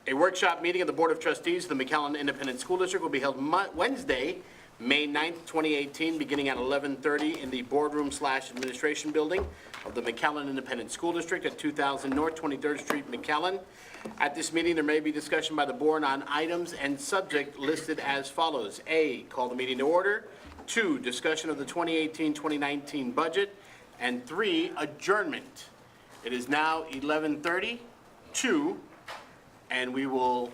A workshop meeting of the Board of Trustees of the McAllen Independent School District will be held Wednesday, May 9th, 2018, beginning at 11:30 in the boardroom/administration building of the McAllen Independent School District at 2000 North 23rd Street, McAllen. At this meeting, there may be discussion by the board on items and subject listed as follows. A, call the meeting to order. 2, discussion of the 2018-2019 budget. And 3, adjournment. It is now 11:32, and we will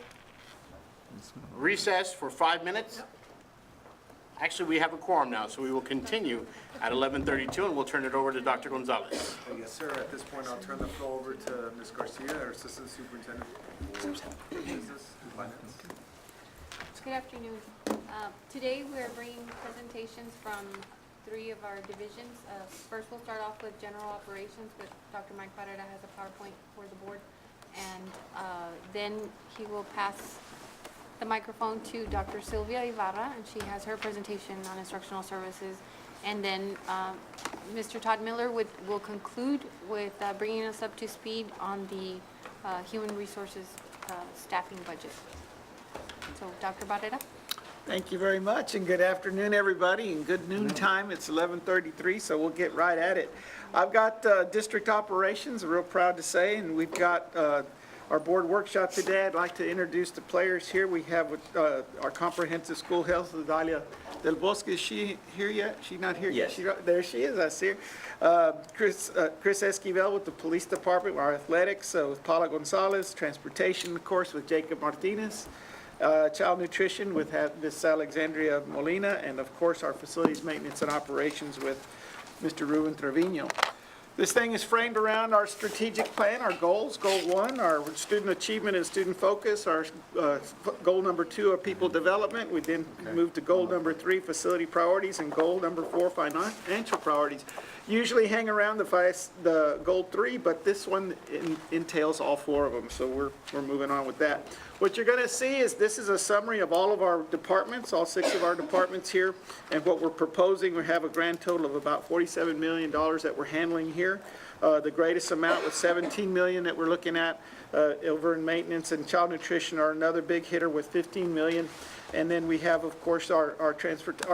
recess for 5 minutes. Actually, we have a quorum now, so we will continue at 11:32, and we'll turn it over to Dr. Gonzalez. Yes, sir. At this point, I'll turn the floor over to Ms. Garcia, our Assistant Superintendent for Business and Finance. Good afternoon. Today we are bringing presentations from 3 of our divisions. First, we'll start off with general operations, but Dr. Mike Barrera has a PowerPoint for the board. And then he will pass the microphone to Dr. Sylvia Ibarra, and she has her presentation on instructional services. And then Mr. Todd Miller will conclude with bringing us up to speed on the human resources staffing budget. So, Dr. Barrera? Thank you very much, and good afternoon, everybody, and good noon time. It's 11:33, so we'll get right at it. I've got district operations, I'm real proud to say, and we've got our board workshop today. I'd like to introduce the players here. We have our comprehensive school health, Dalia Del Bosque. Is she here yet? She's not here yet? Yes. There she is, I see her. Chris Esquivel with the police department, our athletics, with Paula Gonzalez, transportation, of course, with Jacob Martinez. Child nutrition with Ms. Alexandria Molina, and of course our facilities maintenance and operations with Mr. Ruben Trevino. This thing is framed around our strategic plan, our goals. Goal 1, our student achievement and student focus. Our goal number 2, our people development. We then move to goal number 3, facility priorities, and goal number 4, financial priorities. Usually hang around the goal 3, but this one entails all 4 of them, so we're moving on with that. What you're going to see is this is a summary of all of our departments, all 6 of our departments here, and what we're proposing. We have a grand total of about $47 million that we're handling here. The greatest amount was $17 million that we're looking at over in maintenance, and child nutrition are another big hitter with $15 million. And then we have, of course, our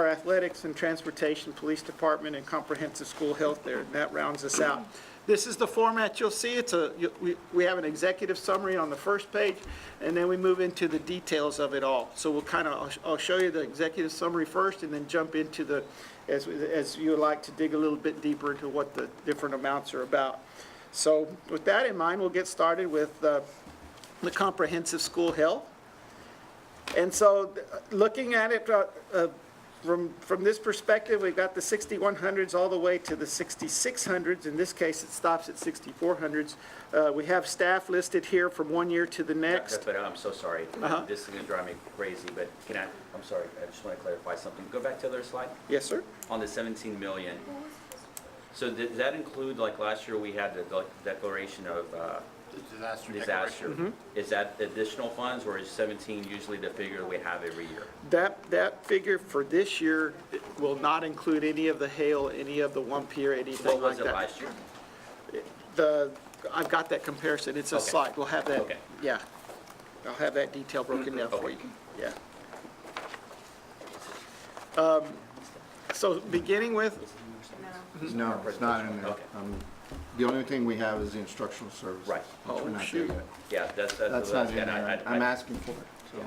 athletics and transportation, police department, and comprehensive school health there, and that rounds us out. This is the format you'll see. We have an executive summary on the first page, and then we move into the details of it all. So I'll show you the executive summary first, and then jump into as you would like to dig a little bit deeper into what the different amounts are about. So with that in mind, we'll get started with the comprehensive school health. And so looking at it from this perspective, we've got the 6100s all the way to the 6600s. In this case, it stops at 6400s. We have staff listed here from one year to the next. But I'm so sorry. This is going to drive me crazy, but I'm sorry, I just want to clarify something. Go back to the other slide. Yes, sir. On the 17 million. So does that include, like last year, we had the declaration of disaster. Is that additional funds, or is 17 usually the figure we have every year? That figure for this year will not include any of the hail, any of the WMP or anything like that. What was it last year? I've got that comparison. It's a Okay. slide. We'll have that. Okay. Yeah. I'll have that detail broken down for you. Yeah. So beginning with, No, it's not in there. Okay. The only thing we have is the instructional services. Right. which we're not there shoot. yet. Yeah, that's That's not in there. I'm asking for it. So,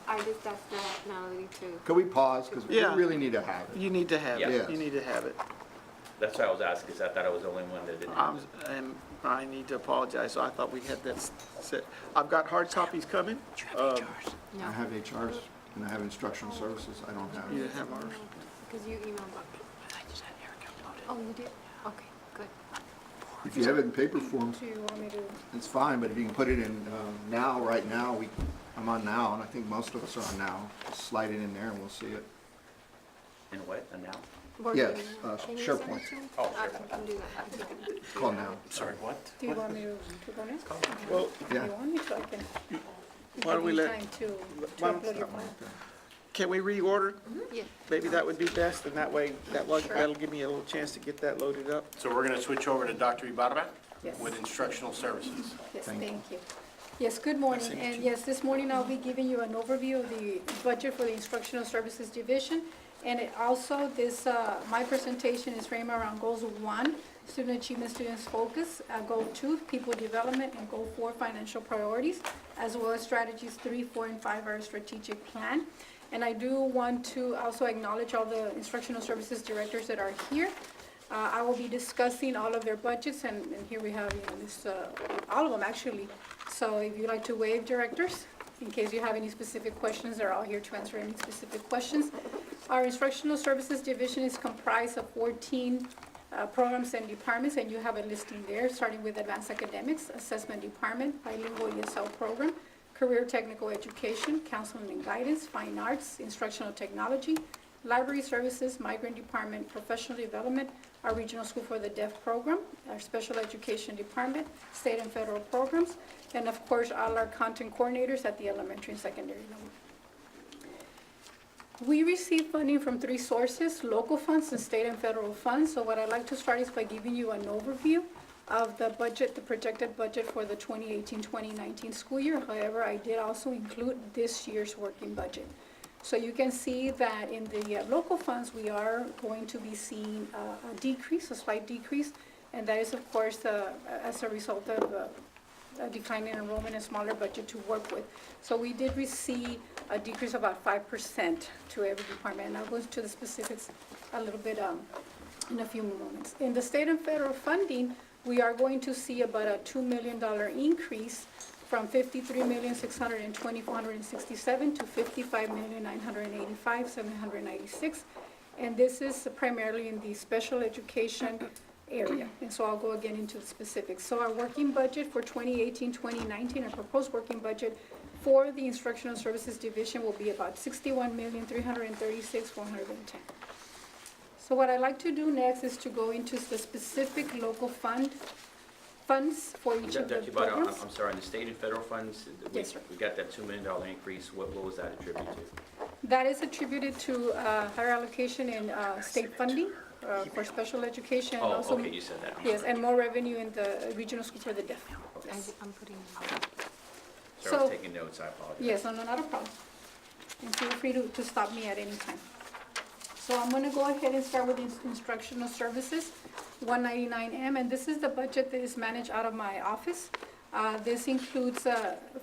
I just asked Natalie to. could we pause, because we Yeah. really need to have it. you need to have it. Yes. You need to have it. That's why I was asking, because I thought I was the only one that didn't. And I need to apologize. So I thought we had that set. I've got hard copies coming. I have HRs and I have instructional services. I don't have. You have ours. Because you emailed. Oh, you did? Okay, good. If you have it in paper form, Do you want me to? it's fine, but if you can put it in now, right now, I'm on now, and I think most of us are on now. Just slide it in there and we'll see it. And what, and now? Board Yes, meeting. Can you SharePoint. send it to me? Oh, I SharePoint. can do that. Call now. Sorry, what? Do you want me to go next? Well, Yeah. You want me to, I can. why don't we give you let, time to why don't- upload your file. can we reorder? Yeah. Maybe that would be best, and that way, that'll give me a little chance to get that loaded up. So we're going to switch over to Dr. Ibarra Yes. with instructional services. Yes, Thank you. thank you. Yes, good morning. And yes, this morning I'll be giving you an overview of the budget for the Instructional Services Division. And it also, my presentation is framed around goals 1, student achievement, students focus, goal 2, people development, and goal 4, financial priorities, as well as strategies 3, 4, and 5, our strategic plan. And I do want to also acknowledge all the instructional services directors that are here. I will be discussing all of their budgets, and here we have, all of them actually. So if you'd like to waive directors, in case you have any specific questions, they're all here to answer any specific questions. Our instructional services division is comprised of 14 programs and departments, and you have a listing there, starting with advanced academics, assessment department, bilingual ESL program, career technical education, counseling and guidance, fine arts, instructional technology, library services, migrant department, professional development, our regional school for the deaf program, our special education department, state and federal programs, and of course, all our content coordinators at the elementary and secondary level. We receive funding from 3 sources, local funds and state and federal funds. So what I'd like to start is by giving you an overview of the budget, the projected budget for the 2018-2019 school year. However, I did also include this year's working budget. So you can see that in the local funds, we are going to be seeing a decrease, a slight decrease, and that is, of course, as a result of a decline in enrollment and smaller budget to work with. So we did receive a decrease of about 5% to every department, and I'll go into the specifics a little bit in a few moments. In the state and federal funding, we are going to see about a $2 million increase from $53,620,467 to $55,985,796. And this is primarily in the special education area. And so I'll go again into the specifics. So our working budget for 2018-2019, our proposed working budget for the Instructional Services Division will be about $61,336,410. So what I'd like to do next is to go into the specific local funds for each of the Dr. Ybarra, programs. I'm sorry, on the state and federal funds, Yes, sir. we got that $2 million increase. What was that attributed to? That is attributed to higher allocation in state funding for special education. And Oh, also, okay, you said that. I'm yes, sorry. and more revenue in the regional school for the deaf. I'm putting. Sorry, I was So- taking notes, I apologize. Yes, no, not a problem. And feel free to stop me at any time. So I'm going to go ahead and start with instructional services, 199M, and this is the budget that is managed out of my office. This includes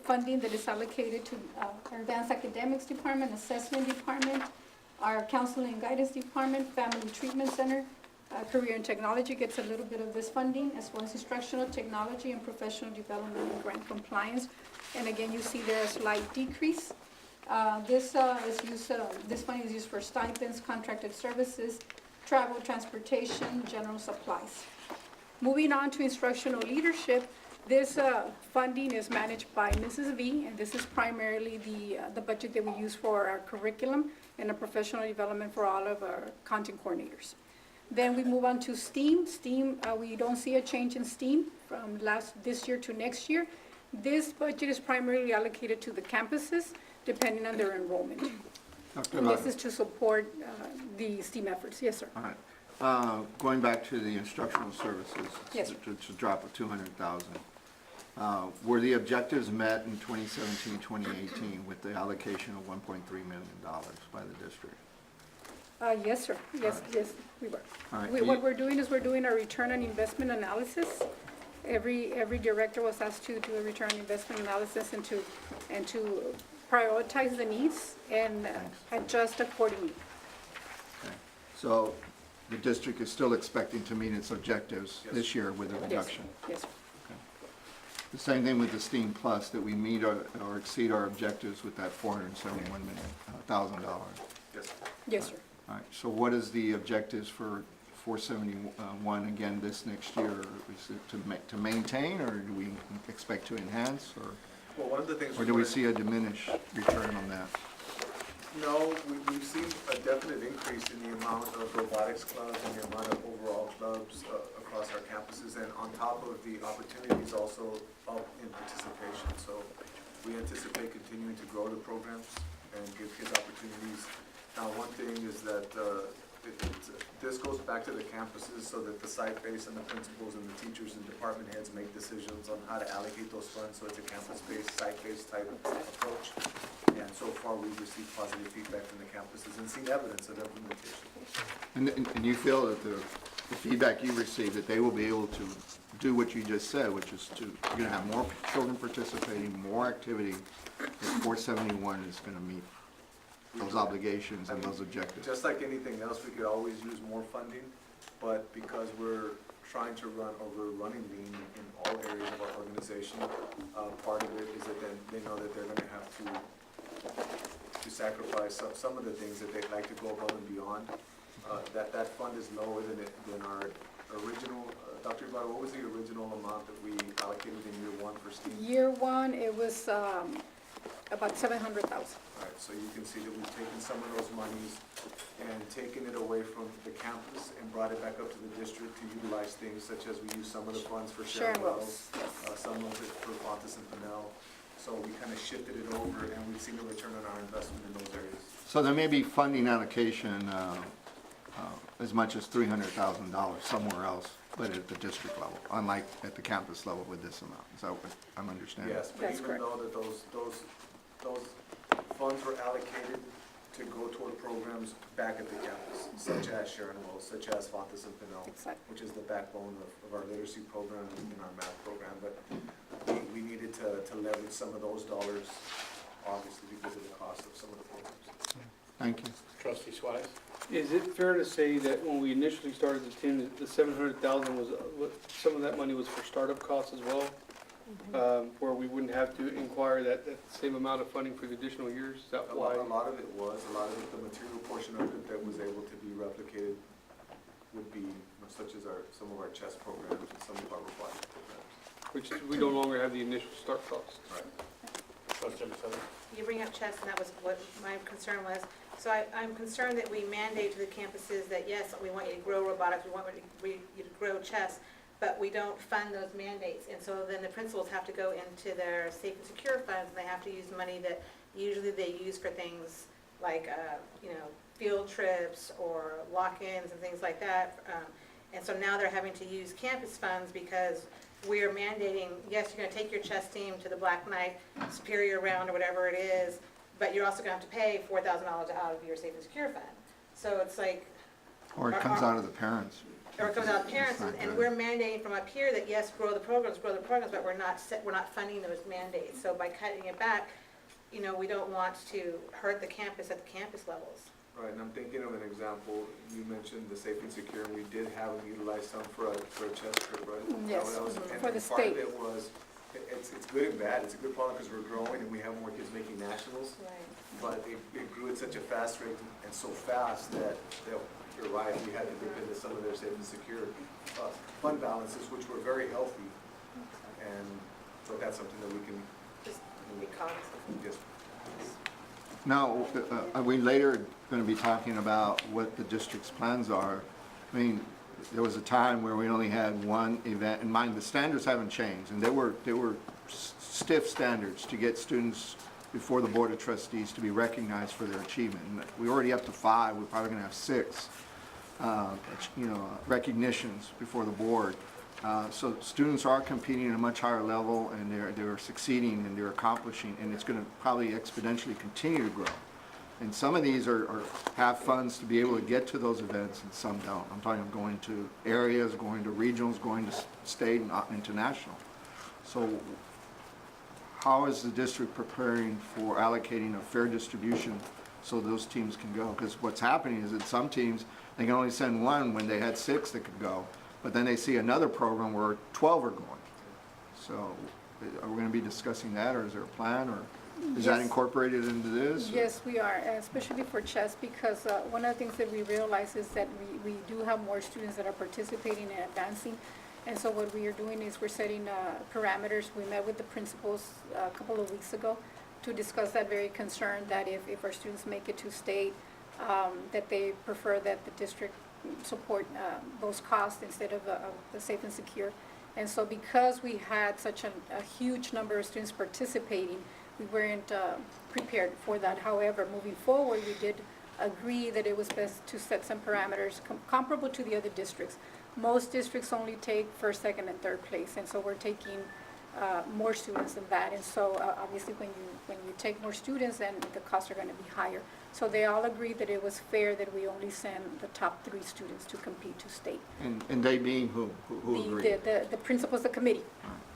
funding that is allocated to our advanced academics department, assessment department, our counseling and guidance department, family treatment center, career and technology gets a little bit of this funding, as well as instructional technology and professional development and grant compliance. And again, you see there a slight decrease. This money is used for stipends, contracted services, travel, transportation, general supplies. Moving on to instructional leadership, this funding is managed by Mrs. V, and this is primarily the budget that we use for our curriculum and our professional development for all of our content coordinators. Then we move on to STEAM. STEAM, we don't see a change in STEAM from this year to next year. This budget is primarily allocated to the campuses, depending on their enrollment. Dr. And this Lara. is to support the STEAM efforts. Yes, sir. All right. Going back to the instructional services. Yes, sir. It's a drop of 200,000. Were the objectives met in 2017, 2018 with the allocation of $1.3 million by the district? Yes, sir. Yes, we were. All right. What we're doing is we're doing a return on investment analysis. Every director was asked to do a return on investment analysis and to prioritize the needs and adjust accordingly. Okay. So the district is still expecting to meet its objectives this year with a Yes, reduction? yes, sir. The same thing with the STEAM Plus, that we meet or exceed our objectives with that $471,000. Yes. Yes, sir. All right, so what is the objectives for 471 again this next year? Is it to maintain, or do we expect to enhance, Well, one of the things. or do we see a diminished return on that? No, we've seen a definite increase in the amount of robotics clubs and the amount of overall clubs across our campuses, and on top of the opportunities also up in participation. So we anticipate continuing to grow the programs and give kids opportunities. Now, one thing is that This goes back to the campuses so that the site base and the principals and the teachers and department heads make decisions on how to allocate those funds, so it's a campus-based, site-based type approach. And so far, we've received positive feedback from the campuses and seen evidence of implementation. And you feel that the feedback you received, that they will be able to do what you just said, which is to, you're gonna have more children participating, more activity, that 471 is gonna meet those obligations and those objectives. Just like anything else, we could always use more funding, but because we're trying to run, or we're running lean in all areas of our organization, part of it is that then they know that they're gonna have to sacrifice some of the things that they'd like to go above and beyond. That fund is lower than our original, Dr. Ibarra, what was the original amount that we allocated in year one for STEAM? Year one, it was about 700,000. All right, so you can see that we've taken some of those monies and taken it away from the campus and brought it back up to the district to utilize things such as we use some of the funds for Sharon Wells, some of it for Fontes and Pinnell. So we kind of shifted it over and we've seen a return on our investment in those areas. So there may be funding allocation as much as $300,000 somewhere else, but at the district level, unlike at the campus level with this amount. Is that what I'm understanding? Yes, but That's even correct. though that those funds were allocated to go toward programs back at the campus, such as Sharon Wells, such as Fontes and Pinnell, Exactly. which is the backbone of our literacy program and our math program, but we needed to leverage some of those dollars, obviously, because of the cost of some of the programs. Thank you. Trustee Suarez? Is it fair to say that when we initially started the team, the 700,000 was, some of that money was for startup costs as well? Where we wouldn't have to inquire that same amount of funding for the additional years? Is that A why? lot of it was, a lot of it, the material portion of it that was able to be replicated would be, such as some of our chess programs and some of our robotics programs. Which we no longer have the initial start cost. Right. Trustee Gisela? You bring up chess, and that was what my concern was. So I'm concerned that we mandate to the campuses that, yes, we want you to grow robotics, we want you to grow chess, but we don't fund those mandates. And so then the principals have to go into their safe and secure funds, and they have to use money that usually they use for things like, field trips or lock-ins and things like that. And so now they're having to use campus funds because we're mandating, yes, you're gonna take your chess team to the Black Knight Superior Round or whatever it is, but you're also gonna have to pay $4,000 out of your safe and secure fund. So it's like. Or it comes out of the parents. Or it comes out of parents, That's not and good. we're mandating from up here that, yes, grow the programs, but we're not funding those mandates. So by cutting it back, we don't want to hurt the campus at the campus levels. Right, and I'm thinking of an example, you mentioned the safe and secure, and we did have them utilize some for a chess trip, right? Yes, That was- and for the Part state. of it was, it's good and bad, it's a good problem because we're growing and we have more kids making nationals, but it grew at such a fast rate and so fast that you're right, we had to dip into some of their safe and secure fund balances, which were very healthy, and so that's something that we can, Just be cognizant. just Now, are we later going to be talking about what the district's plans are? I mean, there was a time where we only had one event, and mind, the standards haven't changed, and they were stiff standards to get students before the Board of Trustees to be recognized for their achievement. And we're already up to 5, we're probably going to have 6, recognitions before the board. So students are competing at a much higher level, and they're succeeding and they're accomplishing, and it's going to probably exponentially continue to grow. And some of these have funds to be able to get to those events, and some don't. I'm talking of going to areas, going to regionals, going to state and international. So how is the district preparing for allocating a fair distribution so those teams can go? Because what's happening is that some teams, they can only send one when they had 6 that could go. But then they see another program where 12 are going. So are we going to be discussing that, or is there a plan, or is that Yes. incorporated into this? Yes, we are, especially for chess, because one of the things that we realize is that we do have more students that are participating and advancing. And so what we are doing is we're setting parameters. We met with the principals a couple of weeks ago to discuss that very concern that if our students make it to state, that they prefer that the district support those costs instead of the safe and secure. And so because we had such a huge number of students participating, we weren't prepared for that. However, moving forward, we did agree that it was best to set some parameters comparable to the other districts. Most districts only take first, second, and third place, and so we're taking more students than that. And so obviously when you take more students, then the costs are going to be higher. So they all agreed that it was fair that we only send the top 3 students to compete to state. And they being who? Who agreed? The principals, the committee.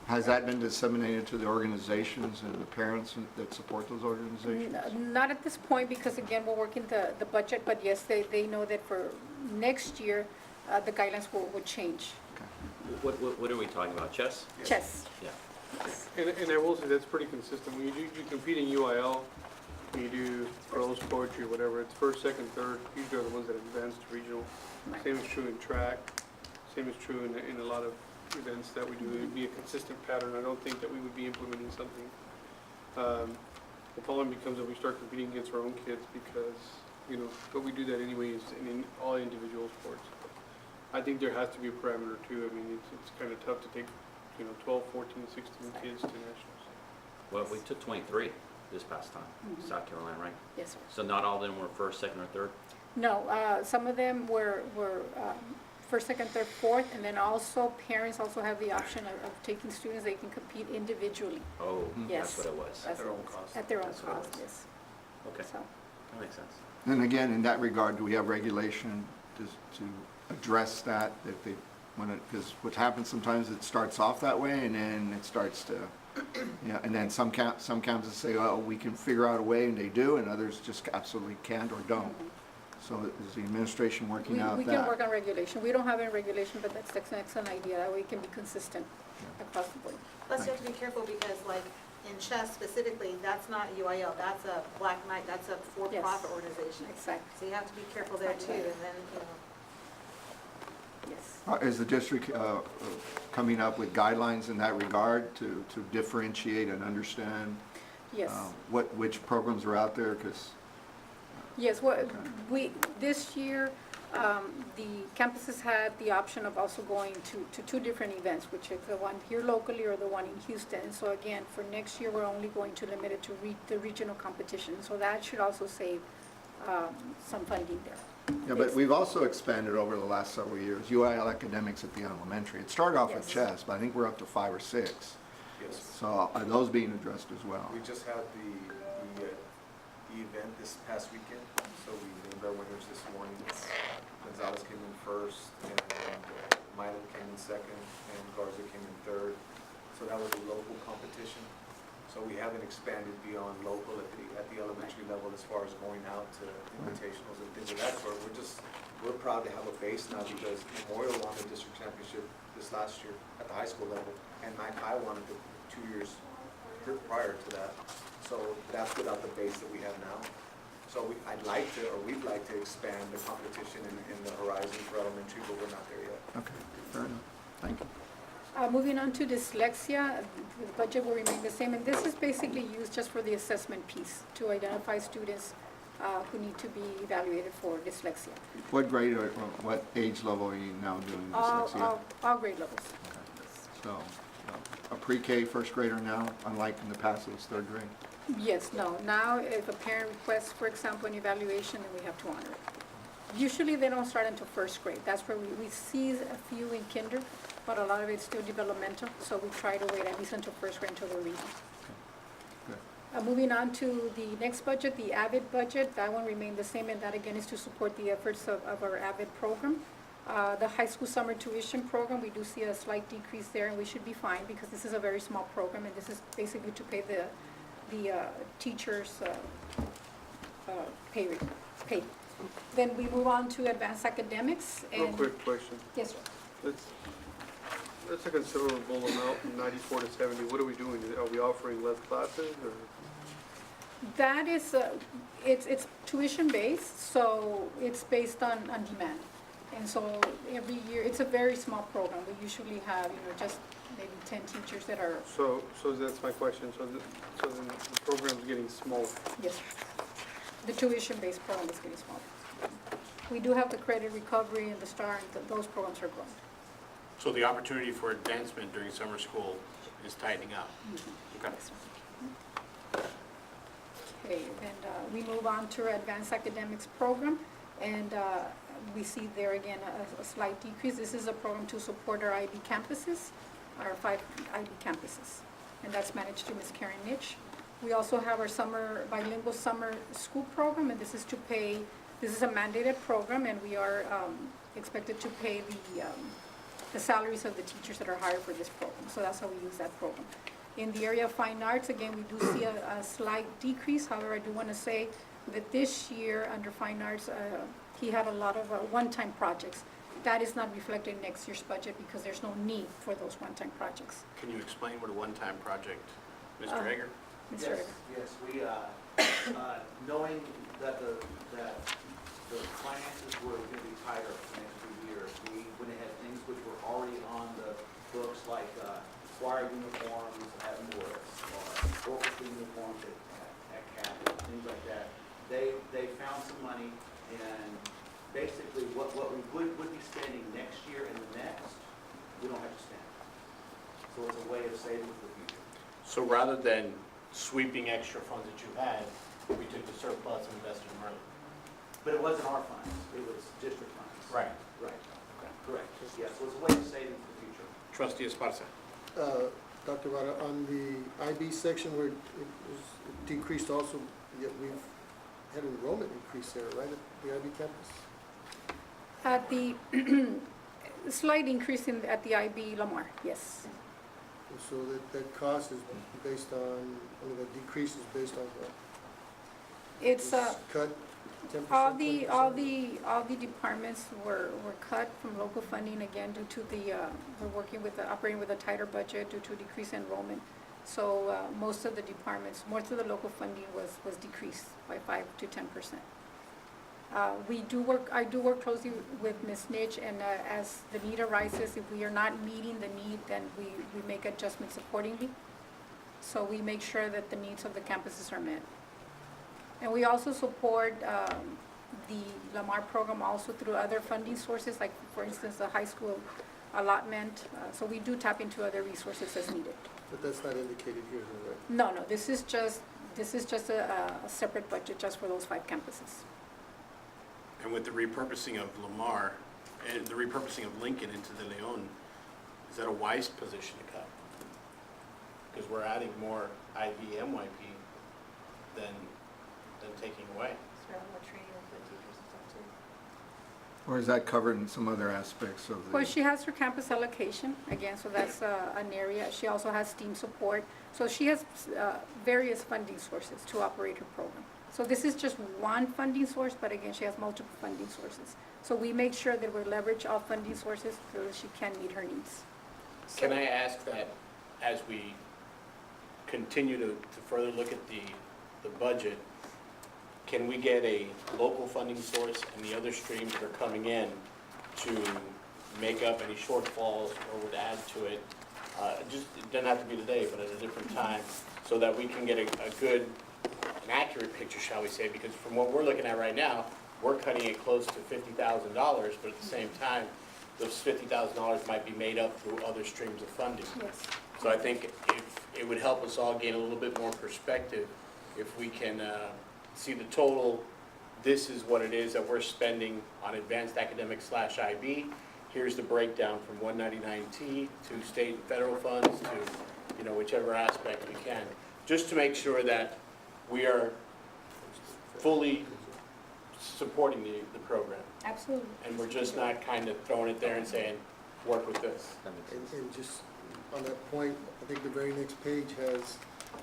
Has that been disseminated to the organizations and the parents that support those organizations? Not at this point, because again, we're working the budget, but yes, they know that for next year, the guidelines will change. What are we talking about, chess? Chess. Yeah. And I will say that's pretty consistent. When you compete in UIL, when you do prose, poetry, whatever, it's first, second, third, usually are the ones that advance to regional. Right. Same is true in track, same is true in a lot of events that we do. It would be a consistent pattern. I don't think that we would be implementing something. The problem becomes that we start competing against our own kids because, but we do that anyways in all individual sports. I think there has to be a parameter too. I mean, it's kind of tough to take, 12, 14, 16 kids to nationals. Well, we took 23 this past time, South Carolina, right? Yes, sir. So not all of them were first, second, or third? No, some of them were first, second, third, fourth, and then also parents also have the option of taking students. They can compete individually. Oh, Yes. that's what it was. That's their own what it was. cost. At their own That's what it cost, was. yes. Okay, So, that makes sense. And again, in that regard, do we have regulation to address that, if they want to, because what happens sometimes, it starts off that way, and then it starts to, and then some campuses say, oh, we can figure out a way, and they do, and others just absolutely can't or don't. So is the administration working out that? we can work on regulation. We don't have any regulation, but that's an excellent idea. That way we can be consistent across the board. Plus, you have to be careful because like in chess specifically, that's not UIL, that's a Black Knight, that's a for-profit organization. Exactly, So you have to be careful there too, and then, yes. Is the district coming up with guidelines in that regard to differentiate and understand Yes. which programs are out there? Because Yes, this year, the campuses had the option of also going to 2 different events, which is the one here locally or the one in Houston. So again, for next year, we're only going to limit it to the regional competition. So that should also save some funding there. yeah, but we've also expanded over the last several years, UIL academics at the elementary. It started off with Yes. chess, but I think we're up to 5 or 6. Yes. So are those being addressed as well? We just had the event this past weekend, so we named our winners this morning. Gonzalez came in first, and Milan came in second, and Garza came in third. So that was a local competition. So we haven't expanded beyond local at the elementary level as far as going out to invitationals and things of that sort. We're proud to have a base now because Memorial won the district championship this last year at the high school level, and Mac High won it the 2 years prior to that. So that's without the base that we have now. So we'd like to expand the competition in the horizon for elementary, but we're not there yet. Okay, fair enough. Thank you. Moving on to dyslexia, the budget will remain the same, and this is basically used just for the assessment piece to identify students who need to be evaluated for dyslexia. What grade or what age level are you now doing dyslexia? All grade levels. So a pre-K first grader now, unlike in the past it was third grade? Yes, no. Now, if a parent requests, for example, an evaluation, then we have to honor it. Usually, they don't start until first grade. That's where we see a few in kinder, but a lot of it's still developmental, so we try to wait at least until first grade until they're reading. Good. Moving on to the next budget, the AVID budget, that one remained the same, and that again is to support the efforts of our AVID program. The high school summer tuition program, we do see a slight decrease there, and we should be fine because this is a very small program, and this is basically to pay the teachers' pay. Then we move on to advanced academics. Real And quick question. yes, sir. That's a considerable amount from 94 to 70. What are we doing? Are we offering less classes or? That is, it's tuition-based, so it's based on demand. And so every year, it's a very small program. We usually have, just maybe 10 teachers that are, So that's my question. So then the program's getting smaller. yes, sir. The tuition-based program is getting smaller. We do have the credit recovery and the STAR, and those programs are growing. So the opportunity for advancement during summer school is tightening up? Okay. Okay, then we move on to our advanced academics program, and we see there again a slight decrease. This is a program to support our IB campuses, our 5 IB campuses, and that's managed through Ms. Karen Nitsch. We also have our bilingual summer school program, and this is a mandated program, and we are expected to pay the salaries of the teachers that are hired for this program. So that's how we use that program. In the area of fine arts, again, we do see a slight decrease. However, I do want to say that this year, under fine arts, he had a lot of one-time projects. That is not reflected in next year's budget because there's no need for those one-time projects. Can you explain what a one-time project, Mr. Hager? Mr. Rivera. Yes, we, knowing that the finances were going to be tighter for the next few years, we went ahead, things which were already on the books, like choir uniforms at Morris, or orchestra uniforms at Catholic, things like that. They found some money, and basically what we would be spending next year and the next, we don't have to spend. So it's a way of saving for the future. So rather than sweeping extra funds that you had, we took the surplus and invested them early. But it wasn't our funds, it was district funds. Right. Right, correct. Yeah, so it's a way of saving for the future. Trustee Esparza. Dr. Vara, on the IB section where it decreased also, yet we've had enrollment increase there, right, at the IB campus? At the slight increase at the IB Lamar, yes. And so that cost is based on, the decrease is based on what? It's, Cut 10%? all 20%? the departments were cut from local funding, again, due to we're operating with a tighter budget due to decreased enrollment. So, most of the departments, most of the local funding was decreased by 5 to 10%. I do work closely with Ms. Nitsch, and as the need arises, if we are not meeting the need, then we make adjustments accordingly. So we make sure that the needs of the campuses are met. And we also support the Lamar program also through other funding sources, like, for instance, the high school allotment. So we do tap into other resources as needed. But that's not indicated here, right? No, this is just a separate budget just for those 5 campuses. And with the repurposing of Lamar and the repurposing of Lincoln into the Leon, is that a wise position to cut? Because we're adding more IB, MYP than taking away. Or is that covered in some other aspects of the? Well, she has her campus allocation, again, so that's an area. She also has STEAM support. So she has various funding sources to operate her program. So this is just one funding source, but again, she has multiple funding sources. So we make sure that we leverage all funding sources so that she can meet her needs. Can I ask that as we continue to further look at the budget, can we get a local funding source and the other streams that are coming in to make up any shortfalls or would add to it? It doesn't have to be today, but at a different time, so that we can get an accurate picture, shall we say, because from what we're looking at right now, we're cutting it close to $50,000, but at the same time, those $50,000 might be made up through other streams of funding. Yes. So I think it would help us all gain a little bit more perspective if we can see the total, this is what it is that we're spending on advanced academics / IB. Here's the breakdown from 199T to state and federal funds to, whichever aspect we can. Just to make sure that we are fully supporting the program. Absolutely. And we're just not kind of throwing it there and saying, work with this. And just on that point, I think the very next page has,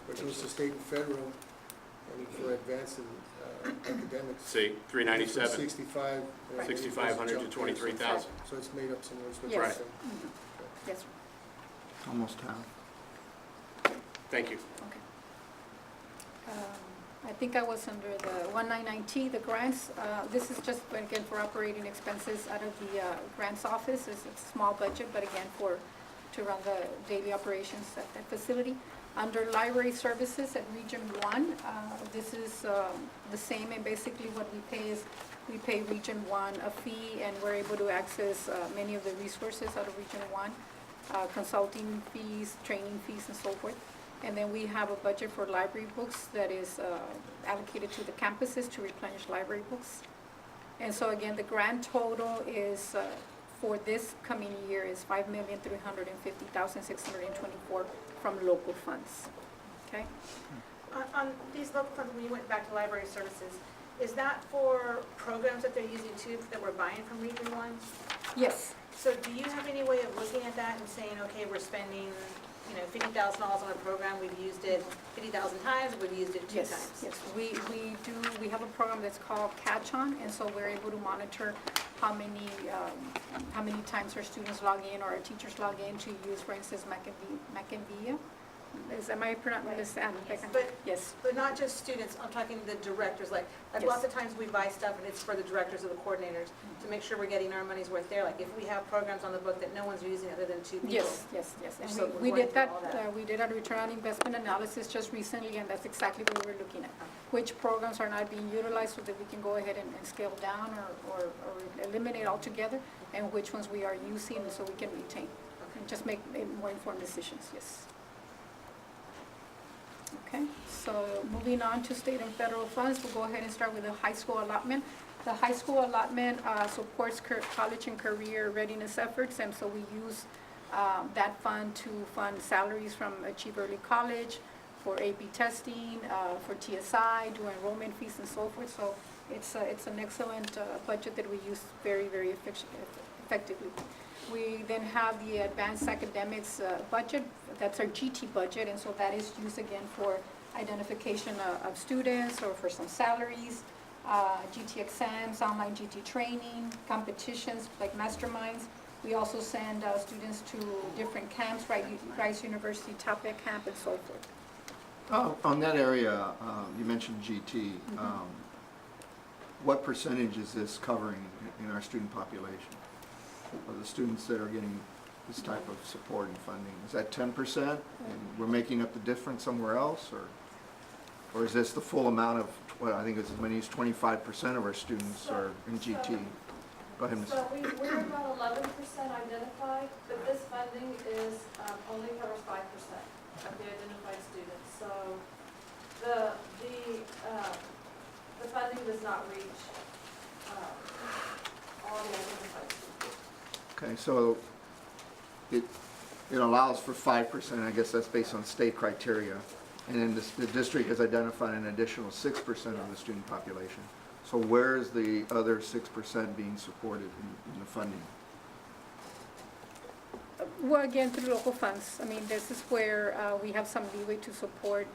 where it goes to state and federal, and for advanced academics. See, 397. 65. 6,500 to 23,000. So it's made up somewhere. So it's Yes. Right. okay. Yes, sir. Almost half. Thank you. Okay. I think I was under the 199T, the grants. This is just, again, for operating expenses out of the grants office. It's a small budget, but again, to run the daily operations at that facility. Under library services at Region 1, this is the same, and basically what we pay is, we pay Region 1 a fee, and we're able to access many of the resources out of Region 1, consulting fees, training fees, and so forth. And then we have a budget for library books that is allocated to the campuses to replenish library books. And so again, the grand total is, for this coming year, is $5,350,624 from local funds, okay? On these local funds, when you went back to library services, is that for programs that they're using too, that we're buying from Region 1? Yes. So do you have any way of looking at that and saying, okay, we're spending, $50,000 on a program, we've used it 50,000 times, we've used it two Yes, times? yes, we have a program that's called Catch On, and so we're able to monitor how many times our students log in or our teachers log in to use, for instance, McAllen. Am I pronouncing this? But- Yes, But not just students, I'm talking the directors, like lots of times we buy stuff and it's for the directors or the coordinators to make sure we're getting our money's worth there. Like if we have programs on the book that no one's using other than two people. yes. So And we're we going did through that, all that. we did a return on investment analysis just recently, and that's exactly what we're looking at. Which programs are not being utilized so that we can go ahead and scale down or eliminate altogether, and which ones we are using so we can retain. And just make more informed decisions, yes. Okay, so moving on to state and federal funds, we'll go ahead and start with the high school allotment. The high school allotment supports college and career readiness efforts, and so we use that fund to fund salaries from Achieve Early College, for AP testing, for TSI, do enrollment fees and so forth. So it's an excellent budget that we use very, very effectively. We then have the advanced academics budget, that's our GT budget, and so that is used again for identification of students or for some salaries, GT exams, online GT training, competitions like masterminds. We also send students to different camps, Rice University, Topeka camp, and so forth. On that area, you mentioned GT. What percentage is this covering in our student population? Of the students that are getting this type of support and funding? Is that 10%? And we're making up the difference somewhere else? Or is this the full amount of, well, I think it's as many as 25% of our students are in GT? Go ahead, Ms. So we're about 11% identified, but this funding is, only covers 5% of the identified students. So the funding does not reach, all the identified students. Okay, so it allows for 5%, I guess that's based on state criteria. And then the district has identified an additional 6% of the student population. So where is the other 6% being supported in the funding? Well, again, through local funds. I mean, this is where we have some leeway to support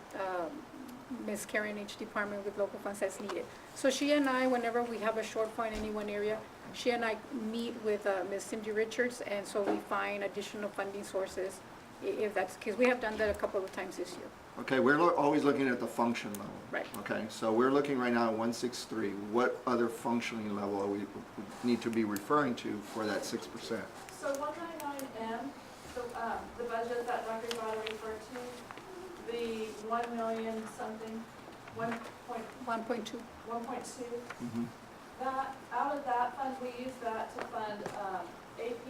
Ms. Karen H. Department with local funds as needed. So she and I, whenever we have a shortfall in any one area, she and I meet with Ms. Cindy Richards, and so we find additional funding sources, if that's, because we have done that a couple of times this year. Okay, we're always looking at the function level. Right. Okay, so we're looking right now at 163. What other functioning level are we need to be referring to for that 6%? So 199M, the budget that Dr. Ibarra referred to, the 1 million something, 1.2, 1.2. that, out of that fund, we use that to fund AP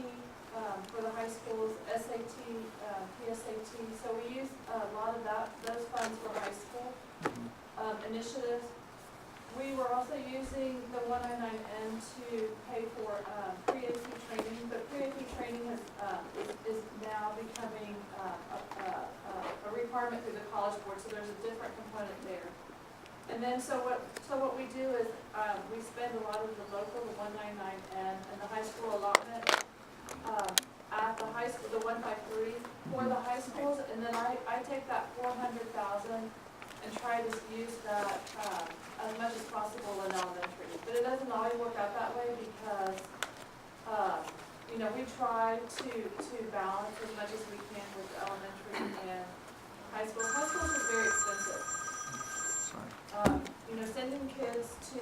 for the high schools, SAT, PSAT. So we use a lot of those funds for high school initiatives. We were also using the 199N to pay for pre-AP training, but pre-AP training is now becoming a requirement through the College Board, so there's a different component there. And then, so what we do is, we spend a lot of the local, the 199N, and the high school allotment, at the high school, the 153 for the high schools, and then I take that 400,000 and try to use that, as much as possible in elementary. But it doesn't always work out that way because, we try to balance as much as we can with elementary and high schools. High schools is very expensive. Sorry. Sending kids to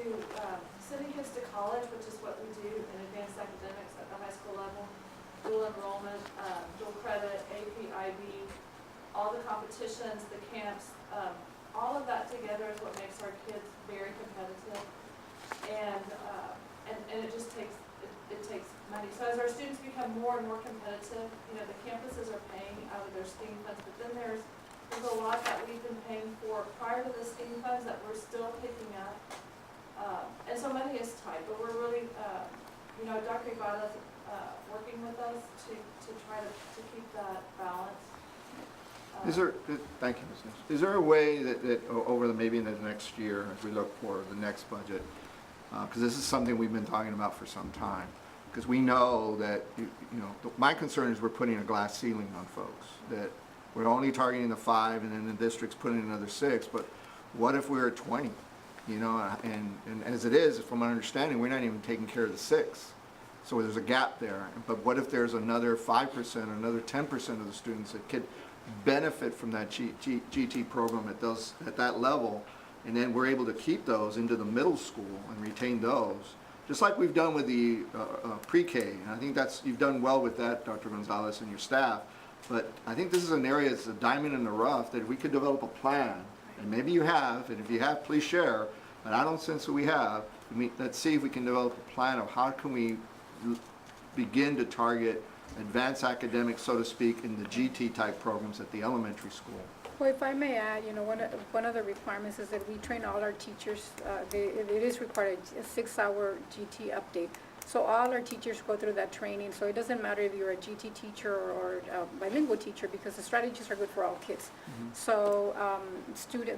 college, which is what we do in advanced academics at the high school level, dual enrollment, dual credit, AP, IB, all the competitions, the camps, all of that together is what makes our kids very competitive. And it just takes money. So as our students become more and more competitive, the campuses are paying out of their STEAM funds, but then there's there's a lot that we've been paying for prior to the STEAM funds that we're still picking up. And so money is tight, but we're really, you know, Dr. Ibarra's working with us to try to keep that balance. Is there, thank you, Ms. Nix. Is there a way that over maybe in the next year, as we look for the next budget, because this is something we've been talking about for some time, because we know that, you know, my concern is we're putting a glass ceiling on folks, that we're only targeting the 5 and then the district's putting another 6, but what if we're at 20? You know, and as it is, from my understanding, we're not even taking care of the 6. So there's a gap there. But what if there's another 5% or another 10% of the students that could benefit from that GT program at that level, and then we're able to keep those into the middle school and retain those, just like we've done with the pre-K. And I think you've done well with that, Dr. Gonzalez and your staff. But I think this is an area that's a diamond in the rough that we could develop a plan, and maybe you have, and if you have, please share. But I don't sense that we have. Let's see if we can develop a plan of how can we begin to target advanced academics, so to speak, in the GT type programs at the elementary school. Well, if I may add, you know, one of the requirements is that we train all our teachers. It is required a 6-hour GT update. So all our teachers go through that training. So it doesn't matter if you're a GT teacher or a bilingual teacher, because the strategies are good for all kids. So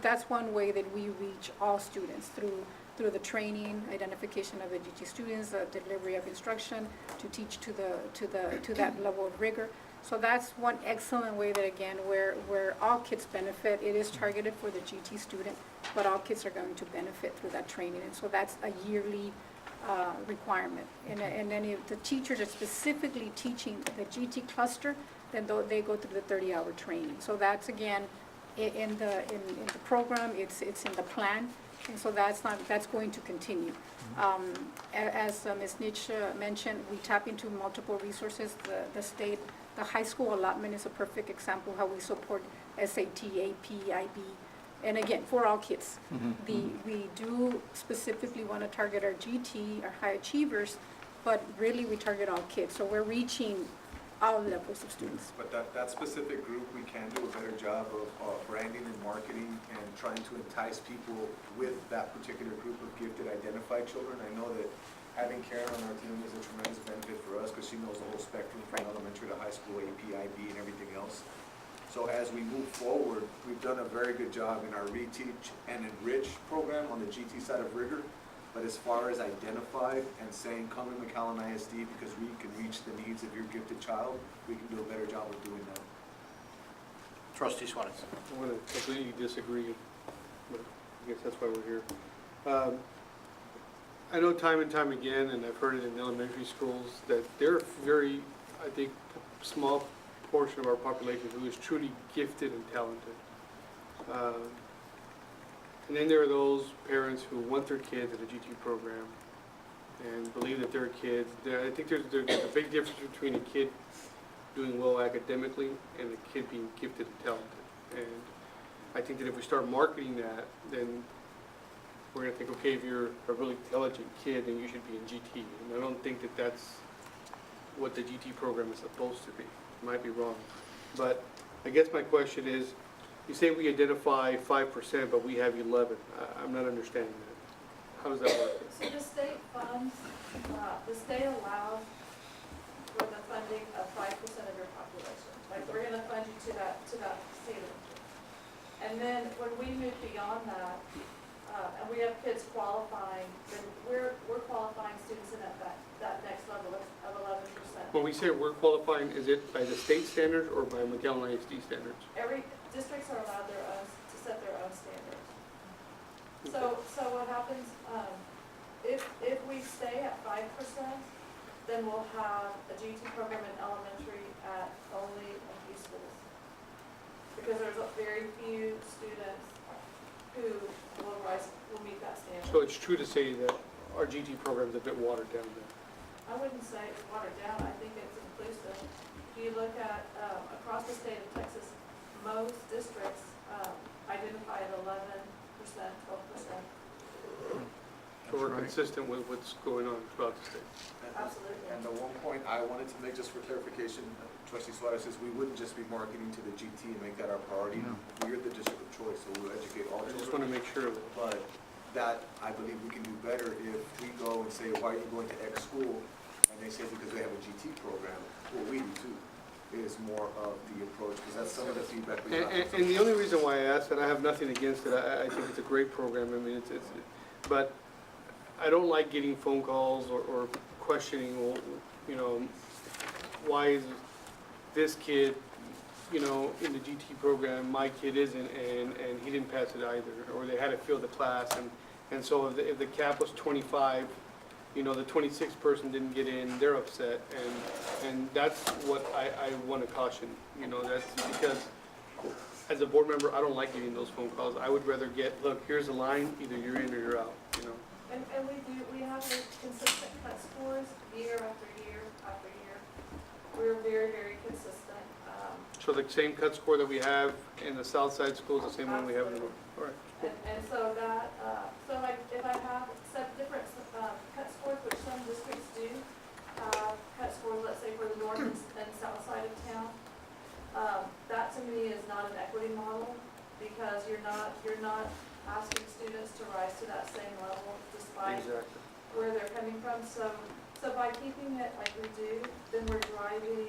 that's one way that we reach all students through the training, identification of the GT students, the delivery of instruction, to teach to that level of rigor. So that's one excellent way that, again, where all kids benefit. It is targeted for the GT student, but all kids are going to benefit through that training. And so that's a yearly requirement. And then if the teachers are specifically teaching the GT cluster, then they go through the 30-hour training. So that's, again, in the program, it's in the plan. And so that's going to continue. As Ms. Nitsch mentioned, we tap into multiple resources. The high school allotment is a perfect example how we support SAT, AP, IB, and again, for all kids. We do specifically want to target our GT, our high achievers, but really we target all kids. So we're reaching all levels of students. But that specific group, we can do a better job of branding and marketing and trying to entice people with that particular group of gifted, identified children. I know that having Karen on our team is a tremendous benefit for us because she knows the whole spectrum from elementary to high school, AP, IB, and everything else. So as we move forward, we've done a very good job in our reteach and enrich program on the GT side of rigor. But as far as identified and saying, come to McAllen ISD because we can reach the needs of your gifted child, we can do a better job of doing that. Trustee Suarez. I want to completely disagree, but I guess that's why we're here. I know time and time again, and I've heard it in elementary schools, that there are very, I think, small portion of our population who is truly gifted and talented. And then there are those parents who want their kids in a GT program and believe that their kids, I think there's a big difference between a kid doing well academically and a kid being gifted and talented. And I think that if we start marketing that, then we're going to think, okay, if you're a really intelligent kid, then you should be in GT. And I don't think that that's what the GT program is supposed to be. It might be wrong. But I guess my question is, you say we identify 5%, but we have 11. I'm not understanding that. How does that work? So the state funds, the state allows for the funding of 5% of your population. Like, we're gonna fund you to that ceiling. And then when we move beyond that, and we have kids qualifying, then we're qualifying students in that next level of 11%. When we say we're qualifying, is it by the state standards or by McAllen ISD standards? Every districts are allowed to set their own standards. So what happens, if we stay at 5%, then we'll have a GT program in elementary at only a few schools. Because there's very few students who will meet that standard. So it's true to say that our GT program is a bit watered down then? I wouldn't say it's watered down, I think it's inclusive. If you look at, across the state of Texas, most districts identify at 11%, 12%. So we're consistent with what's going on throughout the state. Absolutely. And the one point I wanted to make, just for clarification, Trustee Suarez, is we wouldn't just be marketing to the GT and make that our priority. No. We the district of choice, so we'll educate all I children. just wanna make sure of it. But that, I believe we can do better if we go and say, why are you going to X school? And they say because they have a GT program, well, we do too, is more of the approach, because that's some of the feedback we got. And the only reason why I asked, and I have nothing against it, I think it's a great program, I mean, but I don't like getting phone calls or questioning, well, you know, why is this kid, you know, in the GT program, my kid isn't, and he didn't pass it either, or they had to fill the class, and so if the cap was 25, you know, the 26th person didn't get in, they're upset, and that's what I want to caution, you know, that's because as a board member, I don't like getting those phone calls. I would rather get, look, here's a line, either you're in or you're out, you know. And we have consistent cut scores year after year after year. We're very, very consistent. So the same cut score that we have in the south side schools, the same one we have in the north. All right. And so that, so like if I have set different cut scores, which some districts do, cut scores, let's say for the north and south side of town, that to me is not an equity model, because you're not asking students to rise to that same level despite Exactly. where they're coming from. So by keeping it like we do, then we're driving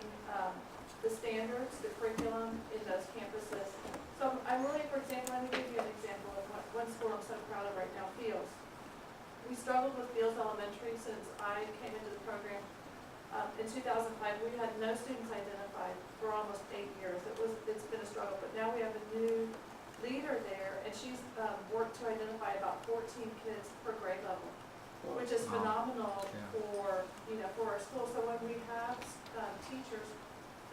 the standards, the curriculum in those campuses. So I'm really, for example, let me give you an example of one school I'm so proud of right now, Fields. We struggled with Fields Elementary since I came into the program. In 2005, we had no students identified for almost 8 years. It's been a struggle, but now we have a new leader there, and she's worked to identify about 14 kids per grade level, which is phenomenal for, you know, for our school. So when we have teachers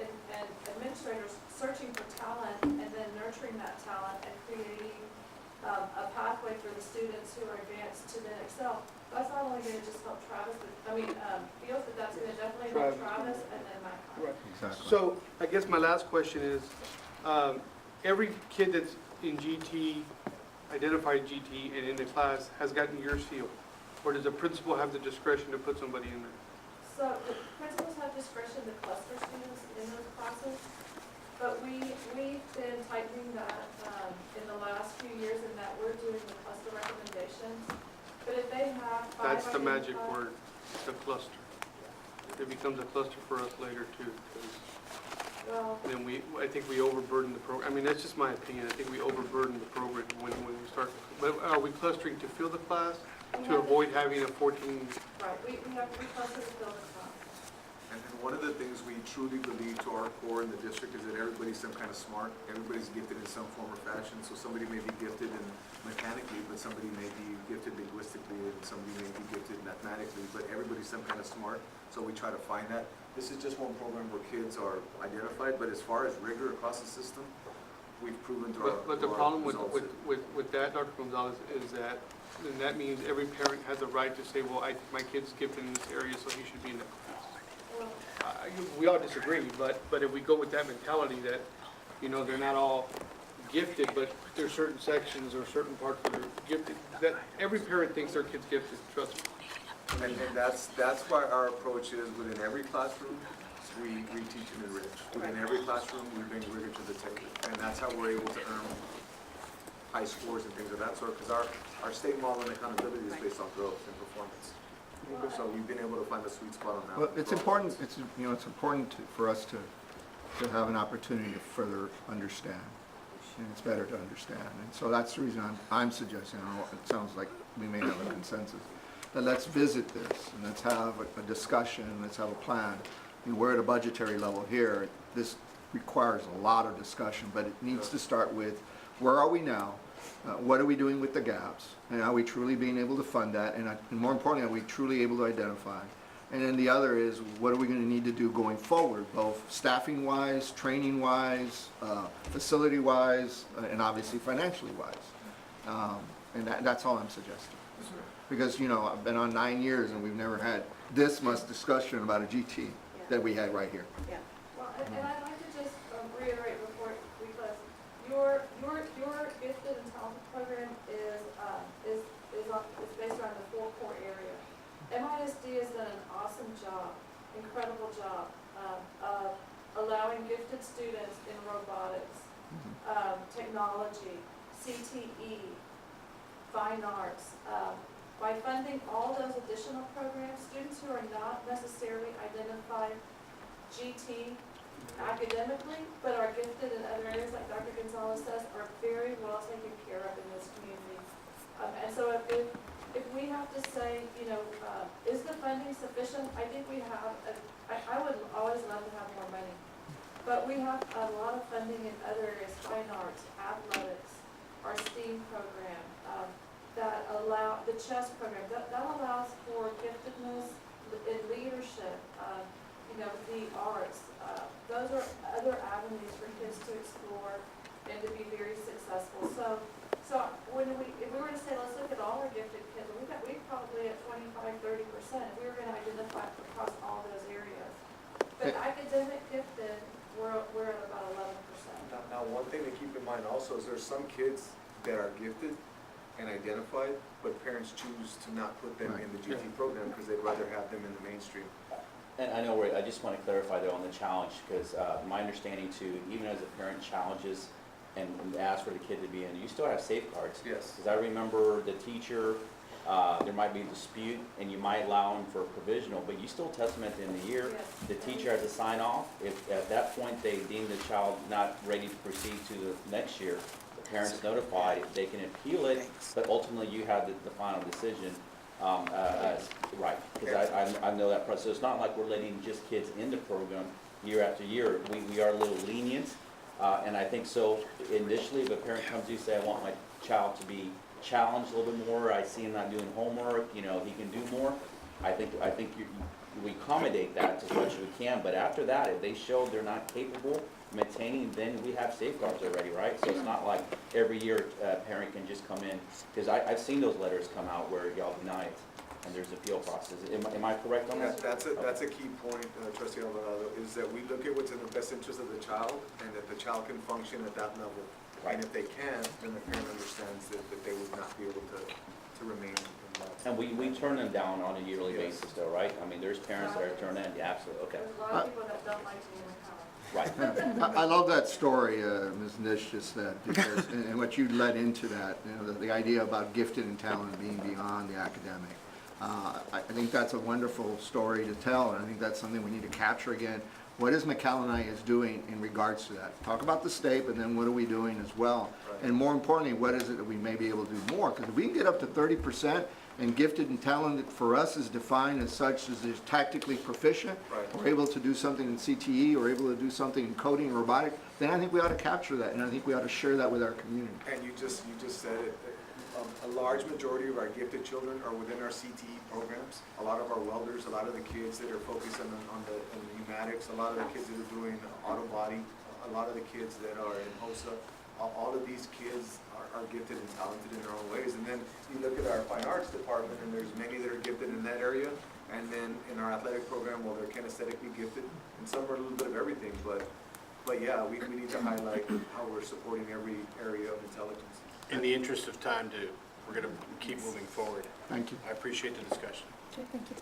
and administrators searching for talent and then nurturing that talent and creating a pathway for the students who are advanced to then excel, that's not only going to just help Travis, but, Fields, but that's going to definitely help Travis and then McAllen. Right. Exactly. So I guess my last question is, every kid that's in GT, identified GT, and in the class has gotten your seal? Or does the principal have the discretion to put somebody in there? So the principals have discretion to cluster students in those classes, but we've been tightening that in the last few years in that we're doing the cluster recommendations. But if they have 5 That's the magic identified- word, the cluster. It becomes a cluster for us later too, because Well, then I think we overburden the program. I mean, that's just my opinion. I think we overburden the program when we start. But are we clustering to fill the class, to avoid having a 14? right, we have to cluster to fill the class. And one of the things we truly believe to our core in the district is that everybody's some kind of smart, everybody's gifted in some form or fashion. So somebody may be gifted in mechanically, but somebody may be gifted linguistically, and somebody may be gifted mathematically, but everybody's some kind of smart. So we try to find that. This is just one program where kids are identified, but as far as rigor across the system, we've proven to our But the to our problem with that, Dr. Gonzalez, is that then that means every parent has a right to say, well, my kid's gifted in this area, so he should be in that class. We all disagree, but if we go with that mentality that, you know, they're not all gifted, but there's certain sections or certain parts that are gifted, that every parent thinks their kid's gifted, trust me. And that's why our approach is within every classroom, we teach and enrich. Within every classroom, we bring rigor to the table. And that's how we're able to earn high scores and things of that sort, because our state model and accountability is based on growth and performance. So we've been able to find a sweet spot on that. Well, it's important, it's important for us to have an opportunity to further understand. And it's better to understand. And so that's the reason I'm suggesting, I don't know, it sounds like we may have a consensus, that let's visit this and let's have a discussion, let's have a plan. We're at a budgetary level here. This requires a lot of discussion, but it needs to start with where are we now? What are we doing with the gaps? And are we truly being able to fund that? And more importantly, are we truly able to identify? And then the other is, what are we going to need to do going forward, both staffing-wise, training-wise, facility-wise, and obviously financially-wise? And that's all I'm suggesting. Because, I've been on 9 years and we've never had this much discussion about a GT that we had right here. Yeah. Well, and I'd like to just reiterate before, because your gifted and talented program is based around the 4 core area. MISD has done an awesome job, incredible job, of allowing gifted students in robotics technology, CTE, fine arts. By funding all those additional programs, students who are not necessarily identified GT academically, but are gifted in other areas, like Dr. Gonzalez says, are very well taken care of in this community. And so if we have to say, is the funding sufficient? I think we have, I would always love to have more money. But we have a lot of funding in other areas, fine arts, athletics, our STEAM program, that allow, the chess program, that allows for giftedness in leadership, the arts. Those are other avenues for kids to explore and to be very successful. So if we were to say, let's look at all our gifted kids, we're probably at 25-30%. If we were going to identify across all those areas. But academic gifted, we're at about 11%. Now, one thing to keep in mind also is there's some kids that are gifted and identified, but parents choose to not put them in the GT program because they'd rather have them in the mainstream. And I know, I just want to clarify though on the challenge, because my understanding too, even as a parent challenges and asks for the kid to be in, you still have safeguards. Yes. Because I remember the teacher, there might be a dispute and you might allow them for provisional, but you still test them at the end of the year. Yes. The teacher has to sign off. If at that point they deem the child not ready to proceed to the next year, the parent's notified, they can appeal it, but ultimately you have the final decision. Right, because I know that process. It's not like we're letting just kids in the program year after year. We are a little lenient, and I think so initially if a parent comes to you and say, I want my child to be challenged a little bit more, I see him not doing homework, he can do more. I think we accommodate that as much as we can, but after that, if they show they're not capable of maintaining, then we have safeguards already, right? So it's not like every year a parent can just come in, because I've seen those letters come out where y'all deny it, and there's appeal process. Am I correct on that? That's a key point, Trustee Alvarado, is that we look at what's in the best interest of the child and that the child can function at that level. Right. And if they can, then the parent understands that they would not be able to remain in that. And we turn them down on a yearly Yes. basis though, right? I mean, there's parents that are turned in, yeah, absolutely, okay. There's a lot of people that don't like to be in the car. Right. I love that story, Ms. Nish just said, because, and what you led into that, the idea about gifted and talent being beyond the academic. I think that's a wonderful story to tell, and I think that's something we need to capture again. What is McAllen ISD doing in regards to that? Talk about the state, but then what are we doing as well? Right. And more importantly, what is it that we may be able to do more? Because if we can get up to 30%, and gifted and talented for us is defined as such as they're tactically proficient, Right. or able to do something in CTE, or able to do something in coding or robotics, then I think we ought to capture that, and I think we ought to share that with our community. And you just said it, a large majority of our gifted children are within our CTE programs. A lot of our welders, a lot of the kids that are focusing on the pneumatics, a lot of the kids that are doing auto body, a lot of the kids that are in HOSA, all of these kids are gifted and talented in their own ways. And then you look at our fine arts department, and there's many that are gifted in that area. And then in our athletic program, well, they're kinesthetically gifted, and some are a little bit of everything. But yeah, we need to highlight how we're supporting every area of intelligence. In the interest of time, we're going to keep moving forward. Thank you. I appreciate the discussion. Okay, thank you.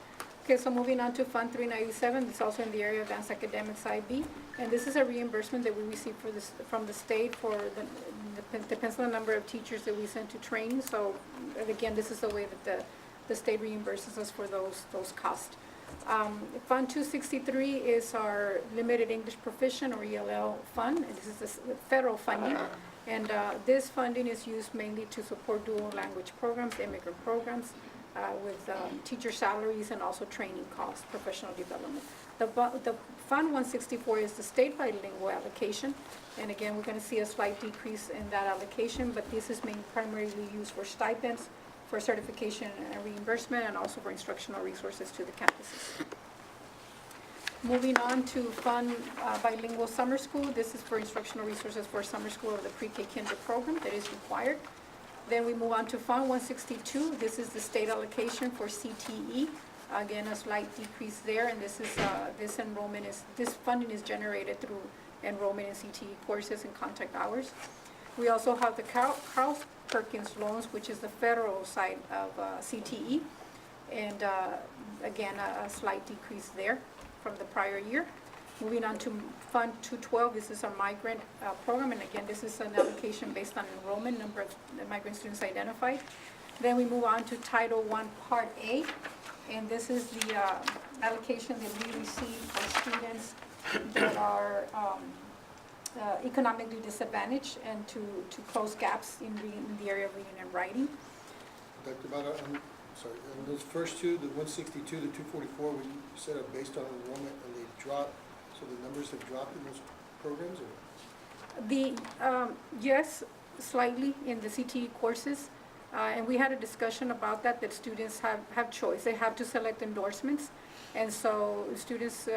Okay, so moving on to Fund 397, it's also in the area of advanced academics IB, and this is a reimbursement that we receive from the state for depends on the number of teachers that we send to training. So, and again, this is the way that the state reimburses us for those costs. Fund 263 is our limited English proficient or ELL fund, and this is the federal funding. And this funding is used mainly to support dual language programs, immigrant programs, with teacher salaries and also training costs, professional development. The Fund 164 is the state bilingual allocation, and again, we're going to see a slight decrease in that allocation, but this is primarily used for stipends, for certification and reimbursement, and also for instructional resources to the campuses. Moving on to Fund Bilingual Summer School. This is for instructional resources for summer school of the pre-K kinder program that is required. Then we move on to Fund 162. This is the state allocation for CTE. Again, a slight decrease there, and this funding is generated through enrollment in CTE courses and contact hours. We also have the Carl Perkins loans, which is the federal side of CTE, and again, a slight decrease there from the prior year. Moving on to Fund 212, this is our migrant program, and again, this is an allocation based on enrollment, number of the migrant students identified. Then we move on to Title I, Part A, and this is the allocation that we receive for students that are economically disadvantaged and to close gaps in the area of reading and writing. Dr. Vara, I'm sorry, and those first two, the 162, the 244, we said are based on enrollment and they dropped, so the numbers have dropped in those programs, or? Yes, slightly in the CTE courses, and we had a discussion about that students have choice. They have to select endorsements, and so students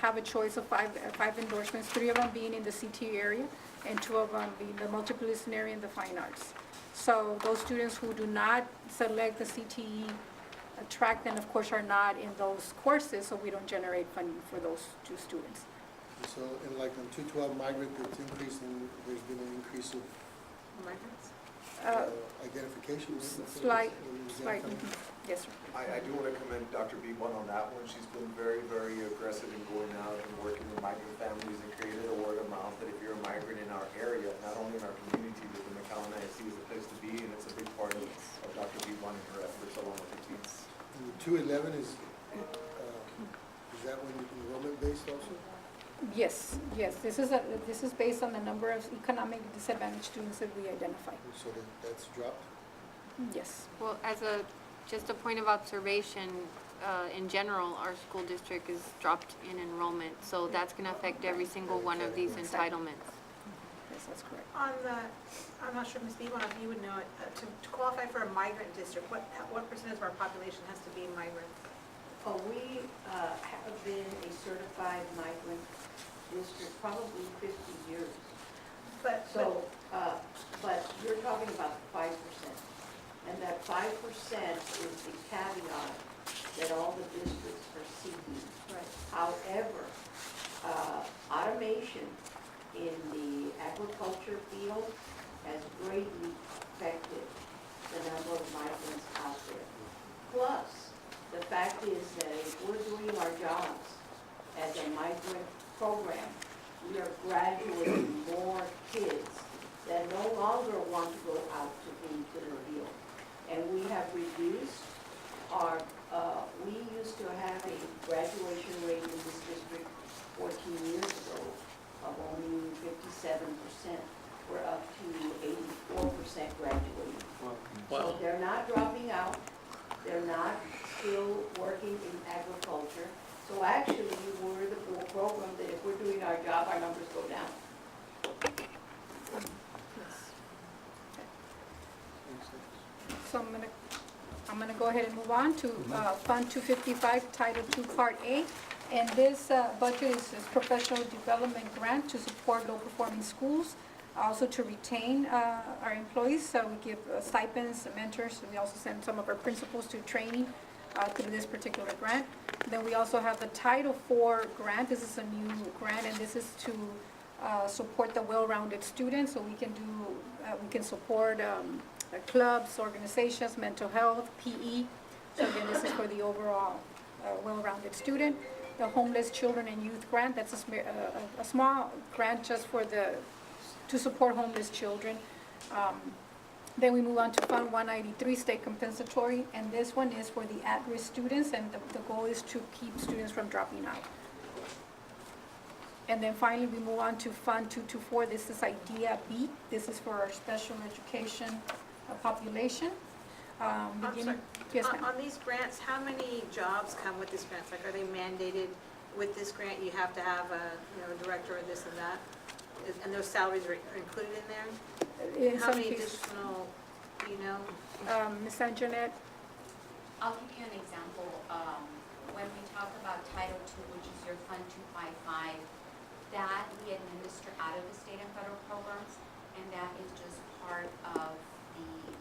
have a choice of five endorsements, 3 of them being in the CTE area, and 2 of them being the multidisciplinary and the fine arts. So those students who do not select the CTE track, then of course are not in those courses, so we don't generate funding for those 2 students. And so, and like on 212 migrant, it's increasing, there's been an increase of Migrants? identification. Slight, yes, sir. I do want to commend Dr. Bebon on that one. She's been very, very aggressive in going out and working with migrant families and created a word of mouth that if you're a migrant in our area, not only in our community, but the McAllen ISD is the place to be, and it's a big part of Dr. Bebon and her efforts along with the teams. And the 211 is that one enrollment based also? Yes, this is based on the number of economically disadvantaged students that we identify. And so that's dropped? Yes. Well, just a point of observation, in general, our school district is dropped in enrollment, so that's gonna affect every single one of these entitlements. Yes, that's correct. I'm not sure, Ms. Bebon, if you would know it, to qualify for a migrant district, what percentage of our population has to be migrant? Oh, we have been a certified migrant district probably 50 years. But you're talking about 5%. And that 5% is the caveat that all the districts are seeking. Right. However, automation in the agriculture field has greatly affected the number of migrants out there. Plus, the fact is that if we're doing our jobs as a migrant program, we are graduating more kids that no longer want to go out into the field. And we have reduced our, we used to have a graduation rate in this district 14 years ago of only 57%. We're up to 84% graduating. So they're not dropping out. They're not still working in agriculture. So actually, we're the program that if we're doing our job, our numbers go down. So I'm gonna go ahead and move on to Fund 255, Title II, Part A. And this budget is professional development grant to support low-performing schools, also to retain our employees. So we give stipends, mentors. We also send some of our principals to training through this particular grant. Then we also have the Title IV grant. This is a new grant, and this is to support the well-rounded students. So we can support clubs, organizations, mental health, PE. So again, this is for the overall well-rounded student. The Homeless Children and Youth Grant, that's a small grant just for to support homeless children. Then we move on to Fund 193, State Compensatory, and this one is for the at-risk students, and the goal is to keep students from dropping out. And then finally, we move on to Fund 224, this is IDEA B. This is for our special education population. I'm sorry. Yes, ma'am. On these grants, how many jobs come with these grants? Like, are they mandated with this grant, you have to have a director or this and that? And those salaries are included in there? In How some many cases, additional, do you know? Ms. Anjanette? I'll give you an example. When we talk about Title II, which is your Fund 255, that we administer out of the state and federal programs, and that is just part of the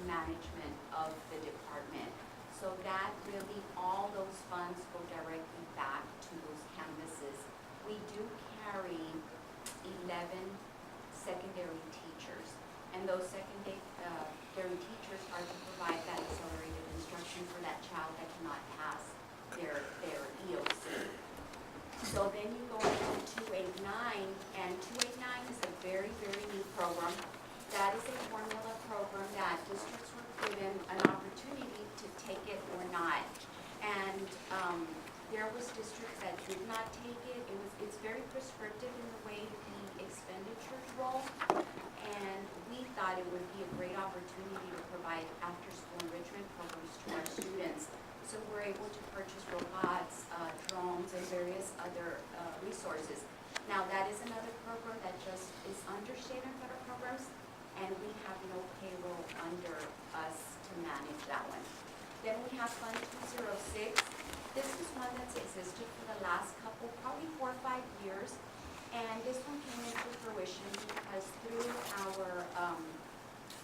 management of the department. So that really, all those funds go directly back to those campuses. We do carry 11 secondary teachers, and those secondary teachers are to provide that accelerated instruction for that child that cannot pass their EOC. So then you go into 289, and 289 is a very, very new program. That is a formula program that districts were given an opportunity to take it or not. And there was districts that did not take it. It's very prescriptive in the way the expenditures roll. And we thought it would be a great opportunity to provide after-school enrichment programs to our students. So we're able to purchase robots, drones, and various other resources. Now, that is another program that just is under state and federal programs, and we have no payroll under us to manage that one. Then we have Fund 206. This is one that's existed for the last couple, probably 4 or 5 years. And this one came into fruition because through our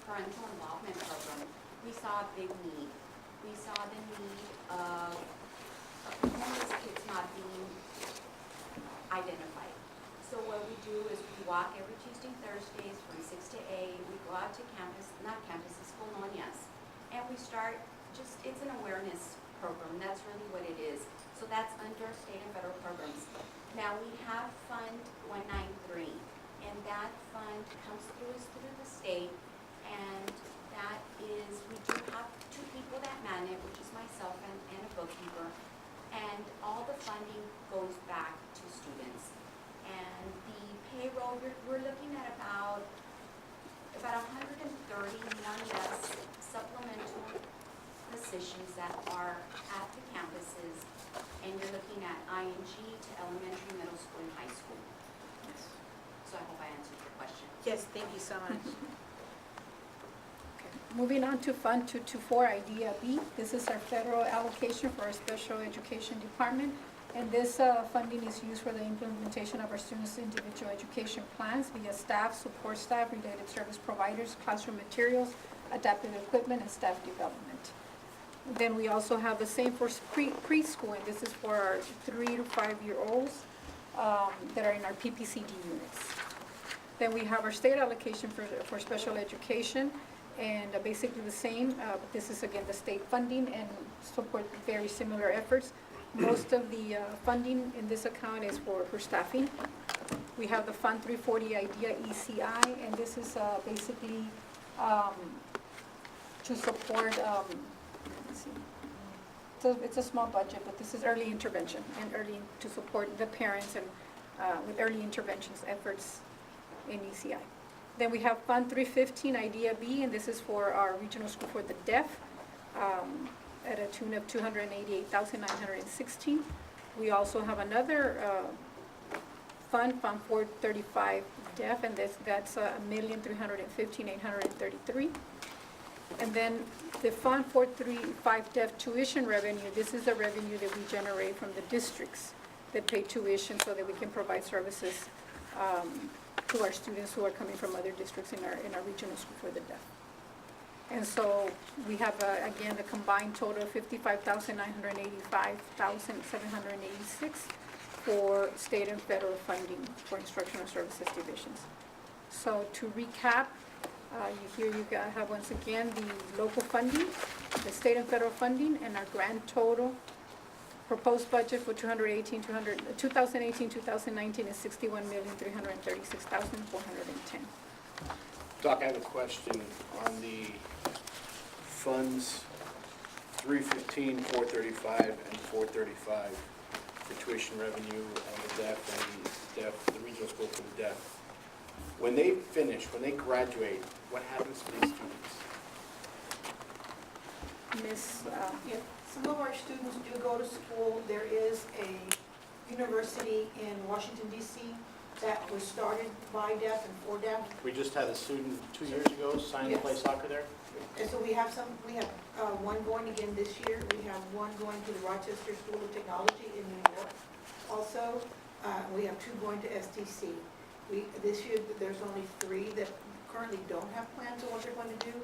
parental involvement program, we saw a big need. We saw the need of homeless kids not being identified. So what we do is we walk every Tuesday and Thursdays from 6 to 8. We go out to campus, not campuses, colonias. And we start it's an awareness program. That's really what it is. So that's under state and federal programs. Now we have Fund 193, and that fund comes through the state, and that is, we do have 2 people that man it, which is myself and a bookkeeper, and all the funding goes back to students. And the payroll, we're looking at about 130 more or less supplemental positions that are at the campuses, and you're looking at ING to elementary, middle school, and high school. So I hope I answered your question. Yes, thank you so much. Moving on to Fund 224, Idea B. This is our federal allocation for our special education department. And this funding is used for the implementation of our students' individual education plans via staff, support staff, related service providers, classroom materials, adaptive equipment, and staff development. Then we also have the same for preschool, and this is for our 3 to 5-year-olds that are in our PPCD units. Then we have our state allocation for special education, and basically the same. This is again the state funding and support very similar efforts. Most of the funding in this account is for staffing. We have the Fund 340 Idea ECI, and this is basically to support, let's see. So it's a small budget, but this is early intervention and to support the parents and with early interventions efforts in ECI. Then we have Fund 315 Idea B, and this is for our regional school for the deaf at a tune of $288,916. We also have another Fund 435 Deaf, and that's $1,315,833. And then the Fund 435 Deaf tuition revenue, this is the revenue that we generate from the districts that pay tuition so that we can provide services to our students who are coming from other districts in our regional school for the deaf. And so we have, again, the combined total of $55,985,786 for state and federal funding for instructional services divisions. So to recap, you have once again the local funding, the state and federal funding, and our grand total proposed budget for 2018-2019 is $61,336,410. Doc, I have a question on the funds 315, 435, and 435, the tuition revenue on the deaf and the regional school for the deaf. When they finish, when they graduate, what happens to these students? Yeah, some of our students do go to school. There is a university in Washington, D.C. that was started by deaf and for deaf. We just had a student 2 years ago sign to play soccer there. And so we have one going again this year. We have one going to the Rochester School of Technology in New York. Also, we have 2 going to STC. This year, there's only 3 that currently don't have plans on what they're going to do,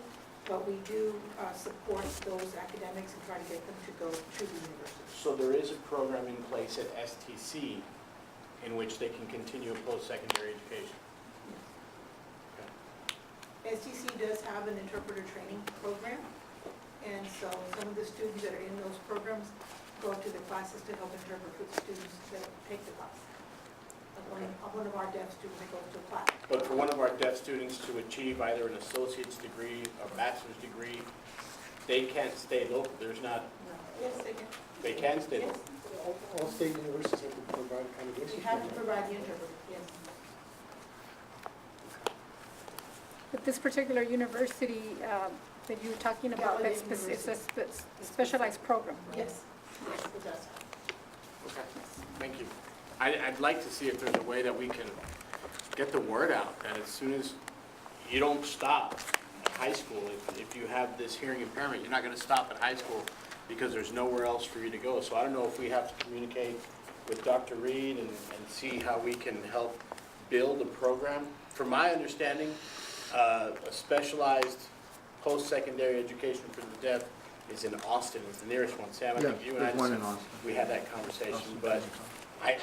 but we do support those academics and try to get them to go to the university. So there is a program in place at STC in which they can continue a post-secondary education. STC does have an interpreter training program, and so some of the students that are in those programs go to the classes to help interpret for the students that take the class. One of our deaf students that goes to a class. But for one of our deaf students to achieve either an associate's degree or bachelor's degree, they can't stay local. There's not, Yes, they can. they can stay Yes, local. All state universities have to provide kind of you have to provide the interpreter, yes. But this particular university that you were talking about, McAllen that's it's a specialized program. Yes, yes, it does. Okay, thank you. I'd like to see if there's a way that we can get the word out, that as soon as you don't stop at high school, if you have this hearing impairment, you're not gonna stop at high school because there's nowhere else for you to go. So I don't know if we have to communicate with Dr. Reed and see how we can help build a program. From my understanding, a specialized post-secondary education for the deaf is in Austin, it's the nearest one. Sam, I Yeah, think you and I, there's one in Austin. we had that conversation, but I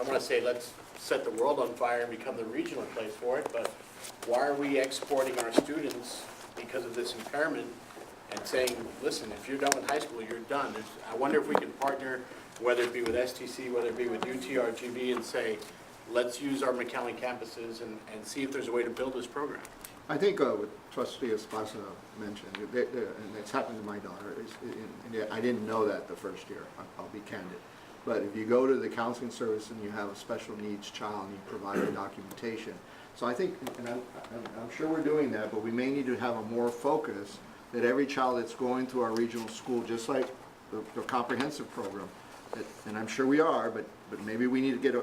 want to say, let's set the world on fire and become the regional place for it, but why are we exporting our students because of this impairment and saying, listen, if you're done with high school, you're done? I wonder if we can partner, whether it be with STC, whether it be with UTRGV, and say, let's use our McAllen campuses and see if there's a way to build this program. I think what Trustee Espasa mentioned, and it's happened to my daughter, I didn't know that the first year, I'll be candid. But if you go to the counseling service and you have a special needs child and you provide the documentation. So I think, and I'm sure we're doing that, but we may need to have a more focus that every child that's going through our regional school, just like the comprehensive program, and I'm sure we are, but maybe we need to get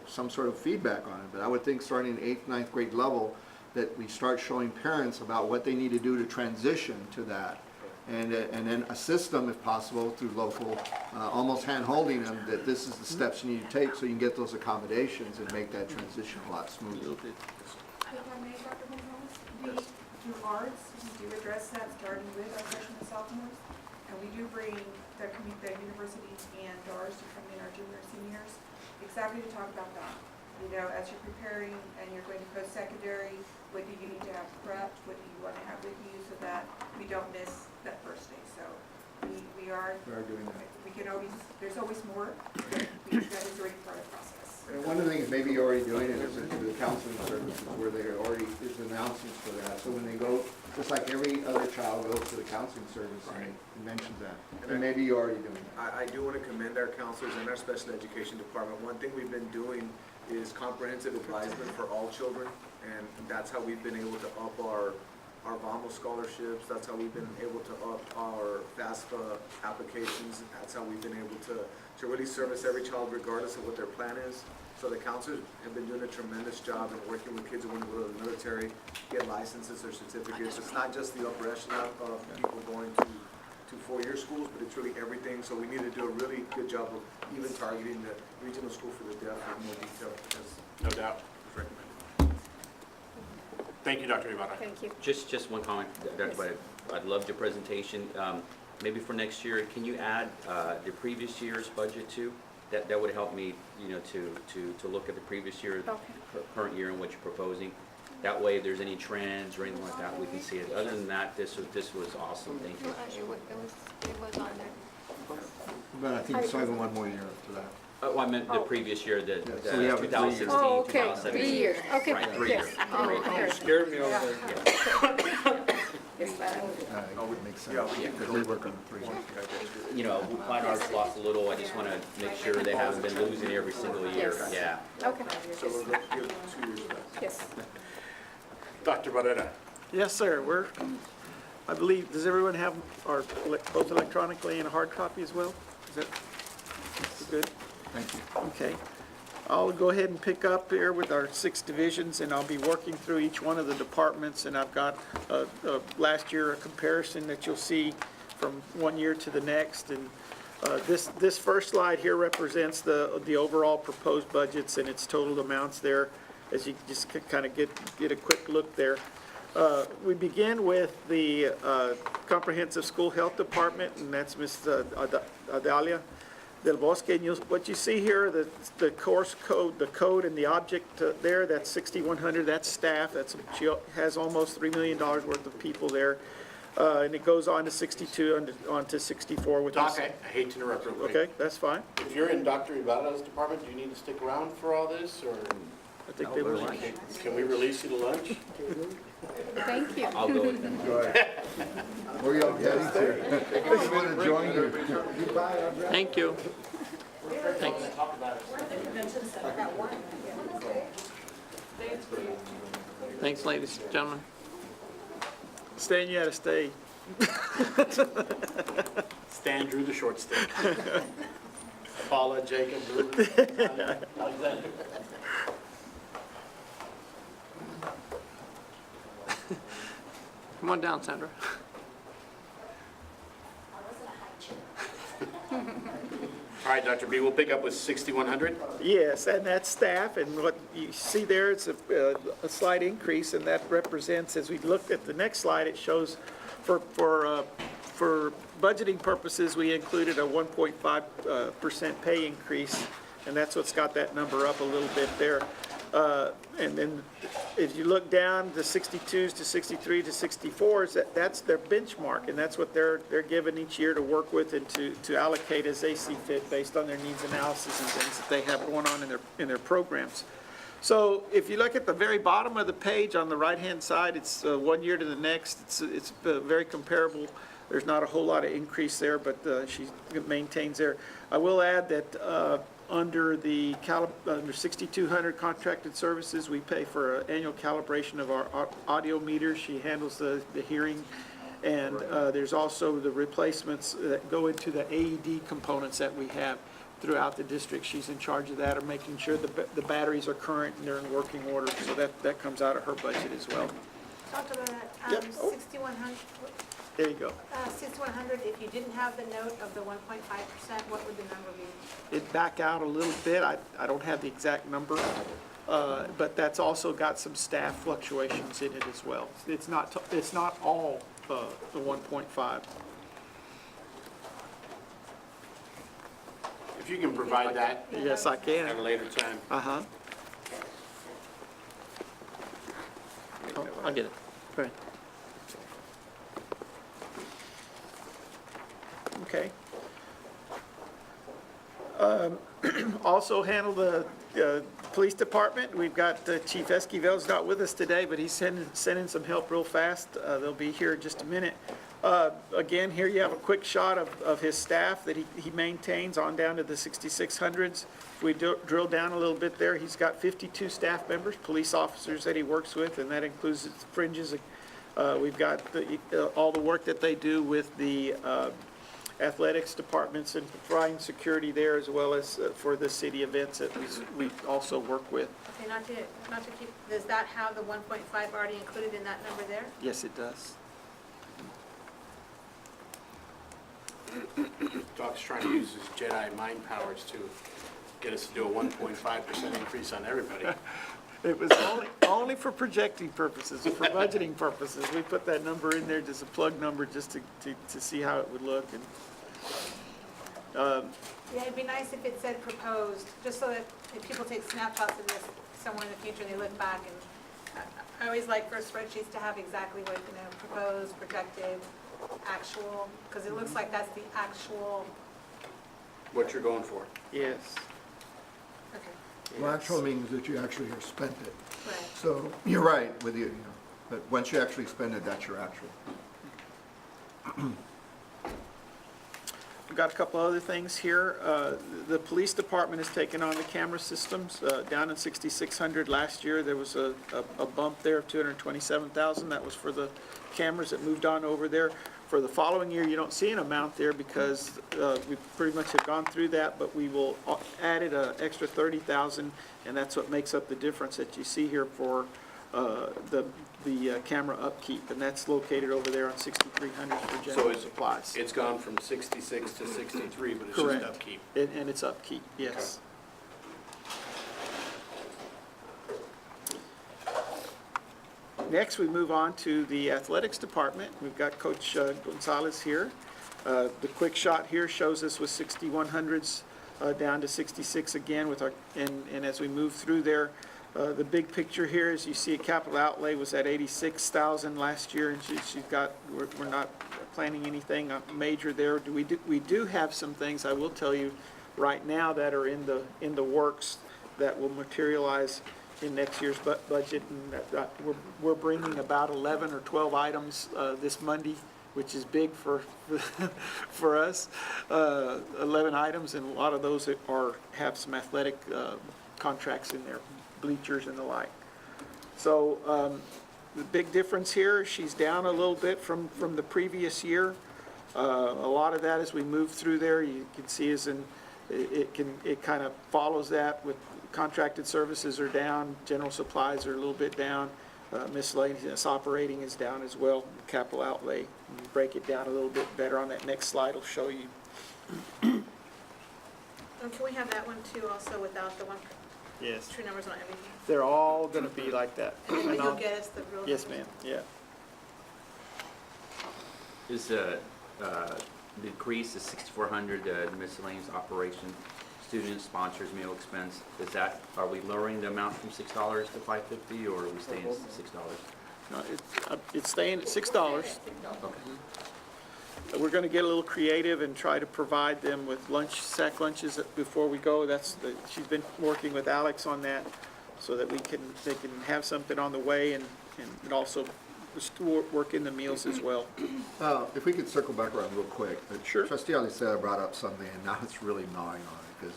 some sort of feedback on it. But I would think starting in 8th, 9th grade level, that we start showing parents about what they need to do to transition to that. And then assist them, if possible, through local, almost hand-holding them, that this is the steps you need to take so you can get those accommodations and make that transition a lot smoother. If I may, Dr. Gonzalez, through arts, we do address that starting with our freshmen and sophomores. And we do bring the universities and DARS to come in, our junior and seniors, exactly to talk about that. You know, as you're preparing and you're going to post-secondary, what do you need to have prepped? What do you want to have with you so that we don't miss that first day? So we are doing that. We can always, there's always more, but that is already part of the process. And one of the things maybe you're already doing it is through the counseling services where there already is announcements for that. So when they go, just like every other child goes to the counseling service and it mentions that. And maybe you're already doing that. I do want to commend our counselors and our special education department. One thing we've been doing is comprehensive advisement for all children, and that's how we've been able to up our VAMO scholarships. That's how we've been able to up our FAFSA applications. That's how we've been able to really service every child regardless of what their plan is. So the counselors have been doing a tremendous job in working with kids who want to go to the military, get licenses or certificates. It's not just the upper echelon of people going to 4-year schools, but it's really everything. So we need to do a really good job of even targeting the regional school for the deaf in more detail, because No doubt, it's recommended. Thank you, Dr. Ibarra. Thank you. Just one comment, Dr. Bennett. I loved your presentation. Maybe for next year, can you add the previous year's budget too? That would help me, you know, to look at the previous year, current year and what you're proposing. That way, if there's any trends or anything like that, we can see it. Other than that, this was awesome. Thank you. It was on there. But I think so even one more year after that. Oh, I meant the previous year, the So we have 3 years. 2016, Oh, okay, 2017. 3 years, okay. Right, 3 yes. years. Oh, You scared me over there. yes, It would make sense, because we work on the 3 years. You know, Fine Arts lost a little. I just want to make sure they haven't been losing every single year. Yes. Yeah. Okay, so we're going to give 2 years back. yes. Dr. Barrera. Yes, sir, I believe, does everyone have our, both electronically and a hard copy as well? Is that good? Thank you. Okay. I'll go ahead and pick up here with our 6 divisions, and I'll be working through each one of the departments, and I've got last year a comparison that you'll see from one year to the next. And this first slide here represents the overall proposed budgets and its total amounts there, as you just kind of get a quick look there. We begin with the Comprehensive School Health Department, and that's Ms. Adalia Del Bosque. And what you see here, the course code, the code and the object there, that's 6,100, that's staff. She has almost $3 million worth of people there. And it goes on to 62, on to 64 with Doc, this. I hate to interrupt real quick. Okay, that's fine. If you're in Dr. Ibarra's department, do you need to stick around for all this, or I think they will. can we release you to lunch? Thank you. I'll go with them. Where y'all heading to? I want to join you. Thank you. Thanks. Thanks, ladies and gentlemen. Stan, you had to stay. Stan drew the short stick. Paula, Jacob, Lou. Alexander. Come on down, Sandra. All right, Dr. B, we'll pick up with 6,100. Yes, and that's staff, and what you see there, it's a slight increase, and that represents, as we looked at the next slide, it shows for budgeting purposes, we included a 1.5% pay increase, and that's what's got that number up a little bit there. And then if you look down, the 62s to 63 to 64s, that's their benchmark, and that's what they're given each year to work with and to allocate as they see fit based on their needs analysis and things that they have going on in their programs. So if you look at the very bottom of the page on the right-hand side, it's 1 year to the next. It's very comparable. There's not a whole lot of increase there, but she maintains there. I will add that under 6,200 contracted services, we pay for an annual calibration of our audio meters. She handles the hearing. And there's also the replacements that go into the AED components that we have throughout the district. She's in charge of that, or making sure the batteries are current and they're in working order. So that comes out of her budget as well. Talked about that, Yep. Oh. 6,100, There you go. 6,100, if you didn't have the note of the 1.5%, what would the number be? It back out a little bit. I don't have the exact number, but that's also got some staff fluctuations in it as well. It's not all the 1.5. If you can provide that Yes, I at a can. later time. Uh-huh. Oh, I get it. Right. Okay. Also handle the police department. We've got Chief Esquivel's not with us today, but he's sending some help real fast. They'll be here in just a minute. Again, here you have a quick shot of his staff that he maintains on down to the 6,600s. If we drill down a little bit there, he's got 52 staff members, police officers that he works with, and that includes fringes. We've got all the work that they do with the athletics departments and providing security there, as well as for the city events that we also work with. Okay, not to keep, does that have the 1.5 already included in that number there? Yes, it does. Doc's trying to use his Jedi mind powers to get us to do a 1.5% increase on everybody. It was only for projecting purposes, for budgeting purposes. We put that number in there, just a plug number, just to see how it would look. And Yeah, it'd be nice if it said proposed, just so that if people take snapshots of this somewhere in the future, they look back. And I always like for spreadsheets to have exactly what, proposed, projected, actual, because it looks like that's the actual. What you're going for. yes. Okay. Well, actual means that you actually have spent it. Right. So you're right with you, but once you actually spend it, that's your actual. We've got a couple other things here. The police department has taken on the camera systems. Down in 6,600 last year, there was a bump there of $227,000. That was for the cameras that moved on over there. For the following year, you don't see an amount there because we pretty much have gone through that, but we will added an extra $30,000, and that's what makes up the difference that you see here for the camera upkeep, and that's located over there on 6,300 for general supplies. It's gone from 66 to 63, but it's Correct. just upkeep. And it's upkeep, yes. Next, we move on to the athletics department. We've got Coach Gonzalez here. The quick shot here shows us with 6,100s down to 66 again with our, and as we move through there, The big picture here is you see capital outlay was at 86,000 last year, and she's got, we're not planning anything major there. We do have some things, I will tell you, right now that are in the works that will materialize in next year's budget, and that we're bringing about 11 or 12 items this Monday, which is big for for us. 11 items, and a lot of those have some athletic contracts in there, bleachers and the like. So the big difference here, she's down a little bit from the previous year. A lot of that as we move through there, you can see is in, it kind of follows that with contracted services are down, general supplies are a little bit down, miscellaneous operating is down as well, capital outlay. When you break it down a little bit better on that next slide, will show you. And can we have that one too, also without the one, Yes. true numbers on everything? They're all gonna be like that. And then And you'll I'll- get us the real. Yes, numbers. ma'am, yeah. Is decrease to 6,400 miscellaneous operation, student sponsors meal expense, is that, are we lowering the amount from $6 to $5.50, or are we staying at $6? No, it's staying at $6. Okay. We're gonna get a little creative and try to provide them with sack lunches before we go. She's been working with Alex on that, so that they can have something on the way, and also work in the meals as well. If we could circle back around real quick. Sure. Trustee Alicea brought up something, and now it's really gnawing on it, because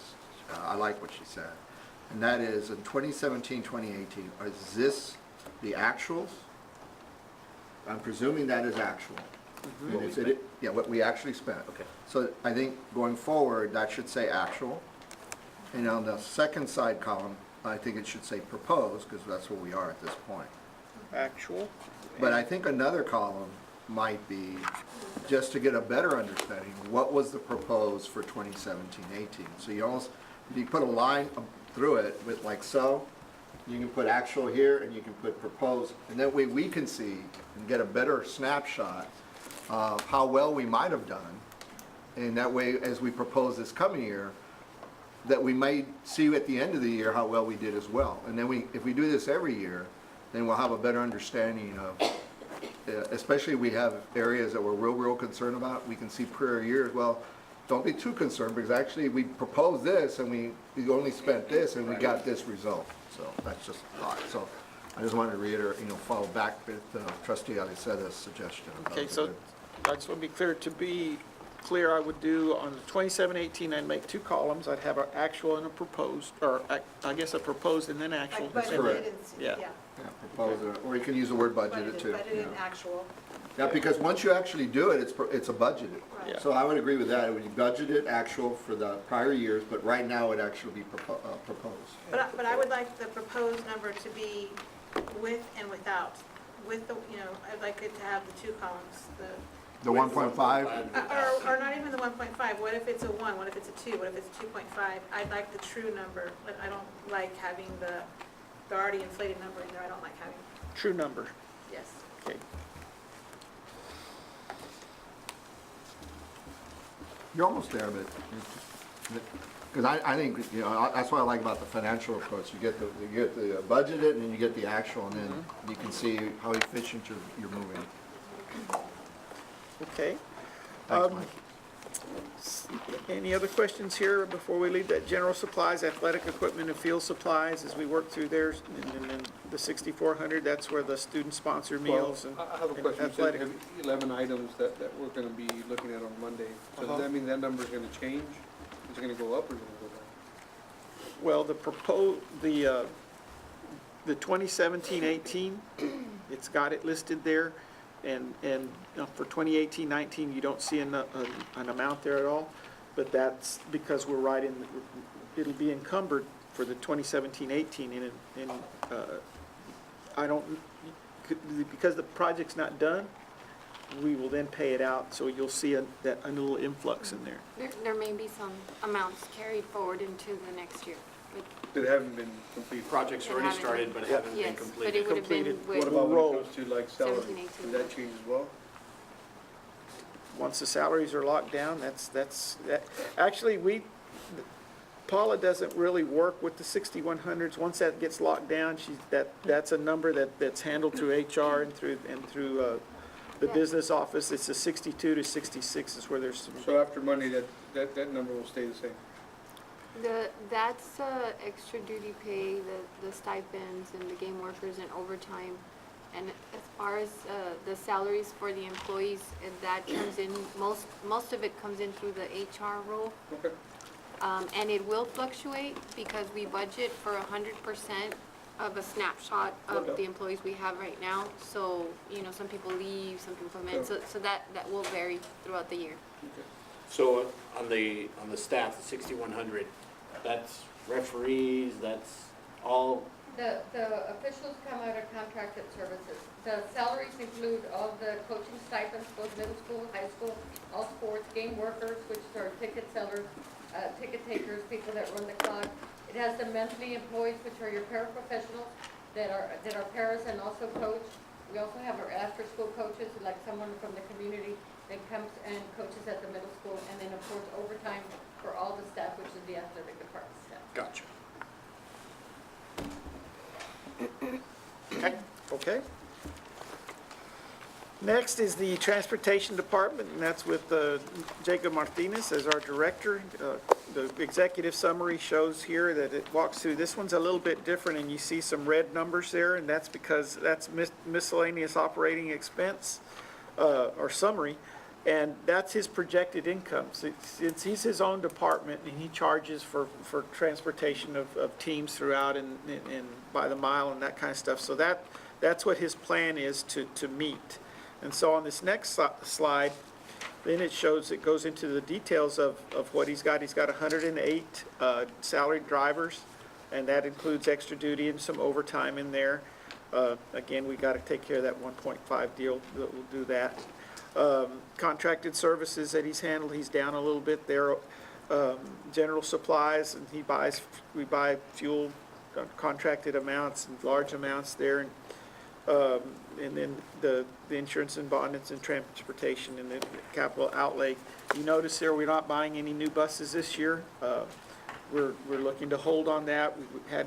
I like what she said. And that is, in 2017, 2018, is this the actuals? I'm presuming that is actual. And is it- Yeah, what we actually spent. Okay. So I think going forward, that should say actual. And on the second side column, I think it should say proposed, because that's where we are at this point. Actual. But I think another column might be, just to get a better understanding, what was the proposed for 2017-18? So you put a line through it with like so, you can put actual here and you can put proposed, and that way we can see and get a better snapshot of how well we might have done. And that way, as we propose this coming year, that we may see at the end of the year how well we did as well. And then if we do this every year, then we'll have a better understanding of, especially we have areas that we're real concerned about. We can see prior years, well, don't be too concerned, because actually we proposed this and we only spent this and we got this result. So that's just a thought. So I just wanted to reiterate, follow back with Trustee Aliceda's suggestion. Okay, so I just want to be clear. To be clear, I would do on the 27-18, I'd make two columns. I'd have an actual and a proposed, or I guess a proposed and then actual. Like budgeted and, Yeah. yeah. Yeah, propose it, or you can use the word budgeted too. Budgeted and actual. Yeah, because once you actually do it, it's a budgeted. Right. So I would agree with that. It would be budgeted actual for the prior years, but right now it actually be proposed. But I would like the proposed number to be with and without. With the, I'd like it to have the two columns, The 1.5? or not even the 1.5. What if it's a 1? What if it's a 2? What if it's 2.5? I'd like the true number. I don't like having the already inflated number in there. I don't like having. True number. Yes. Okay. You're almost there, but, because I think, that's what I like about the financial approach. You get the budgeted, and then you get the actual, and then you can see how efficient you're moving. Okay. Thanks, Mike. Any other questions here before we leave that general supplies, athletic equipment, and field supplies as we work through theirs? And then the 6,400, that's where the student sponsored meals and I have a and question. You said athletic. you have 11 items that we're going to be looking at on Monday. So does that mean that number is going to change? Is it going to go up or is it going to go down? Well, the 2017-18, it's got it listed there. And for 2018-19, you don't see an amount there at all, but that's because we're right in, it'll be encumbered for the 2017-18, and I don't, because the project's not done, we will then pay it out, so you'll see a little influx in there. There may be some amounts carried forward into the next year. That haven't been completed. Projects It already haven't started, been- but haven't been Yes, but completed. it would have been Completed. What with, about when Roll. it comes to like salary? 17, 18. Does that change as well? Once the salaries are locked down, that's, actually, Paula doesn't really work with the 6100s. Once that gets locked down, that's a number that's handled through HR and through the Yeah. business office. It's a 62 to 66 is where there's some. So after Monday, that number will stay the same. That's extra duty pay, the stipends and the game workers and overtime. And as far as the salaries for the employees, that comes in, most of it comes in through the HR role. Okay. And it will fluctuate because we budget for 100% of a snapshot of Okay. the employees we have right now. So, some people leave, some people come in, so that will vary throughout the year. So on the staff, the 6,100, that's referees, that's all, The officials come out of contracted services. The salaries include all the coaching stipends, both middle school, high school, all sports, game workers, which are ticket sellers, ticket takers, people that run the clock. It has the monthly employees, which are your paraprofessionals that are paras and also coach. We also have our after-school coaches, like someone from the community that comes and coaches at the middle school, and then of course overtime for all the staff, which is the athletic department staff. gotcha. Okay, Okay. Next is the Transportation Department, and that's with Jacob Martinez as our director. The executive summary shows here that it walks through. This one's a little bit different, and you see some red numbers there, and that's because that's miscellaneous operating expense, or summary, and that's his projected income. Since he's his own department, and he charges for transportation of teams throughout and by the mile and that kind of stuff. So that's what his plan is to meet. And so on this next slide, then it goes into the details of what he's got. He's got 108 salaried drivers, and that includes extra duty and some overtime in there. Again, we got to take care of that 1.5 deal, we'll do that. Contracted services that he's handled, he's down a little bit there. General supplies, and we buy fuel, contracted amounts and large amounts there. And then the insurance and bonnets and transportation and the capital outlay. You notice there, we're not buying any new buses this year. We're looking to hold on that. We had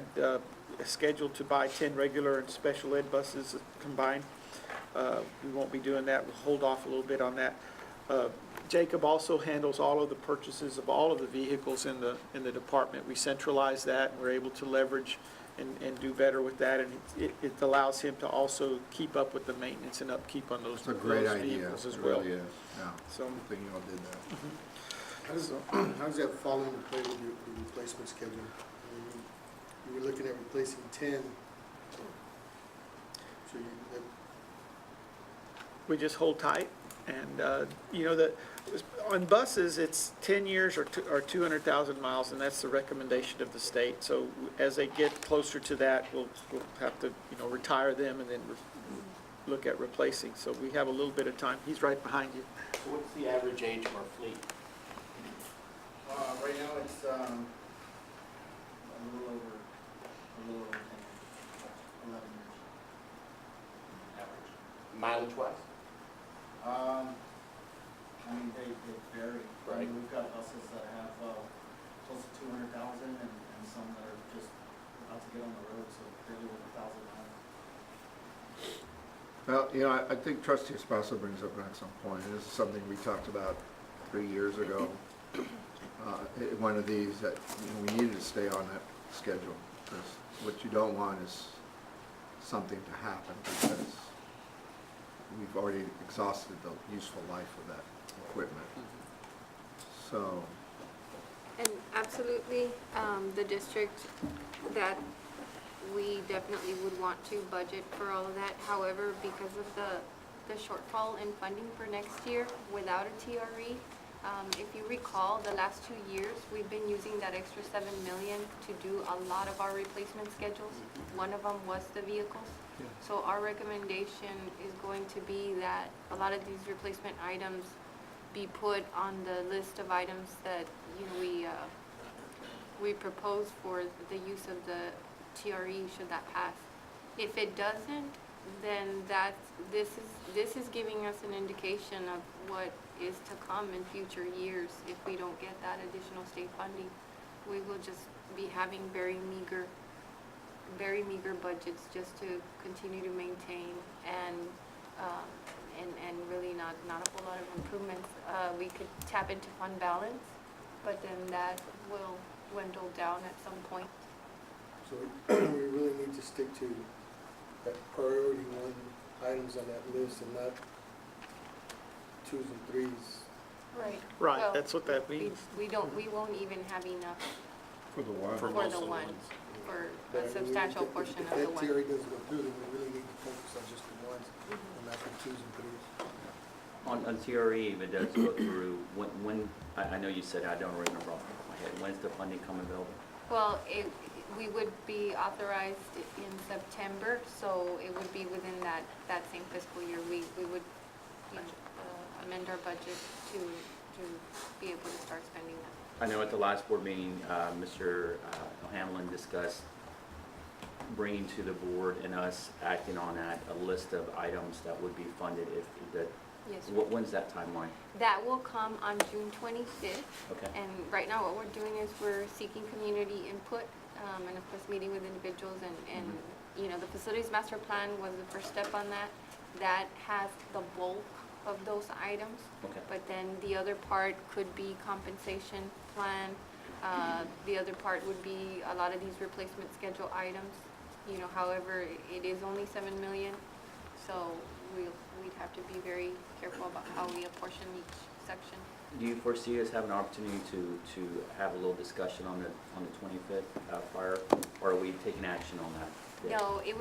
scheduled to buy 10 regular and special ed buses combined. We won't be doing that. We'll hold off a little bit on that. Jacob also handles all of the purchases of all of the vehicles in the department. We centralize that, and we're able to leverage and do better with that, and it allows him to also keep up with the maintenance and upkeep on those It's a great those idea. vehicles as It well. really is, yeah. So, Good thing you all did that. How does that fall into play with your replacement schedule? I mean, you were looking at replacing 10. So we just hold tight, and, on buses, it's 10 years or 200,000 miles, and that's the recommendation of the state. So as they get closer to that, we'll have to, retire them and then look at replacing. So we have a little bit of time. He's right behind you. what's the average age of our fleet? Right now, it's, a little over 10 years, 11 years. Average. Mileage wise? I mean, they vary. I Right. mean, we've got buses that have, close to 200,000 and some that are just about to get on the road, so barely over 1,000 miles. Well, I think trustee Espaso brings up an excellent point. This is something we talked about 3 years ago. One of these that, we needed to stay on that schedule, because what you don't want is something to happen, because we've already exhausted the useful life of that equipment. So, And absolutely, the district, that we definitely would want to budget for all of that. However, because of the shortfall in funding for next year without a TRE, if you recall, the last 2 years, we've been using that extra $7 million to do a lot of our replacement schedules. One of them was the vehicles. So our recommendation is going to be that a lot of these replacement items be put on the list of items that, we propose for the use of the TRE should that pass. If it doesn't, then this is giving us an indication of what is to come in future years if we don't get that additional state funding. we will just be having very meager budgets just to continue to maintain and, and really not a whole lot of improvements. We could tap into fund balance, but then that will dwindle down at some point. So we really need to stick to that priority one items on that list and not twos and threes. Right. Right, Well, that's what that means. We won't even have enough For the one. for most the of the ones, ones. for But I a mean, substantial if portion of the that ones. TRA doesn't go through, then we really need to focus on just the ones and not the twos and threes. On TRE, if it does go through, when, I know you said, I don't remember off the top of my head, when's the funding come available? Well, we would be authorized in September, so it would be within that same fiscal year. We would, you know, amend our budget to be able to start spending that. I know at the last board meeting, Mr. O'Hanlon discussed bringing to the board and us acting on that, a list of items that would be funded if that. Yes, sir. When's that timeline? That will come on June 25th. Okay. And right now, what we're doing is we're seeking community input, and of course, meeting with individuals, and you know, the facilities master plan was the first step on that. That has the bulk of those items. Okay. But then the other part could be compensation plan. The other part would be a lot of these replacement schedule items. You know, however, it is only 7 million, so we'd have to be very careful about how we apportion each section. Do you foresee us having an opportunity to have a little discussion on the 25th prior, or are we taking action on that? No, that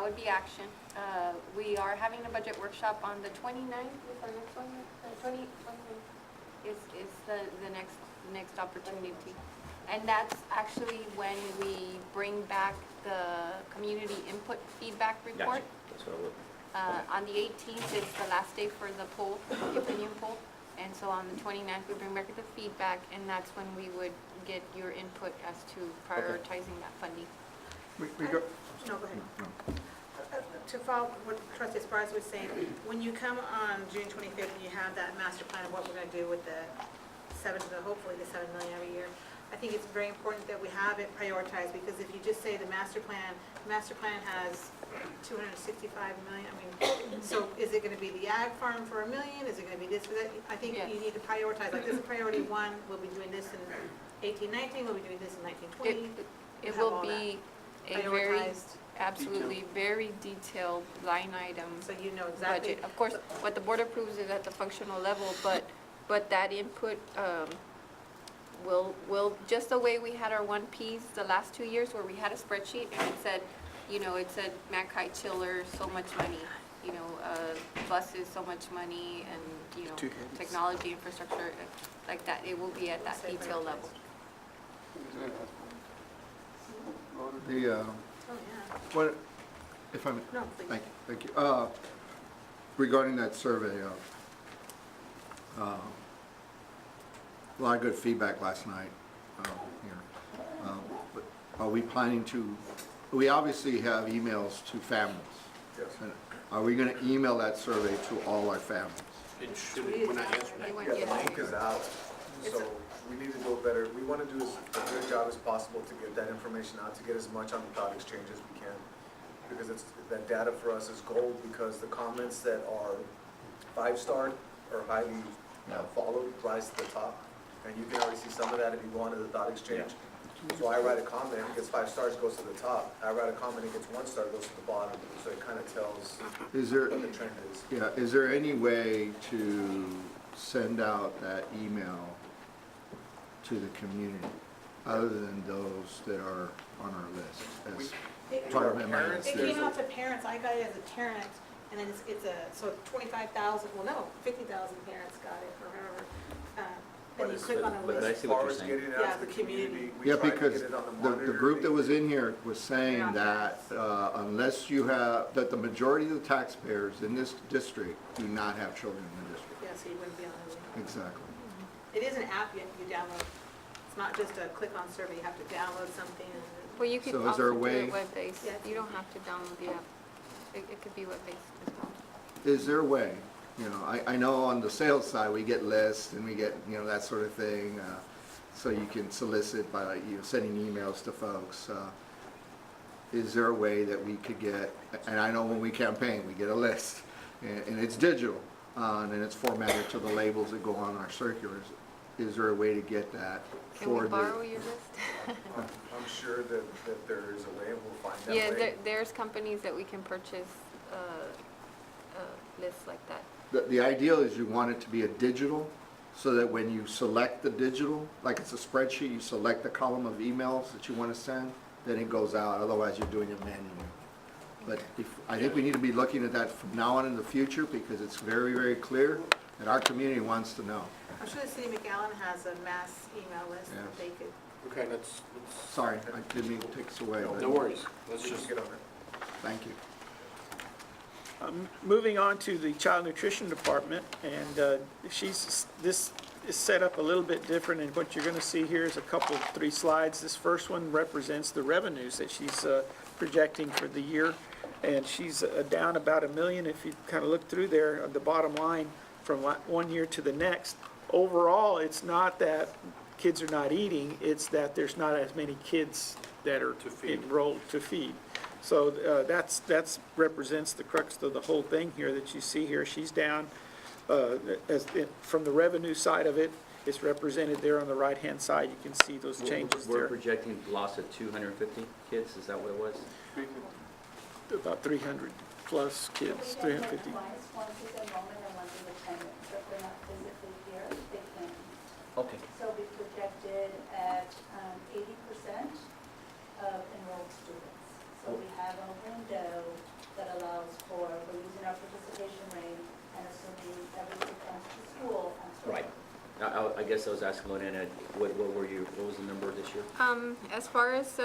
would be action. We are having a budget workshop on the 29th, is our next one, the 29th is the next opportunity. And that's actually when we bring back the community input feedback report. Gotcha. That's what I would. On the 18th is the last day for the poll, the opinion poll. And so on the 29th, we bring back the feedback, and that's when we would get your input as to prioritizing that funding. We go, No, go ahead. To follow what Trustee Esparza was saying, when you come on June 25th and you have that master plan of what we're going to do with hopefully the 7 million every year, I think it's very important that we have it prioritized, because if you just say the master plan has 265 million, I mean, so is it going to be the ag farm for $1 million? Is it going to be this, or that? I think Yes. you need to prioritize, like this is priority 1, we'll be doing this in 1819, we'll be doing this in 1920. It have will all that be a very, prioritized, absolutely very detailed line item so you know exactly. budget. Of course, what the board approves is at the functional level, but that input will, just the way we had our 1Ps the last 2 years, where we had a spreadsheet and it said, you know, it said Mackay chiller, so much money, you know, buses, so much money, and, you know, Two heads. technology infrastructure, like that. It will be at that detail level. The, Oh, yeah. what, if I'm, No, please. thank you. Regarding that survey, a lot of good feedback last night here. But are we planning to, we obviously have emails to families. Yes. And are we gonna email that survey to all our families? It should, we're not answering They that. went Yeah, the yesterday. link is out, so we need to do a better, we want to do as good a job as possible to get that information out, to get as much on the thought exchange as we can. Because that data for us is gold, because the comments that are 5-star or highly followed rise to the top. And you can already see some of that if you go onto the thought exchange. So I write a comment, it gets 5 stars, goes to the top. I write a comment, it gets 1 star, goes to the bottom. So it kind of tells Is there, what the trend is. yeah, is there any way to send out that email to the community, other than those that are on our list? It Part of my Parents, it there's came a- out to parents, I got it as a parent, and then so 25,000, well, no, 50,000 parents got it, or however. And you click on a but I list. see As what far you're as saying. getting it Yeah, out to the the community, we Yeah, try to get because it on the the monitor. group that was in here was saying Yeah. that unless you have, that the majority of the taxpayers in this district do not have children in the district. Yeah, so you wouldn't be on it. Exactly. It is an app you download. It's not just a click on survey, you have to download something. Well, you could So is there a also do way- it web-based. Yeah. You don't have to download the app. It could be web-based as well. Is there a way, you know, I know on the sales side, we get lists and we get, you know, that sort of thing. so you can solicit by, sending emails to folks. Is there a way that we could get, and I know when we campaign, we get a list, and it's digital, and then it's formatted to the labels that go on our circulars. Is there a way to get that for Can we the? borrow your list? I'm sure that there is a way, and we'll find that Yeah, way. there's companies that we can purchase lists like that. The ideal is you want it to be a digital, so that when you select the digital, like it's a spreadsheet, you select the column of emails that you want to send, then it goes out, otherwise you're doing it manually. But I think we need to be looking at that from now on in the future, because it's very, very clear, and our community wants to know. I'm sure the city of McAllen has a mass email list that Yes. they could. Okay, let's, Sorry, I didn't mean to take this away, but no worries. Let's We can just, get on it. thank you. Moving on to the Child Nutrition Department, and this is set up a little bit different, and what you're gonna see here is a couple, 3 slides. This first one represents the revenues that she's projecting for the year, and she's down about $1 million. If you kind of look through there, the bottom line from one year to the next. Overall, it's not that kids are not eating, it's that there's not as many kids that are enrolled to feed. So that's represents the crux of the whole thing here that you see here. She's down, from the revenue side of it, it's represented there on the right-hand side. You can see those changes We're there. projecting loss of 250 kids, is that what it was? About 300 plus kids, 350. One is enrollment and one is attendance. So if they're not physically here, they can't. Okay. So we projected at 80% of enrolled students. So we have a window that allows for, we're using our participation rate and assuming everything comes to school on school. Right. I guess I was asking Lynette, what was the number this year? As far as,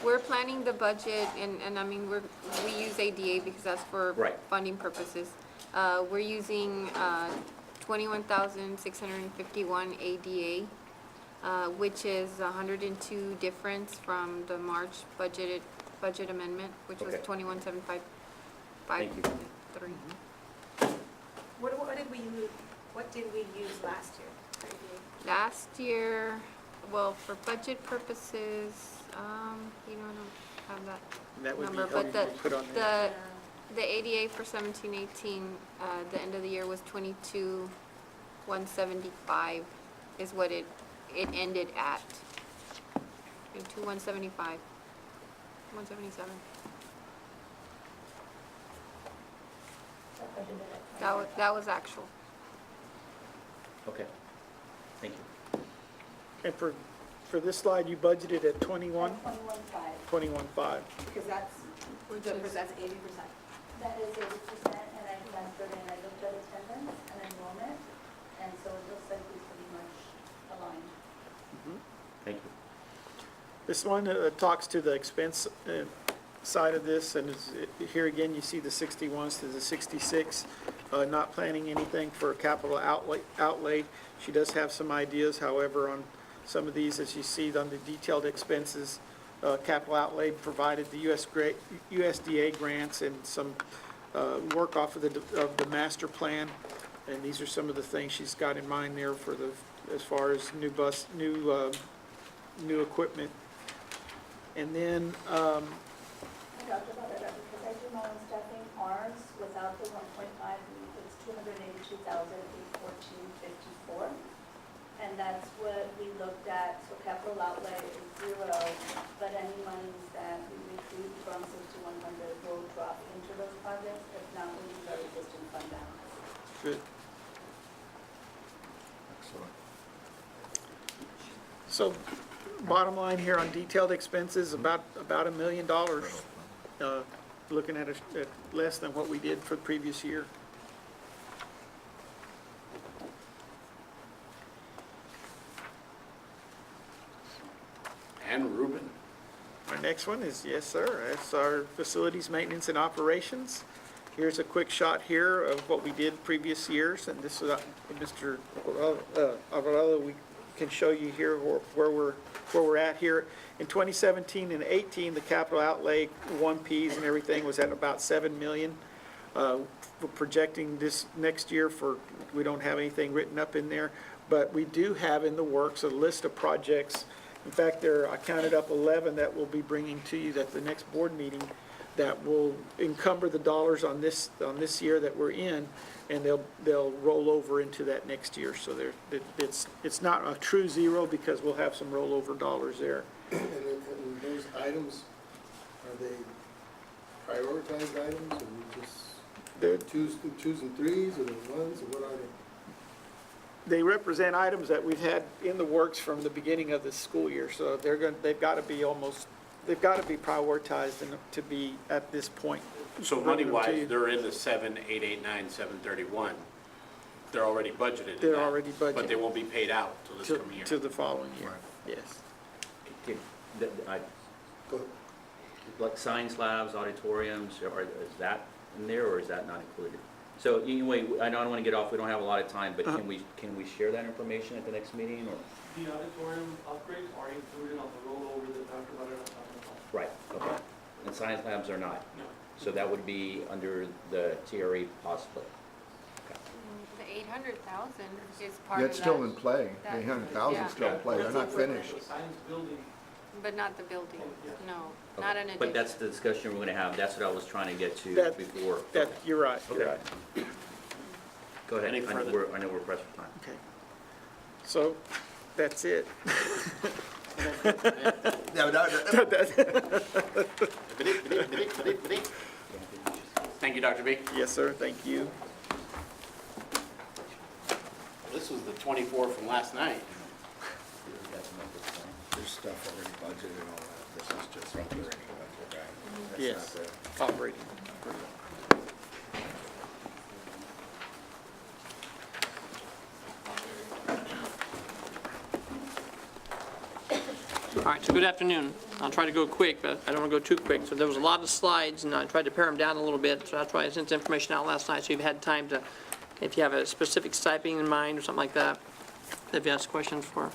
we're planning the budget, and I mean, we use ADA because that's for Right. funding purposes. We're using 21,651 ADA, which is 102 difference from the March budget amendment, which was Okay. 21,753. What did we use last year? Last year, well, for budget purposes, I don't have that That would be number, helpful but to put on there. the ADA for 17-18, the end of the year was 22,175 is what it ended at. 22,175, 177. That was actual. Okay, thank you. And for this slide, you budgeted at 21, 21.5. 21.5. Because that's 80%. That is 80%, and I factored in, I looked at attendance and enrollment, and so it looks like we pretty much aligned. Thank you. This one talks to the expense side of this, and here again, you see the 61s to the 66, not planning anything for capital outlay. She does have some ideas, however, on some of these, as you see on the detailed expenses, capital outlay provided the USDA grants and some work off of the master plan. And these are some of the things she's got in mind there for as far as new equipment. And then, I talked about that, because I do my own staffing, ours, without the 1.5, it's 282,814.54. And that's what we looked at, so capital outlay is 0, but any monies that we recruit from 6100 will drop into those projects. If not, we'll use our existing fund balance. good. Excellent. So bottom line here on detailed expenses, about $1 million, looking at less than what we did for the previous year. and Ruben. Our next one is, yes, sir, that's our facilities maintenance and operations. Here's a quick shot here of what we did previous years, and this is, Mr. Alvarado, we can show you here where we're at here. In 2017 and 18, the capital outlay, 1Ps and everything was at about 7 million. We're projecting this next year we don't have anything written up in there. But we do have in the works a list of projects. In fact, I counted up 11 that we'll be bringing to you at the next board meeting that will encumber the dollars on this year that we're in, and they'll roll over into that next year. So it's not a true zero because we'll have some rollover dollars there. And those items, are they prioritized items, or we just They're- twos and threes, or the ones, or what are they? They represent items that we've had in the works from the beginning of the school year, so they've got to be prioritized and to be at this point. So Bringing them to money-wise, you. they're in the 7,889, 731. They're already budgeted in They're that, already budgeted. But they won't be paid out till this coming year. To the following year, yes. Go ahead. Like science labs, auditoriums, is that in there or is that not included? So anyway, I don't want to get off, we don't have a lot of time, but can we share that information at the next meeting or? The auditorium upgrades are included on the rollover that Dr. Valera was talking about. Right, okay. And science labs are not? No. So that would be under the TRE possibly? The 800,000 is part of that. That's still in play. that- 800,000 yeah. is still in play. They're not finished. The science building, But not the building, Yeah. no, not an addition. But that's the discussion we're going to have, that's what I was trying to get to That- before. You're right, you're Okay. right. Go ahead, Any I know further- I know we're pressed for time. Okay. So, that's it. Thank you, Dr. B. Yes, sir, thank you. This was the 24 from last night. There's stuff already budgeted and all that. This is just operating budget, right? That's Yes, not operating. All right, so good afternoon. I'll try to go quick, but I don't want to go too quick. So there was a lot of slides, and I tried to pare them down a little bit, so that's why I sent the information out last night, so you've had time to, if you have a specific stipend in mind or something like that, if you have questions for.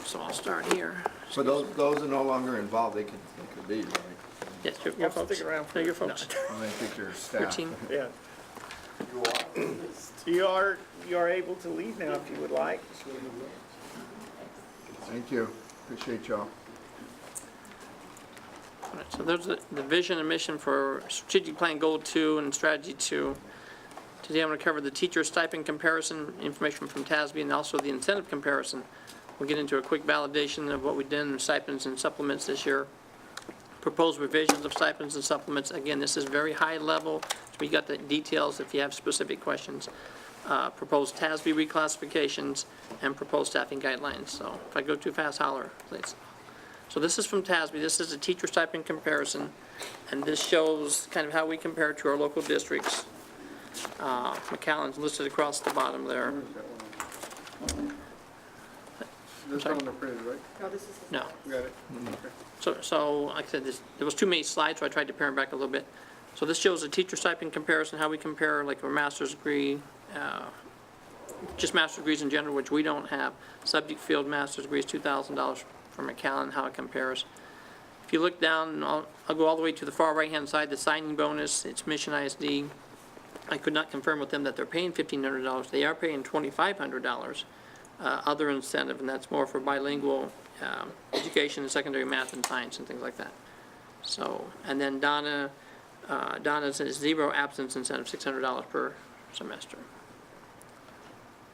So I'll start here. So those are no longer involved. They could be, right? Yes, your folks. Stick around. No, your folks. I think they're Your staff. team. Yeah. You are able to leave now if you would like. Thank you. Appreciate y'all. All right, so there's the vision and mission for strategic plan goal 2 and strategy 2. Today I'm going to cover the teacher stipend comparison information from TASB and also the incentive comparison. We'll get into a quick validation of what we did in stipends and supplements this year. Proposed revisions of stipends and supplements. Again, this is very high level. We got the details if you have specific questions. Proposed TASB reclassifications and proposed staffing guidelines. So if I go too fast, holler, please. So this is from TASB. This is a teacher stipend comparison, and this shows kind of how we compare to our local districts. McAllen's listed across the bottom there. this Sorry? one on the printed, right? No, this is. No. You got it? So like I said, there was too many slides, so I tried to pare them back a little bit. So this shows a teacher stipend comparison, how we compare like a master's degree, just master's degrees in general, which we don't have. Subject field master's degree is $2,000 for McAllen, how it compares. If you look down, I'll go all the way to the far right-hand side, the signing bonus, it's Mission ISD. I could not confirm with them that they're paying $1,500. They are paying $2,500, other incentive, and that's more for bilingual education and secondary math and science and things like that. So, and then Donna's is zero absence incentive, $600 per semester.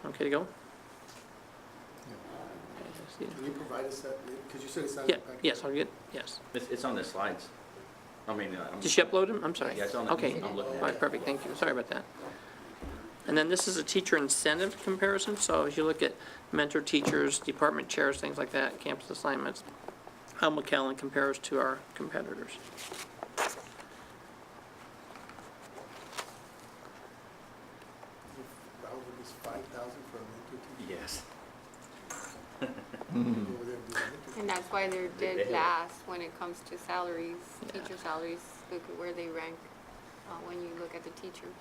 Okay to go? Can you provide us that, because you said it's not in Yeah, the packet. yes, I'll get, yes. It's on the slides. I mean, Did you upload them? I'm sorry. Yeah, it's on the- Okay, I'm looking at all right, it. perfect, thank you, sorry about that. And then this is a teacher incentive comparison, so as you look at mentor teachers, department chairs, things like that, campus assignments, how McAllen compares to our competitors. Round with this 5,000 for a mentor teacher. Yes. Over there doing mentor. And that's why they're They dead have- last when it comes to salaries, Yeah. teacher salaries. Look at where they rank when you look at the teachers.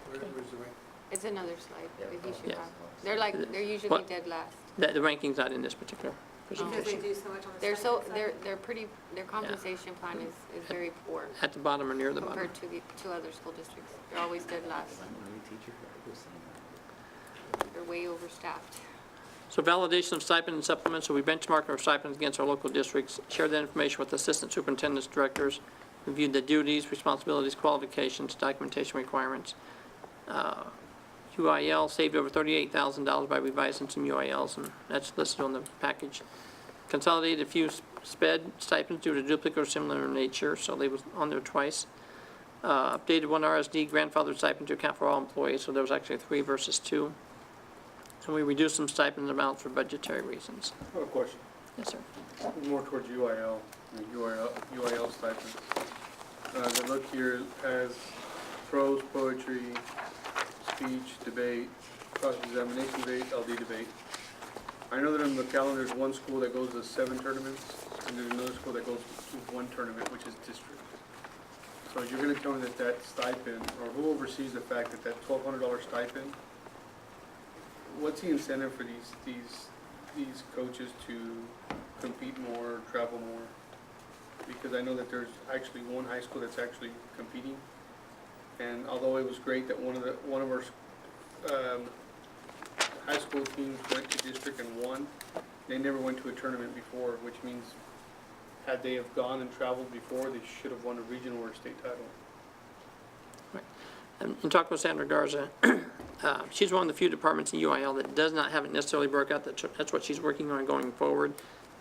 Where's the rank? It's another slide that you should Yes. have. They're usually What? dead last. The ranking's not in this particular Because they presentation. do so much on the. They're stipend so, side. they're pretty, their compensation plan is very poor At the bottom or near the bottom. compared to other school districts. They're always dead last. They're way overstaffed. So validation of stipend and supplements, so we benchmark our stipends against our local districts, share that information with assistant superintendents, directors, reviewed the duties, responsibilities, qualifications, documentation requirements. UIL saved over $38,000 by revising some UILs, and that's listed on the package. Consolidated a few SPED stipends due to duplicate or similar in nature, so they was on there twice. Updated one RSD grandfathered stipend to account for all employees, so there was actually 3 versus 2. And we reduced some stipend amounts for budgetary reasons. I have a question, Yes, sir. more towards UIL, UIL stipends. The look here has prose, poetry, speech, debate, cross-examination debate, LD debate. I know that in McAllen, there's one school that goes to 7 tournaments, and there's another school that goes to 1 tournament, which is district. So you're gonna tell me that that stipend, or who oversees the fact that that $1,200 stipend, what's the incentive for these coaches to compete more, travel more? Because I know that there's actually one high school that's actually competing, and although it was great that one of our high school teams went to district and won, they never went to a tournament before, which means had they have gone and traveled before, they should have won a regional or a state title. And talk with Sandra Garza. She's one of the few departments in UIL that does not have it necessarily broke out. That's what she's working on going forward,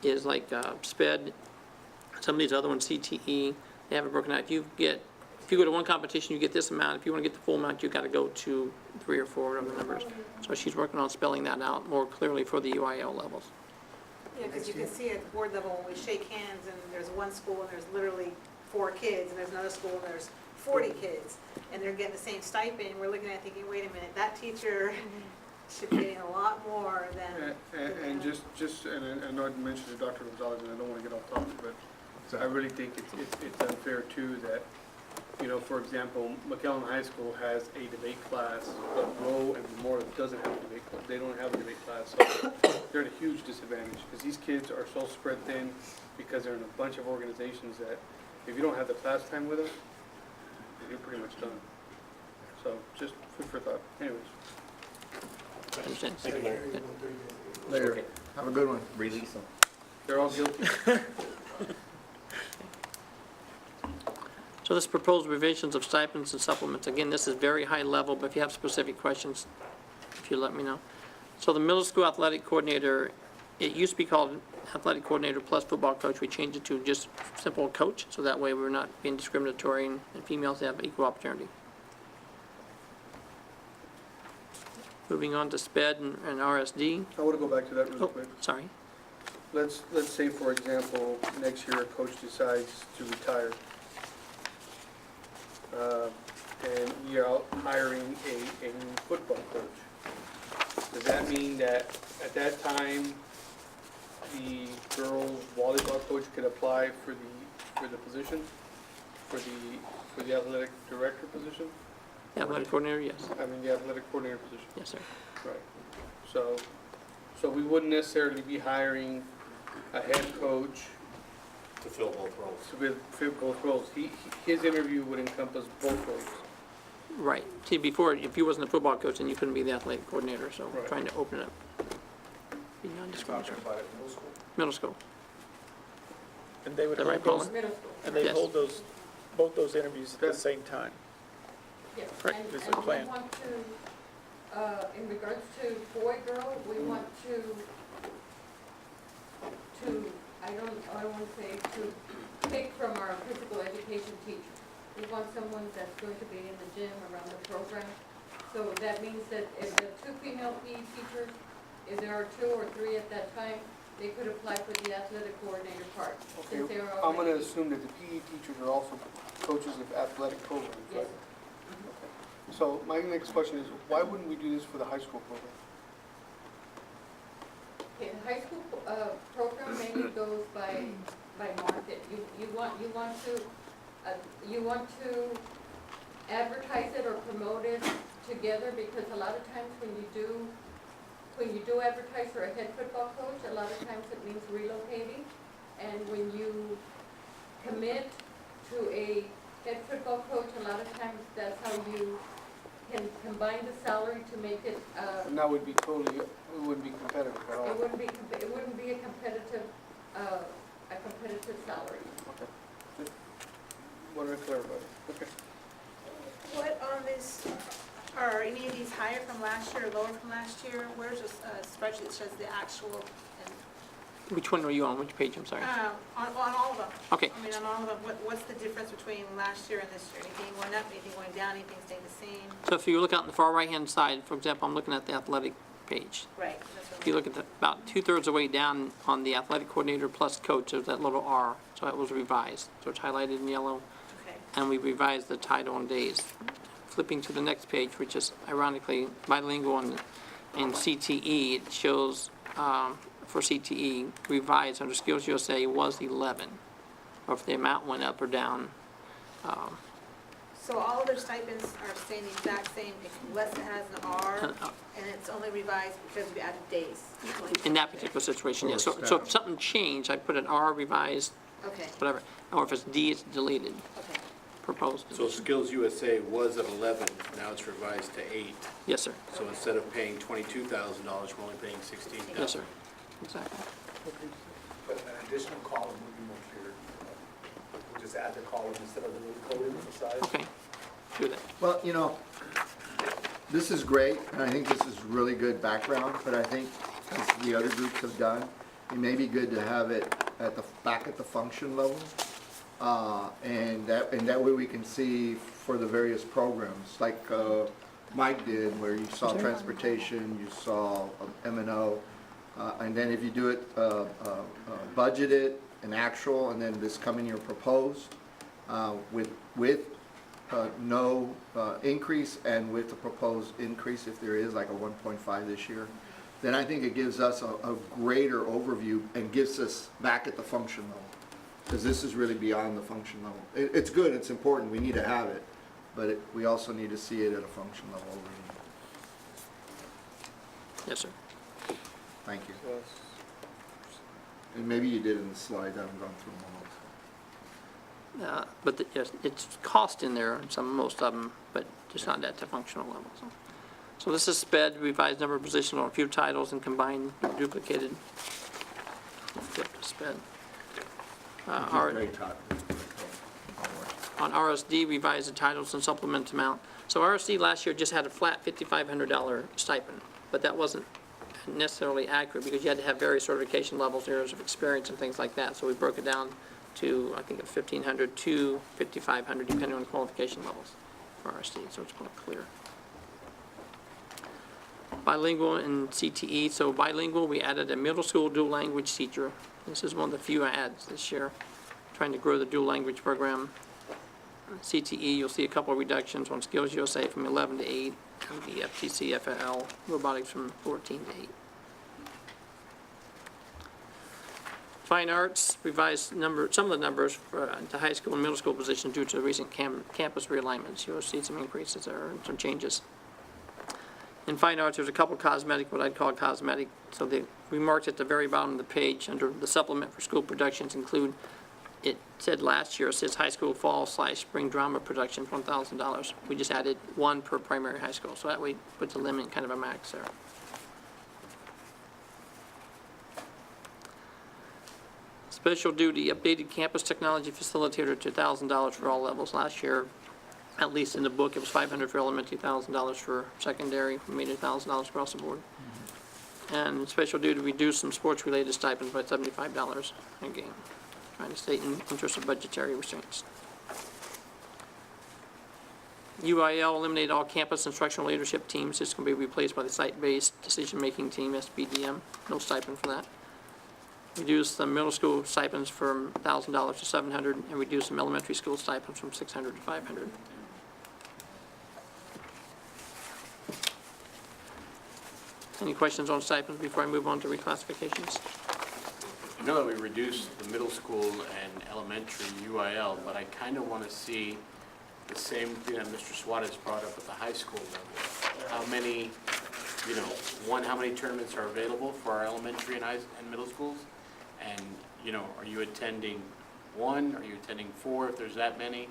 is like SPED, some of these other ones, CTE, they have it broken out. If you go to one competition, you get this amount. If you want to get the full amount, you've got to go to 3 or 4 of the numbers. So she's working on spelling that out more clearly for the UIL levels. Yeah, because you can see at the board level, when we shake hands, and there's one school and there's literally 4 kids, and there's another school and there's 40 kids, and they're getting the same stipend, we're looking at thinking, wait a minute, that teacher should be getting a lot more than. And and I know I mentioned to Dr. Gonzalez, and I don't want to get off topic, but I really think it's unfair too that, you know, for example, McAllen High School has a debate class, but Rowe and Memorial doesn't have a debate class. They don't have a debate class, so they're at a huge disadvantage, because these kids are so spread thin, because they're in a bunch of organizations that if you don't have the class time with them, you're pretty much done. So just food for thought. Anyways. Understand? Thank you, Larry. Later. Okay. Have a good one. Release them. They're all guilty. So this proposed revisions of stipends and supplements, again, this is very high level, but if you have specific questions, if you let me know. So the middle school athletic coordinator, it used to be called athletic coordinator plus football coach. We changed it to just simple coach, so that way we're not being discriminatory and females have equal opportunity. Moving on to SPED and RSD. I want to go back to that really Oh, quick. sorry. Let's say, for example, next year a coach decides to retire. And we are out hiring a new football coach. Does that mean that at that time, the girls volleyball coach could apply for the position, for the athletic director position? Yeah, athletic coordinator, yes. I mean, the athletic coordinator position. Yes, sir. Right. So we wouldn't necessarily be hiring a head coach To fill both roles. to fill both roles. His interview would encompass both roles. Right. See, before, if you wasn't a football coach, then you couldn't be the athletic coordinator, so Right. trying to open it up. Be non-discriminatory. Talking about it in middle school. Middle school. And they would Is that right, hold those, Paula? Middle school. and they Yes. hold those, both those interviews at the same time. Yes, Right, and this is and the plan. we want to, in regards to boy-girl, we want to, I don't want to say to take from our physical education teacher. We want someone that's going to be in the gym around the program. So that means that if the 2 female PE teachers, if there are 2 or 3 at that time, they could apply for the athletic coordinator part, Okay, since they are I'm gonna already. assume that the PE teachers are also coaches of athletic programs, Yes. right? So my next question is, why wouldn't we do this for the high school program? Okay, the high school, program mainly goes by market. You want to advertise it or promote it together, because a lot of times when you do advertise for a head football coach, a lot of times it means relocating. And when you commit to a head football coach, a lot of times that's how you can combine the salary to make it, And that would be totally, it wouldn't be competitive at all. it wouldn't be a competitive salary. Okay. Just wanted to clarify. Okay. What on this, are any of these higher from last year or lower from last year? Where's this spreadsheet that shows the actual, Which one are you on? Which page? I'm sorry. on all of them? Okay. I mean, on all of them, what's the difference between last year and this year? Anything going up, anything going down, anything staying the same? So if you look out on the far right-hand side, for example, I'm looking at the athletic page. Right, that's what If you look at about 2/3 of the way down on the athletic coordinator plus coach, there's that little R, so that was revised. So it's highlighted in yellow, okay. and we revised the title and days. Flipping to the next page, which is ironically bilingual in CTE, it shows, for CTE, revised under Skills USA was 11, or if the amount went up or down. So all of their stipends are staying the exact same, unless it has an R, and it's only revised because we added days? In that particular situation, yes. So if something changed, I put an R revised, Okay, whatever, or if it's D, it's deleted, okay. proposed. So Skills USA was at 11, now it's revised to 8. Yes, sir. So instead of paying $22,000, we're only paying $16,000. Yes, sir. Exactly. But an additional column would be more clear. We'll just add the column instead of the little code on the side. Okay. Do that. Well, you know, this is great, and I think this is really good background, but I think, as the other groups have done, it may be good to have it at the, back at the function level. And that way we can see for the various programs, like Mike did, where you saw transportation, you saw M&O, and then if you do it budgeted and actual, and then this coming year proposed, with no increase and with the proposed increase, if there is like a 1.5 this year, then I think it gives us a greater overview and gives us back at the function level. Because this is really beyond the function level. It's good, it's important, we need to have it, but we also need to see it at a function level overview. Yes, sir. Thank you. Yes. And maybe you did in the slides, I haven't gone through them all. But yes, it's cost in there, most of them, but just not at the functional level. So this is SPED, revised number of positions on a few titles and combined duplicated. Flip to SPED. Very top. On RSD, revised the titles and supplement amount. So RSD last year just had a flat $5,500 stipend, but that wasn't necessarily accurate because you had to have various certification levels, areas of experience and things like that. So we broke it down to, I think, 1,500 to 5,500, depending on qualification levels for RSD, so it's quite clear. Bilingual and CTE, so bilingual, we added a middle school dual language teacher. This is one of the few adds this year, trying to grow the dual language program. CTE, you'll see a couple of reductions on Skills USA from 11 to 8, and the FTC FL robotics from 14 to 8. Fine arts, revised some of the numbers for the high school and middle school positions due to recent campus realignments. You'll see some increases there and some changes. In fine arts, there's a couple cosmetic, what I'd call cosmetic. So the remarks at the very bottom of the page under the supplement for school productions include, it said last year, it says high school fall/spring drama production, $1,000. We just added one per primary high school, so that way puts a limit, kind of a max there. Special duty, updated campus technology facilitator to $1,000 for all levels. Last year, at least in the book, it was $500 for elementary, $1,000 for secondary. We made it $1,000 across the board. And special duty, reduced some sports-related stipends by $75 a game, trying to stay in interest of budgetary restraints. UIL eliminated all campus instructional leadership teams. This can be replaced by the site-based decision-making team, SBDM. No stipend for that. Reduce the middle school stipends from $1,000 to $700, and reduce some elementary school stipends from $600 to $500. Any questions on stipends before I move on to reclassifications? I know that we reduced the middle school and elementary UIL, but I kind of want to see the same thing that Mr. Suarez brought up at the high school level. How many, how many tournaments are available for our elementary and middle schools? And, are you attending one? Are you attending 4 if there's that many?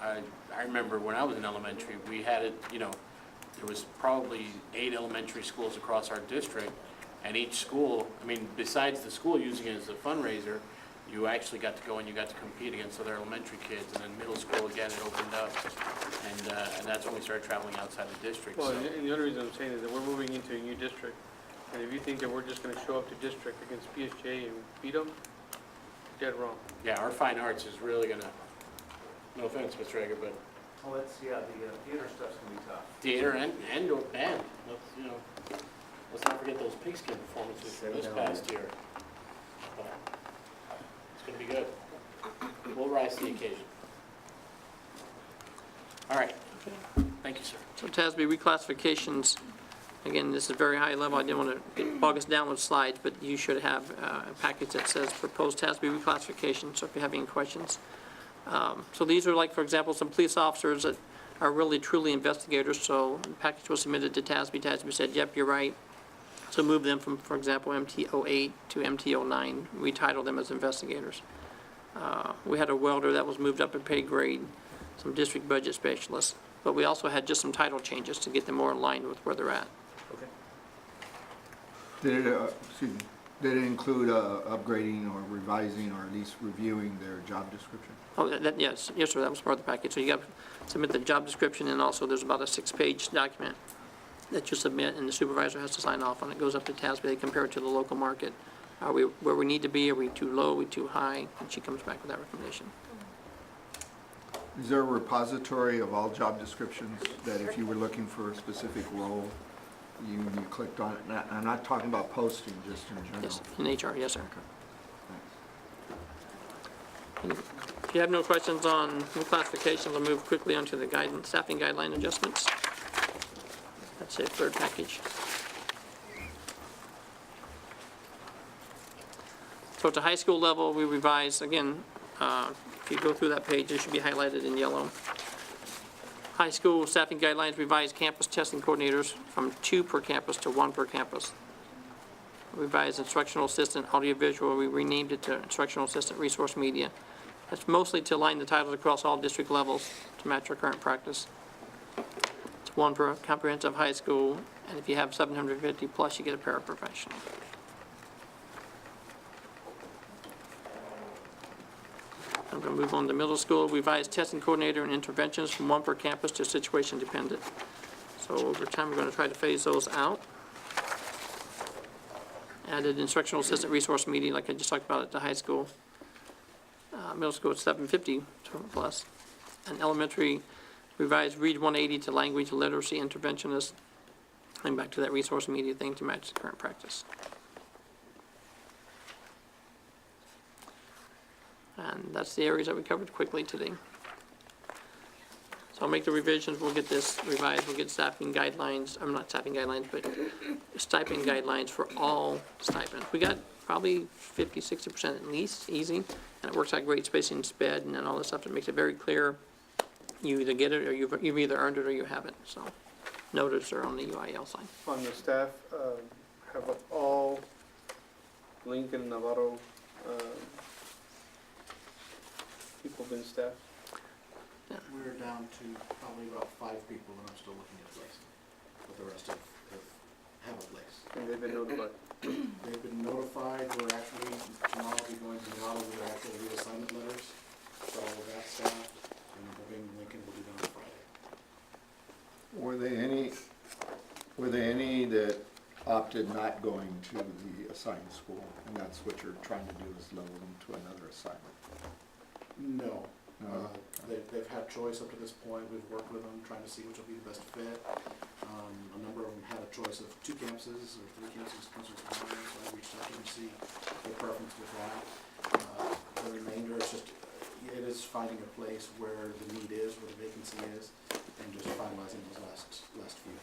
I remember when I was in elementary, we had it, you know, there was probably 8 elementary schools across our district, and each school, I mean, besides the school using it as a fundraiser, you actually got to go and you got to compete against other elementary kids, and then middle school, again, it opened up, and that's when we started traveling outside the district, Well, so. and the other reason I'm saying is that we're moving into a new district, and if you think that we're just gonna show up to district against PSJ and beat them, dead wrong. Yeah, our fine arts is really gonna, no offense, Mr. Egger, but Well, it's, yeah, the theater stuff's gonna be tough. theater and or band, let's, you know, let's not forget those pigskin performances from this past year. But it's gonna be good. We'll rise to the occasion. All right, thank you, sir. So TASB reclassifications, again, this is very high level. I didn't want to bog us down with slides, but you should have a package that says proposed TASB reclassification, so if you have any questions. So these are like, for example, some police officers that are really truly investigators, so the package was submitted to TASB. TASB said, yep, you're right. So move them from, for example, MT-08 to MT-09. We titled them as investigators. We had a welder that was moved up a pay grade, some district budget specialists, but we also had just some title changes to get them more aligned with where they're at. Okay. Did it, did it include upgrading or revising or at least reviewing their job description? Oh, yes, sir, that was part of the package. So you got to submit the job description, and also there's about a 6-page document that you submit, and the supervisor has to sign off on it. It goes up to TASB, they compare it to the local market. Are we where we need to be? Are we too low? Are we too high? And she comes back with that recommendation. Is there a repository of all job descriptions that if you were looking for a specific role, you clicked on it? I'm not talking about posting, just in general. Yes, in HR, yes, sir. Thanks. If you have no questions on reclassifications, I'll move quickly onto the guidance, staffing guideline adjustments. That's it, third package. So at the high school level, we revised, again, if you go through that page, it should be highlighted in yellow. High school staffing guidelines revised campus testing coordinators from 2 per campus to 1 per campus. Revised instructional assistant audiovisual, we renamed it to instructional assistant resource media. That's mostly to align the titles across all district levels to match our current practice. It's 1 per comprehensive high school, and if you have 750 plus, you get a paraprofessional. I'm going to move on to middle school. Revised testing coordinator and interventions from 1 per campus to situation dependent. So over time, we're going to try to phase those out. Added instructional assistant resource media, like I just talked about at the high school. Middle school at 750 plus. And elementary, revised Read 180 to language literacy interventionist. And back to that resource media thing to match the current practice. And that's the areas that we covered quickly today. So I'll make the revisions, we'll get this revised, we'll get staffing guidelines, I'm not staffing guidelines, but stipend guidelines for all stipends. We got probably 50, 60% at least, easy, and it works out great, spacing, sped, and then all this stuff that makes it very clear. You either get it, or you've either earned it or you haven't, so notice are on the UIL side. On the staff, have all Lincoln, Navarro, people been staffed? We're down to probably about 5 people, and I'm still looking at placing, but the rest have a place. And they've been notified? They've been notified, we're actually, tomorrow we'll be going to Nevada with our actual reassignment letters, so that's staff, and moving Lincoln will be done on Friday. Were there any that opted not going to the assigned school? And that's what you're trying to do, is level them to another assignment? No. No? They've had choice up to this point. We've worked with them, trying to see which will be the best fit. A number of them had a choice of 2 campuses or 3 campuses, so I reached out to them to see their preference with that. The remainder is just, it is finding a place where the need is, where the vacancy is, and just finalizing those last few.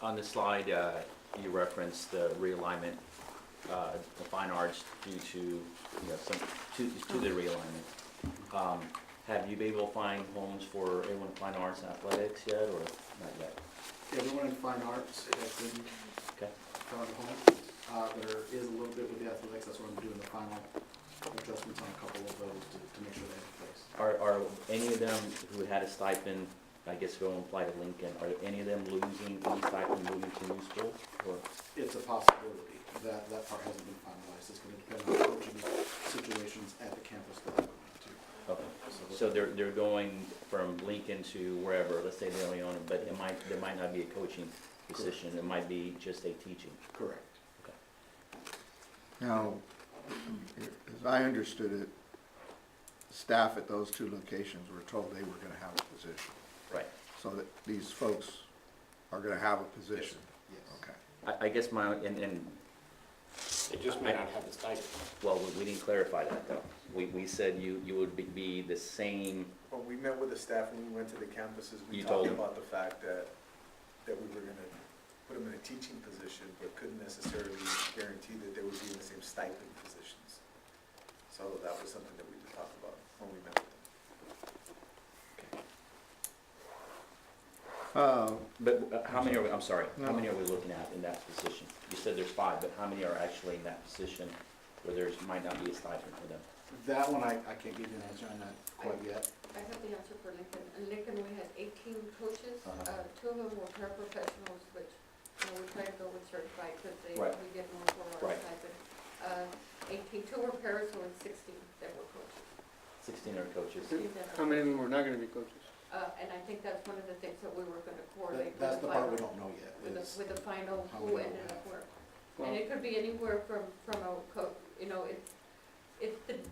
On the slide, you referenced the realignment, the fine arts due to, to the realignment. Have you been able to find homes for everyone in fine arts and athletics yet, or not yet? Everyone in fine arts has been Okay. found a home. There is a little bit with the athletics, that's what I'm doing the final adjustments on a couple of those to make sure they have place. Are any of them who had a stipend, I guess going to apply to Lincoln, are any of them losing any stipend moving to new school? Or It's a possibility. That part hasn't been finalized. It's gonna depend on coaching situations at the campus that they're going to. okay. So they're going from Lincoln to wherever, let's say they're only on it, but there might not be a coaching position. It might be just a teaching. Correct. Now, as I understood it, staff at those two locations were told they were gonna have a position. Right. So that these folks are gonna have a position. Yes. Okay. I guess my, and They just may not have the stipend. well, we didn't clarify that though. We said you would be the same, When we met with the staff, when we went to the campuses, we You talked told them. about the fact that we were gonna put them in a teaching position, but couldn't necessarily guarantee that they would be in the same stipend positions. So that was something that we did talk about when we met with them. but how many are we, I'm sorry, how No. many are we looking at in that position? You said there's 5, but how many are actually in that position where might not be a stipend for them? That one, I can't give you an answer on that quite yet. I have the answer for Lincoln. In Lincoln, we had 18 coaches. Uh-huh. 2 of them were paraprofessionals, which, we try to go with certified because Right. we get more for our Right. stipend. 2 were paras, so it's 16 that were coaches. 16 are coaches. How many of them are not gonna be coaches? And I think that's one of the things that we were gonna coordinate with That's the the part we final, don't know yet. is with the final, how who many ended will up where. Well- And it could be anywhere from a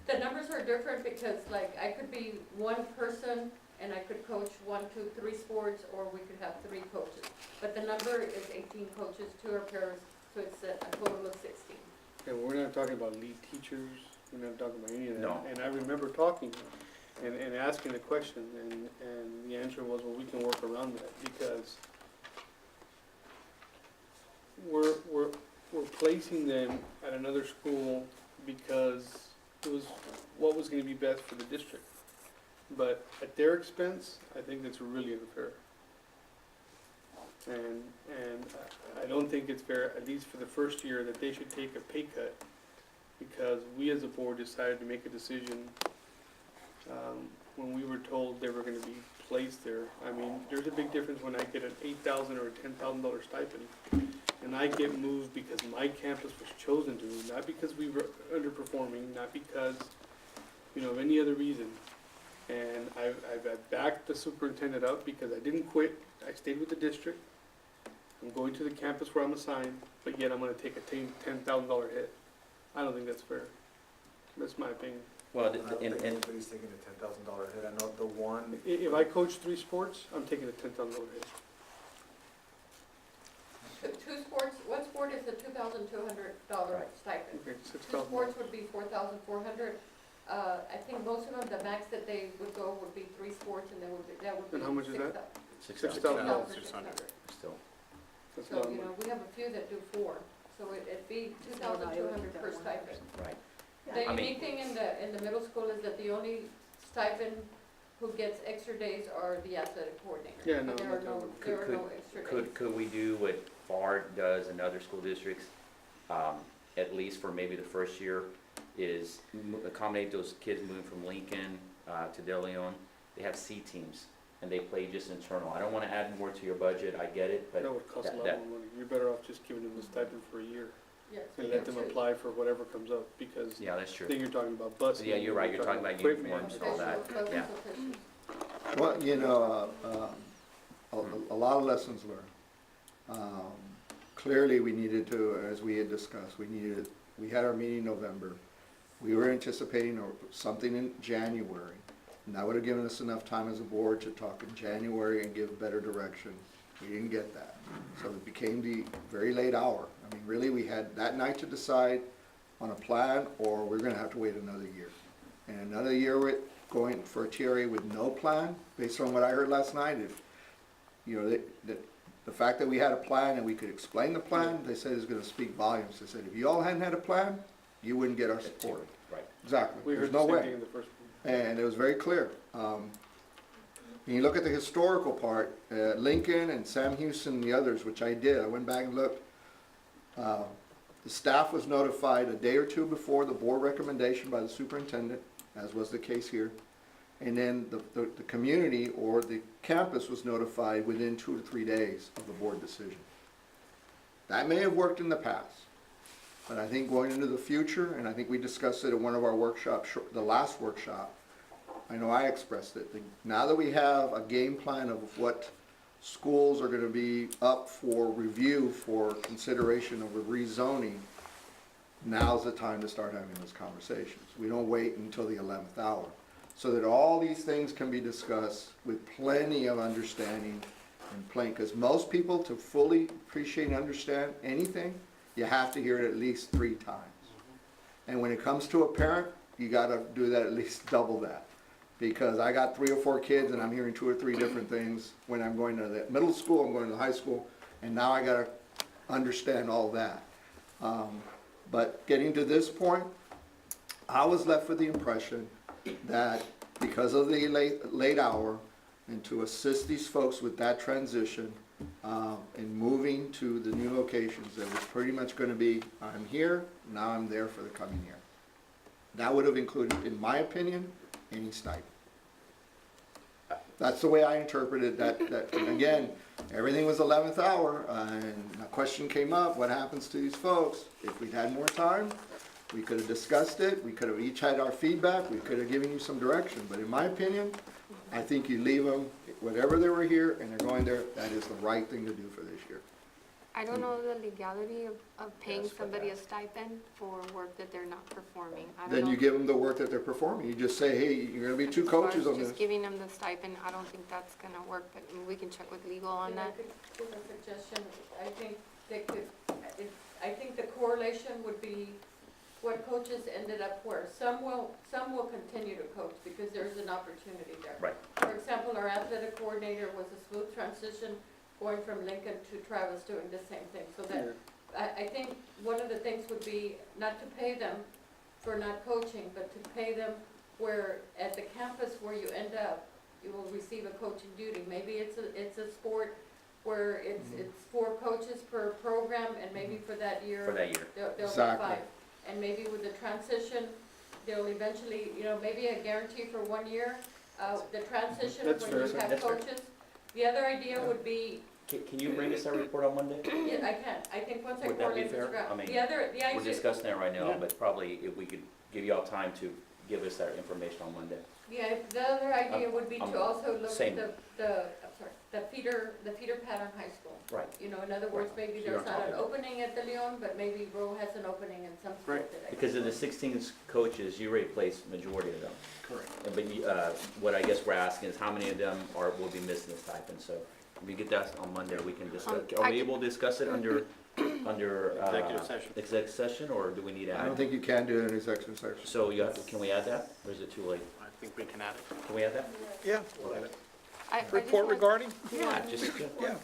the numbers are different because like I could be one person and I could coach 1, 2, 3 sports, or we could have 3 coaches. But the number is 18 coaches, 2 are pairs, so it's a total of 16. And we're not talking about lead teachers, we're not talking about any of that. No. And I remember talking and asking the question, and the answer was, well, we can work around that, because we're placing them at another school because it was what was gonna be best for the district. But at their expense, I think that's really unfair. And I don't think it's fair, at least for the first year, that they should take a pay cut because we as a board decided to make a decision when we were told they were gonna be placed there. I mean, there's a big difference when I get an $8,000 or a $10,000 stipend and I get moved because my campus was chosen to move, not because we were underperforming, not because, of any other reason. And I've backed the superintendent up because I didn't quit, I stayed with the district. I'm going to the campus where I'm assigned, but yet I'm gonna take a $10,000 hit. I don't think that's fair. That's my opinion. Well, I don't think and anybody's taking a $10,000 hit. I know the one, If I coach 3 sports, I'm taking a $10,000 hit. One sport is a $2,200 stipend. Okay, 2 $6,000. sports would be $4,400. I think most of them, the max that they would go would be 3 sports, and that would be. And how much is that? $6,000. $6,000. still, That's a lot So, of money. we have a few that do 4, so it'd be 2,200 per stipend. right. The I mean- unique thing in the middle school is that the only stipend who gets extra days are the athletic coordinator. Yeah, no, There are no, Could- there are no could- extra days. Could we do what FAR does in other school districts, at least for maybe the first year, is accommodate those kids moving from Lincoln to De Leon? They have C teams, and they play just internal. I don't want to add more to your budget, I get it, but That would cost a lot that- more money. You're better off just giving them the stipend for a year Yes, and we let have them two. apply for whatever comes up, because yeah, that's true. then you're talking about busing. Yeah, you're right, you're talking about equipment. uniforms and all that, Special yeah. positions. Well, a lot of lessons learned. Clearly, we needed to, as we had discussed, we had our meeting in November. We were anticipating something in January, and that would have given us enough time as a board to talk in January and give better direction. We didn't get that. So it became the very late hour. I mean, really, we had that night to decide on a plan, or we're gonna have to wait another year. And another year with going for a TRA with no plan, based on what I heard last night, if, the fact that we had a plan and we could explain the plan, they said is gonna speak volumes. They said, if you all hadn't had a plan, you wouldn't get our support. Right. Exactly. We There's heard no the same way. thing in the first one. And it was very clear. When you look at the historical part, Lincoln and Sam Houston and the others, which I did, I went back and looked. The staff was notified a day or two before the board recommendation by the superintendent, as was the case here. And then the community or the campus was notified within 2 to 3 days of the board decision. That may have worked in the past, but I think going into the future, and I think we discussed it at one of our workshops, the last workshop, I know I expressed it, now that we have a game plan of what schools are gonna be up for review for consideration of a rezoning, now's the time to start having those conversations. We don't wait until the 11th hour. So that all these things can be discussed with plenty of understanding and plain, because most people, to fully appreciate and understand anything, you have to hear it at least 3 times. And when it comes to a parent, you gotta do that at least double that. Because I got 3 or 4 kids and I'm hearing 2 or 3 different things. When I'm going to the middle school, I'm going to the high school, and now I gotta understand all that. But getting to this point, I was left with the impression that because of the late hour, and to assist these folks with that transition, and moving to the new locations, it was pretty much gonna be, I'm here, now I'm there for the coming year. That would have included, in my opinion, any stipend. That's the way I interpreted that, again, everything was 11th hour, and a question came up, what happens to these folks? If we'd had more time, we could have discussed it, we could have each had our feedback, we could have given you some direction, but in my opinion, I think you leave them, whatever they were here and they're going there, that is the right thing to do for this year. I don't know the legality of paying Yes, somebody a stipend for work that they're not performing. I don't Then know. you give them the work that they're performing, you just say, hey, you're gonna be 2 As far coaches as on this. just giving them the stipend, I don't think that's gonna work, but we can check with legal on If I that. could give a suggestion, I think they could, I think the correlation would be what coaches ended up where. Some will continue to coach because there's an opportunity there. Right. For example, our athletic coordinator was a smooth transition going from Lincoln to Travis doing the same thing. So that, I think one of the things would be not to pay them for not coaching, but to pay them where, at the campus where you end up, you will receive a coaching duty. Maybe it's a sport where it's 4 coaches per program, and maybe for that year. For that year. There'll be Exactly. 5. And maybe with the transition, they'll eventually, maybe a guarantee for 1 year. The transition That's when fair. you have That's fair. coaches. The other idea would be, Can you bring us that report on Monday? yeah, I can, I think once I Would that be correlate fair? this around. I mean, The We're idea, discussing that right now, Yeah. but probably if we could give you all time to give us that information on Monday. yeah, the other idea would be I'm to also look same. at the feeder pattern high school. Right. In other words, maybe So you're there's not an talking- opening at the Leon, but maybe Roe has an opening in some sport Right. that I. Because of the 16 coaches, you already placed majority of them. Correct. But what I guess we're asking is how many of them will be missing the stipend, so if we get that on Monday, we can discuss. Are I we can- able to discuss it under Executive session. executive session, or do we need to I don't add? think you can do it in executive session. So can we add that, or is it too late? I think we can add it. Can we add that? Yeah, I just report want- regarding? Yeah, just, Yeah.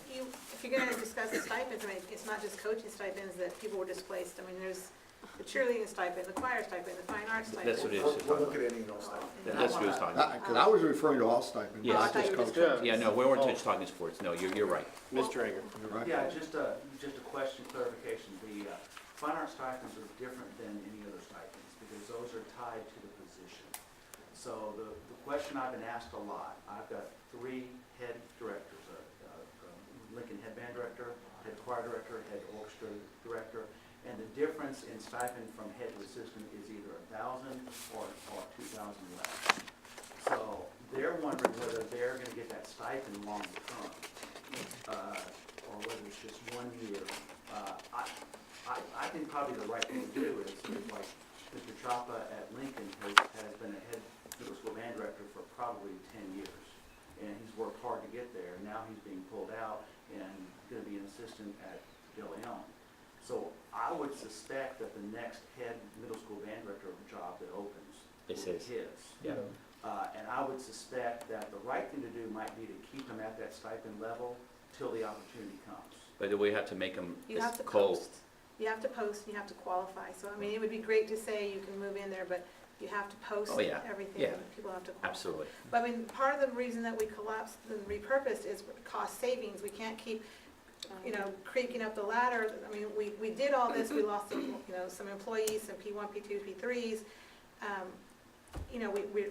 If you're gonna discuss the stipends, I mean, it's not just coaching stipends that people were displaced. I mean, there's the cheerleading stipend, the choir stipend, the fine arts stipend. that's what it We'll is. we'll look at any of those things. That's what he was talking about. Because I was referring to all stipends, Yes. not just coaches. Yeah. Yeah, no, we weren't just talking sports, no, you're right. Mr. Ager. You're right. Yeah, just a question, clarification. The fine art stipends are different than any other stipends because those are tied to the position. So the question I've been asked a lot, I've got 3 head directors, Lincoln head band director, head choir director, head orchestra director, and the difference in stipend from head to assistant is either 1,000 or 2,000 less. So they're wondering whether they're gonna get that stipend long term, or whether it's just 1 year. I think probably the right thing to do is like Mr. Chapa at Lincoln has been a head middle school band director for probably 10 years. And he's worked hard to get there. Now he's being pulled out and gonna be an assistant at De Leon. So I would suspect that the next head middle school band director job that opens It's will be his. his. Yeah. And I would suspect that the right thing to do might be to keep him at that stipend level till the opportunity comes. But do we have to make them You have to cold? post. You have to post, and you have to qualify. So, I mean, it would be great to say you can move in there, but you have to post Oh, yeah. everything. Yeah. People have to qualify. Absolutely. But I mean, part of the reason that we collapsed and repurposed is cost savings. We can't keep creaking up the ladder. I mean, we did all this, we lost, some employees, some P1, P2, P3s.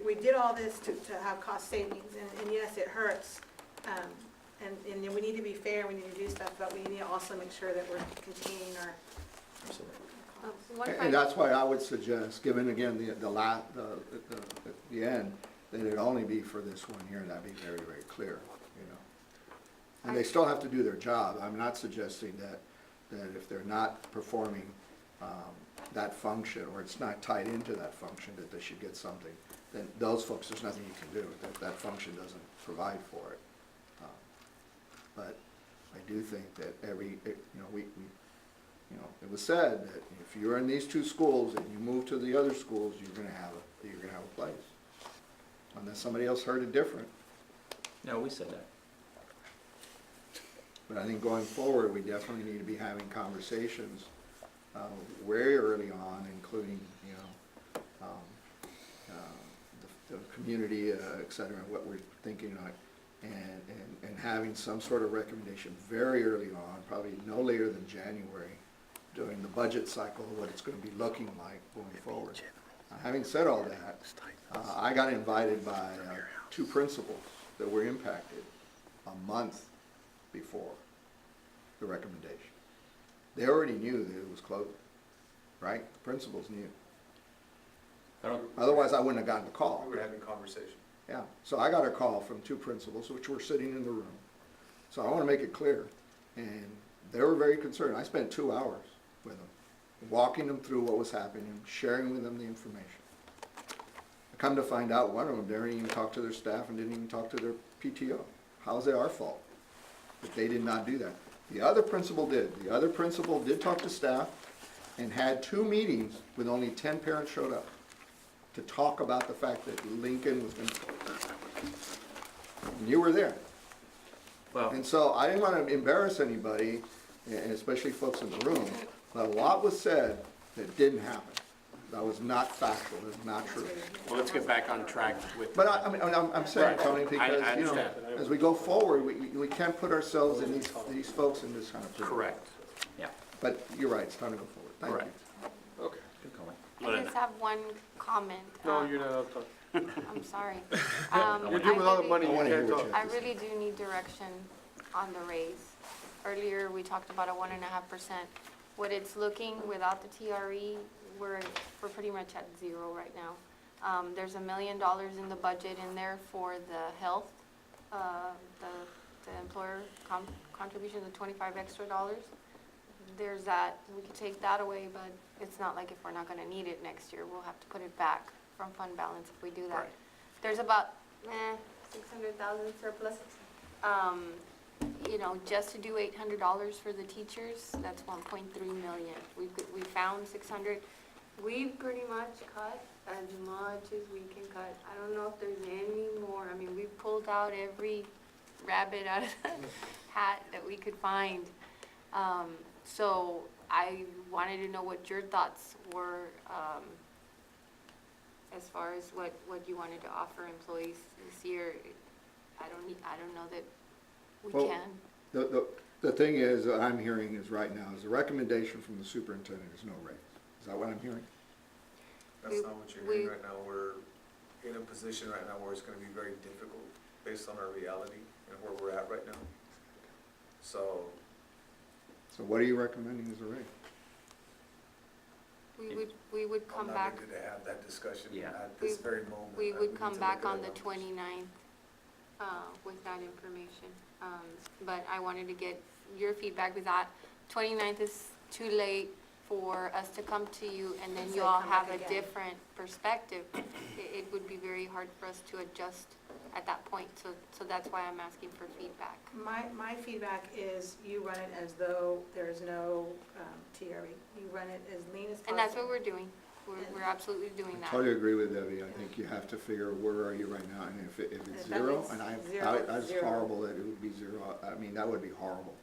We did all this to have cost savings, and yes, it hurts. And then we need to be fair, we need to do stuff, but we need to also make sure that we're containing our. And that's why I would suggest, given again the end, that it only be for this one year, and that'd be very, very clear, And they still have to do their job. I'm not suggesting that if they're not performing that function, or it's not tied into that function, that they should get something. Then those folks, there's nothing you can do. That function doesn't provide for it. But I do think that it was said that if you're in these two schools and you move to the other schools, you're gonna have a place. Unless somebody else heard it different. No, we said that. But I think going forward, we definitely need to be having conversations very early on, including, the community, et cetera, what we're thinking on, and having some sort of recommendation very early on, probably no later than January, during the budget cycle, of what it's going to be looking like going forward. Having said all that, I got invited by 2 principals that were impacted a month before the recommendation. They already knew that it was closing, right? The principals knew. Otherwise, I wouldn't have gotten the call. We were having conversation. Yeah, so I got a call from 2 principals, which were sitting in the room. So I want to make it clear, and they were very concerned. I spent 2 hours with them, walking them through what was happening, sharing with them the information. I come to find out, one of them didn't even talk to their staff and didn't even talk to their PTO. How is it our fault that they did not do that? The other principal did. The other principal did talk to staff and had 2 meetings with only 10 parents showed up to talk about the fact that Lincoln was going to close. And you were there. Well, And so I didn't want to embarrass anybody, and especially folks in the room, but a lot was said that didn't happen. That was not factual, that's not true. Well, let's get back on track with. But I'm saying, Tony, because, I understand. as we go forward, we can't put ourselves in these folks in this kind of position. Correct. yeah, But you're right, it's time to go forward. Thank you. Correct. Okay. good comment. I just have one comment. No, you're not up to. I'm sorry. You're doing with all the money, I you wanna hear can't what talk. you I really do need direction on the raise. Earlier, we talked about a 1.5%. What it's looking without the TRE, we're pretty much at 0 right now. There's $1 million in the budget in there for the health, the employer contribution, the 25 extra dollars. There's that, we could take that away, but it's not like if we're not gonna need it next year, we'll have to put it back from fund balance if we do that. Right. There's about, 600,000 surplus. Just to do $800 for the teachers, that's 1.3 million. We found 600. We've pretty much cut as much as we can cut. I don't know if there's any more. I mean, we've pulled out every rabbit out of the hat that we could find. So I wanted to know what your thoughts were, as far as what you wanted to offer employees this year. I don't know that we Well, can. The thing is, that I'm hearing is right now, is the recommendation from the superintendent is no raise. Is that what I'm hearing? That's not what you're hearing right now. We're in a position right now where it's gonna be very difficult based on our reality and where we're at right now. So So what are you recommending as a raise? We would come I'm back. not ready to have that discussion Yeah. at this very moment. We would come need to back look at on the numbers. 29th with that information. But I wanted to get your feedback because 29th is too late for us to come to you and then And you say, all "Come have back a again." different perspective. It would be very hard for us to adjust at that point. So that's why I'm asking for feedback. My feedback is you run it as though there is no TRE. You run it as lean as possible. And that's what we're doing. We're absolutely doing I that. totally agree with Debbie. I think you have to figure where are you right now, and if it's If that zero, means and zero, that's zero. horrible that it would be zero. I mean, that would be horrible.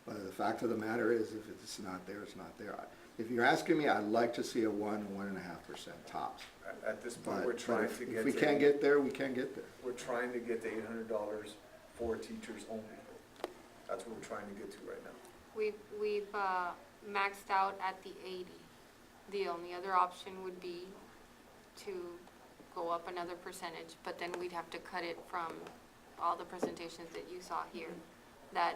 But the fact of the matter is, if it's not there, it's not there. If you're asking me, I'd like to see a 1.5% tops. At this point, But we're trying if to get. if we to- can't get there, we can't get there. We're trying to get the $800 for teachers only. That's what we're trying to get to right now. We've maxed out at the 80. The only other option would be to go up another percentage, but then we'd have to cut it from all the presentations that you saw here, that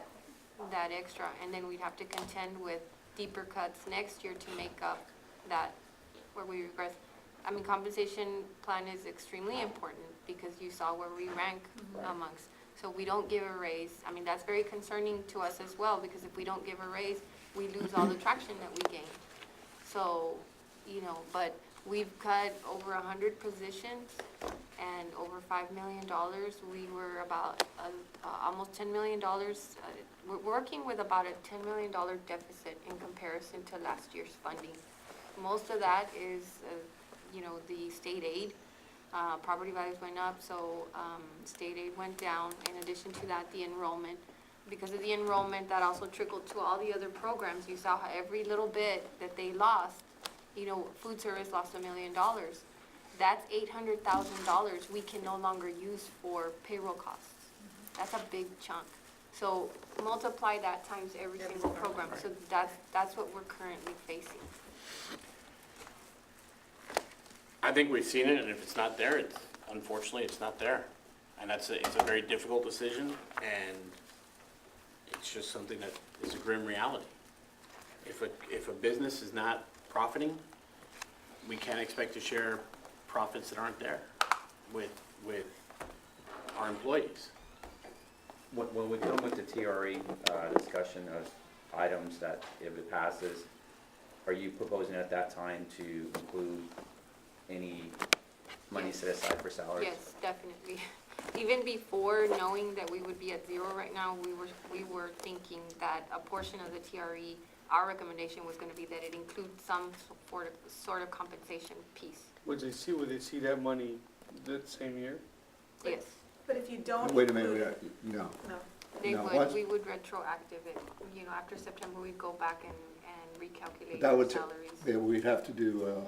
extra, and then we'd have to contend with deeper cuts next year to make up that, where we regress. I mean, compensation plan is extremely important because you saw where we rank amongst. So we don't give a raise. I mean, that's very concerning to us as well, because if we don't give a raise, we lose all the traction that we gain. So, you know, but we've cut over 100 positions and over $5 million. We were about almost $10 million. We're working with about a $10 million deficit in comparison to last year's funding. Most of that is, you know, the state aid. Property values went up, so state aid went down. In addition to that, the enrollment. Because of the enrollment, that also trickled to all the other programs. You saw how every little bit that they lost, you know, food service lost $1 million. That's $800,000 we can no longer use for payroll costs. That's a big chunk. So multiply that times every single program. So that's what we're currently facing. I think we've seen it, and if it's not there, unfortunately, it's not there. And it's a very difficult decision, and it's just something that is a grim reality. If a business is not profiting, we can't expect to share profits that aren't there with our employees. When we come with the TRE discussion of items that if it passes, are you proposing at that time to include any money set aside for salaries? Yes, definitely. Even before knowing that we would be at zero right now, we were thinking that a portion of the TRE, our recommendation was going to be that it includes some sort of compensation piece. Would they see that money that same year? Yes. But if you don't Wait a include minute, it, no. no. They No, would, what? we would retroactive it. You know, after September, we'd go back and recalculate That would, salaries. yeah, we'd have to do a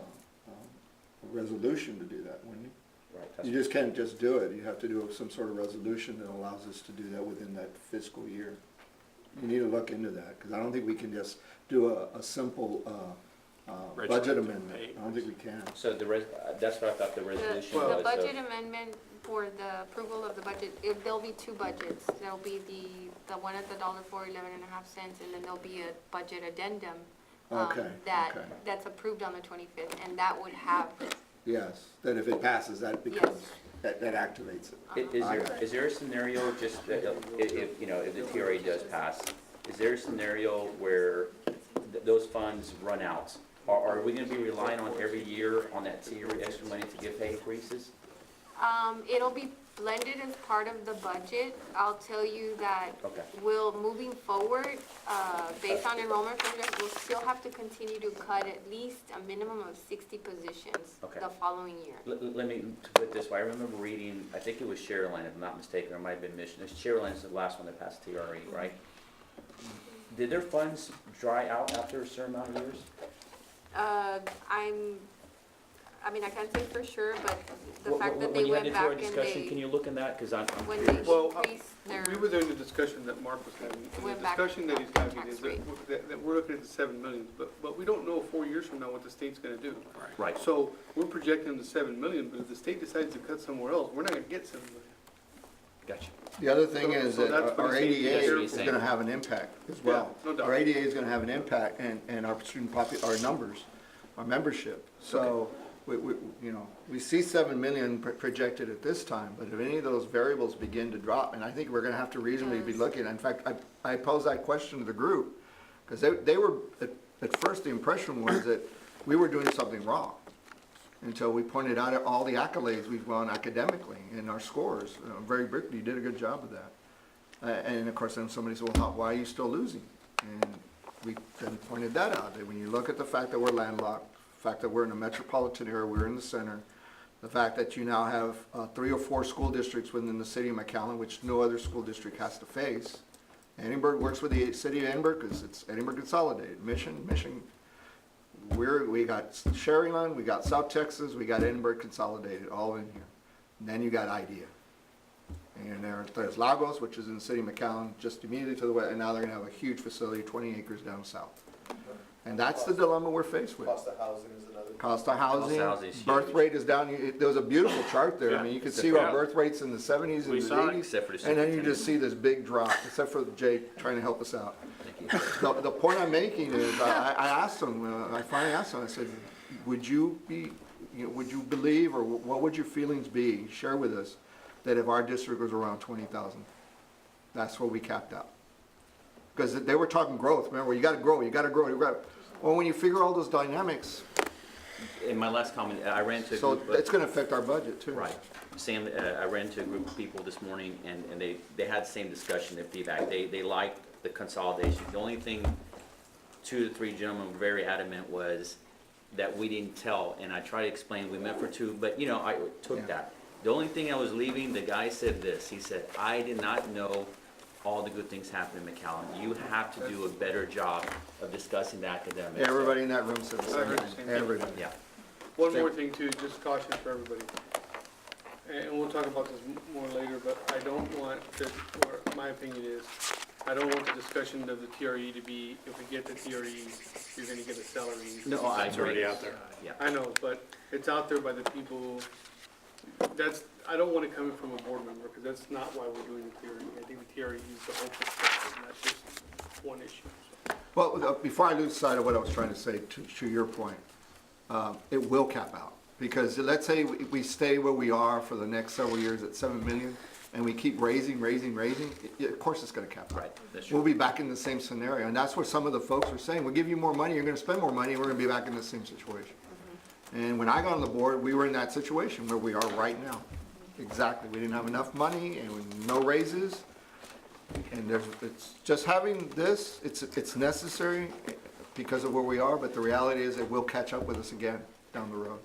resolution to do that, wouldn't you? Right. You just can't just do it. You have to do some sort of resolution that allows us to do that within that fiscal year. You need to look into that, because I don't think we can just do a simple budget Retroactive amendment. pay. I don't think we can. So that's what I thought the resolution was. The budget so- amendment for the approval of the budget, there'll be two budgets. There'll be the one at the $1.04, 11.5 cents, and then there'll be a budget addendum Okay, okay. that's approved on the 25th, and that would have Yes, that if it passes, that becomes, that activates it. Is there a scenario, just that if, you know, if the TRA does pass, is there a scenario where those funds run out? Are we gonna be relying on every year on that TRA extra money to get pay increases? It'll be blended as part of the budget. I'll tell you that Okay. moving forward, based on enrollment projections, we'll still have to continue to cut at least a minimum of 60 positions Okay. the following year. Let me put it this way, I remember reading, I think it was Sherilyn, if I'm not mistaken, or it might have been Mission, Sherilyn's the last one that passed TRE, right? Did their funds dry out after a certain amount of years? I can't say for sure, but the Well, fact that when they you had went the TRE back and discussion, can you look in that, because I'm when they curious. Well, increased their, We were there in the discussion that Mark was having, and Went the back discussion that he's having tax is rate. that we're looking at the 7 million, but we don't know 4 years from now what the state's gonna do. Right. So we're projecting the 7 million, but if the state decides to cut somewhere else, we're not gonna get 7 million. Gotcha. The other thing So- is so that that's what our he's saying. ADA That's is what gonna he's have an impact as well. Yeah, no doubt. Our ADA is gonna have an impact, and our student our numbers, our membership. So, we see 7 million projected at this time, but if any of those variables begin to drop, and I think we're gonna have to reasonably be looking, in fact, I posed that question to the group, because they were, at first, the impression was that we were doing something wrong, until we pointed out all the accolades we've won academically in our scores. Very briefly, you did a good job of that. And of course, then somebody said, well, why are you still losing? And we then pointed that out, that when you look at the fact that we're landlocked, the fact that we're in a metropolitan area, we're in the center, the fact that you now have 3 or 4 school districts within the city of McAllen, which no other school district has to face. Edinburgh works with the city of Edinburgh because it's Edinburgh Consolidated. Mission, we got Sharyland, we got South Texas, we got Edinburgh Consolidated, all in here. And then you got IDEA. And there's Lagos, which is in the city of McAllen, just immediately to the west, and now they're gonna have a huge facility, 20 acres down south. And that's the dilemma we're faced with. Cost of housing is another. Cost of housing, Cost of housing is birth huge. rate is down. There was a beautiful chart there. I mean, you could see our birth rates in the 70s and We the saw it, 80s. except for the And then you superintendent. just see this big drop, except for Jay trying to help us out. Thank you. The point I'm making is, I asked him, I finally asked him, I said, would you believe, or what would your feelings be, share with us, that if our district was around 20,000, that's what we capped out? Because they were talking growth, remember, you gotta grow, well, when you figure all those dynamics, In my last comment, I ran into a so group of- it's gonna affect our budget too. Right. Sam, I ran into a group of people this morning, and they had the same discussion and feedback. They liked the consolidation. The only thing 2 to 3 gentlemen were very adamant was that we didn't tell, and I tried to explain, we meant for 2, but, you know, I took Yeah. that. The only thing I was leaving, the guy said this, he said, I did not know all the good things happen in McAllen. You have to do a better job of discussing the academics. Everybody in that room said the I same heard the thing, same thing. everybody. Yeah. One more thing too, just caution for everybody. And we'll talk about this more later, but I don't want to, or my opinion is, I don't want the discussion of the TRE to be, if we get the TRE, you're gonna get a salary increase. No, I It's already agree. out there. Yeah. I know, but it's out there by the people, I don't want it coming from a board member, because that's not why we're doing the TRE. I think the TRE is the whole perspective, not just one issue. So, Well, before I lose sight of what I was trying to say, to your point, it will cap out. Because let's say we stay where we are for the next several years at 7 million, and we keep raising, of course it's gonna cap out. Right, that's true. We'll be back in the same scenario, and that's what some of the folks are saying. We'll give you more money, you're gonna spend more money, and we're gonna be back in the same situation. And when I got on the board, we were in that situation where we are right now. Exactly, we didn't have enough money and no raises. And it's just having this, it's necessary because of where we are, but the reality is it will catch up with us again down the road.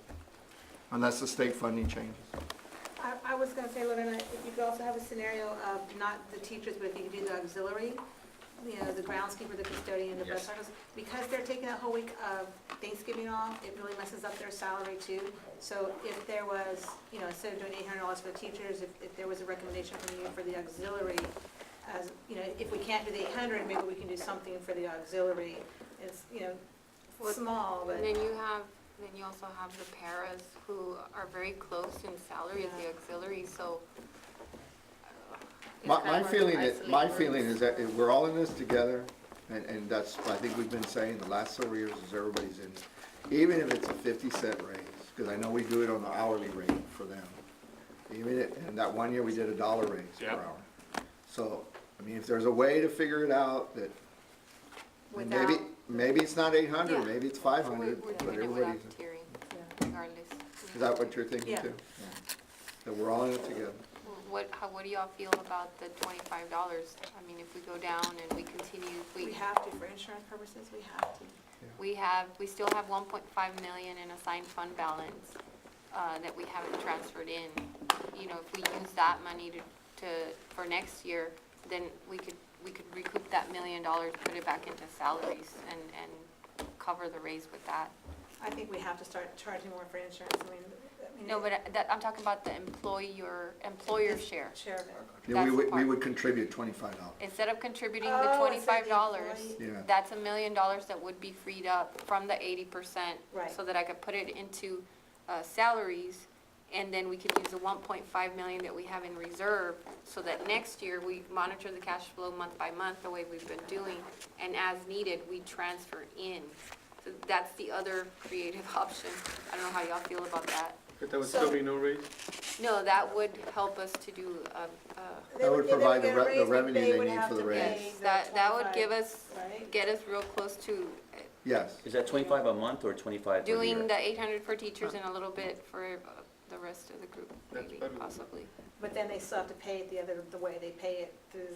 Unless the state funding changes. I was gonna say, Lorena, if you could also have a scenario of not the teachers, but if you could do the auxiliary, you know, the groundskeeper, the custodian, the bus Yes. drivers, because they're taking that whole week of Thanksgiving off, it really messes up their salary too. So if there was, you know, instead of doing $800 for the teachers, if there was a recommendation from you for the auxiliary, as, you know, if we can't do the 800, maybe we can do something for the auxiliary. It's, you know, small, but. And then you also have the paras who are very close in salary as the auxiliary, so. it's My kind of hard to feeling isolate is groups. that if we're all in this together, and that's, I think we've been saying the last several years is everybody's in it. Even if it's a 50-cent raise, because I know we do it on the hourly rate for them. And that one year we did $1 raise per Yep. hour. So, I mean, if there's a way to figure it out that, Without maybe it's not 800, Yeah. maybe it's We're 500, but doing it everybody's, without tiering, regardless. is that what you're thinking Yeah. too? That we're all in it together. What do y'all feel about the $25? I mean, if we go down and we continue, We have to, for insurance purposes, we have to. we still have 1.5 million in assigned fund balance, that we haven't transferred in. You know, if we use that money for next year, then we could recoup that $1 million, put it back into salaries and cover the raise with that. I think we have to start charging more for insurance. I mean. No, but I'm talking about the employer share. Share of it. Yeah, we That's the would, we part. would contribute $25. Instead of contributing Oh, the instead of the $25, employee. Yeah. that's $1 million that would be freed up from the 80%. Right. So that I could put it into salaries, and then we could use the 1.5 million that we have in reserve, so that next year we monitor the cash flow month by month, the way we've been doing, and as needed, we transfer in. So that's the other creative option. I don't know how y'all feel about that. but that would still be no raise? No, that would help us to do, They That would yeah, they provide get a the raise, but revenue they they would need have for the to raise. pay the that would 25, give us, right? get us real close to Yes. Is that 25 a month or 25 per year? doing the 800 for teachers and a little bit for the rest of the group, That's maybe, better. possibly. But then they still have to pay it the way they pay it through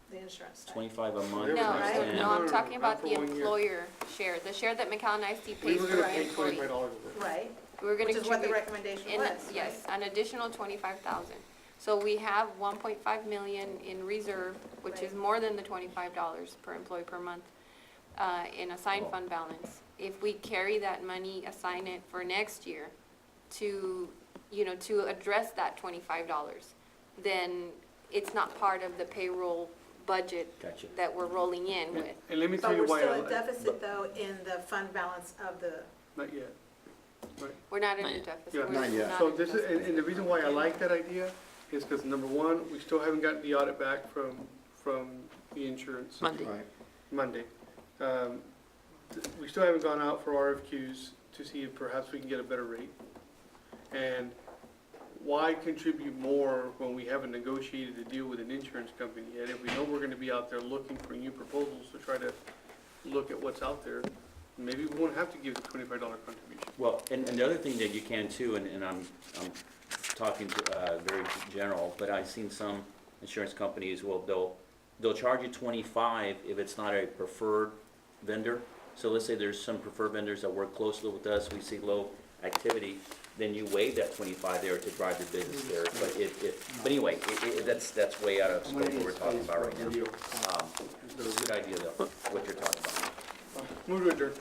the insurance side. 25 a month? Yeah, No, but right? no, I'm talking not about for the 1 year. employer share, the share that McAllen ISD We pays were for gonna the pay employee. $25 of it. Right, We're gonna which is what the contribute recommendation in, was, yes, right? an additional 25,000. So we have 1.5 million in reserve, which is Right. more than the $25 per employee per month, in assigned fund balance. If we carry that money, assign it for next year to, you know, to address that $25. then it's not part of the payroll budget Gotcha. that we're rolling in with. And let me tell But you we're why still I, at deficit though in the fund balance of the, not yet. We're not in Not a yet. deficit. Yeah. We're Not yet. not So in this is, deficit. and the reason why I like that idea is because number one, we still haven't gotten the audit back from the insurance. Monday. Right. Monday. We still haven't gone out for RFQs to see if perhaps we can get a better rate. And why contribute more when we haven't negotiated a deal with an insurance company yet? If we know we're gonna be out there looking for new proposals to try to look at what's out there, maybe we won't have to give the $25 contribution. Well, and the other thing that you can too, and I'm talking very general, but I've seen some insurance companies, well, they'll charge you 25 if it's not a preferred vendor. So let's say there's some preferred vendors that work closely with us, we see low activity, then you waive that 25 there to drive your business there. But anyway, that's way out of scope what we're talking about right now. It's a good idea though, what you're talking about. Move to adjourn.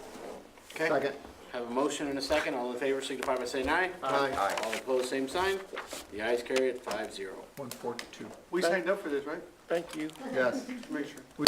Okay. Second. Have a motion and a second. All in favor signify by saying aye. Aye. All opposed, same sign. The ayes carry it 5-0. 142. We signed up for this, right? Thank you. Yes. Make sure.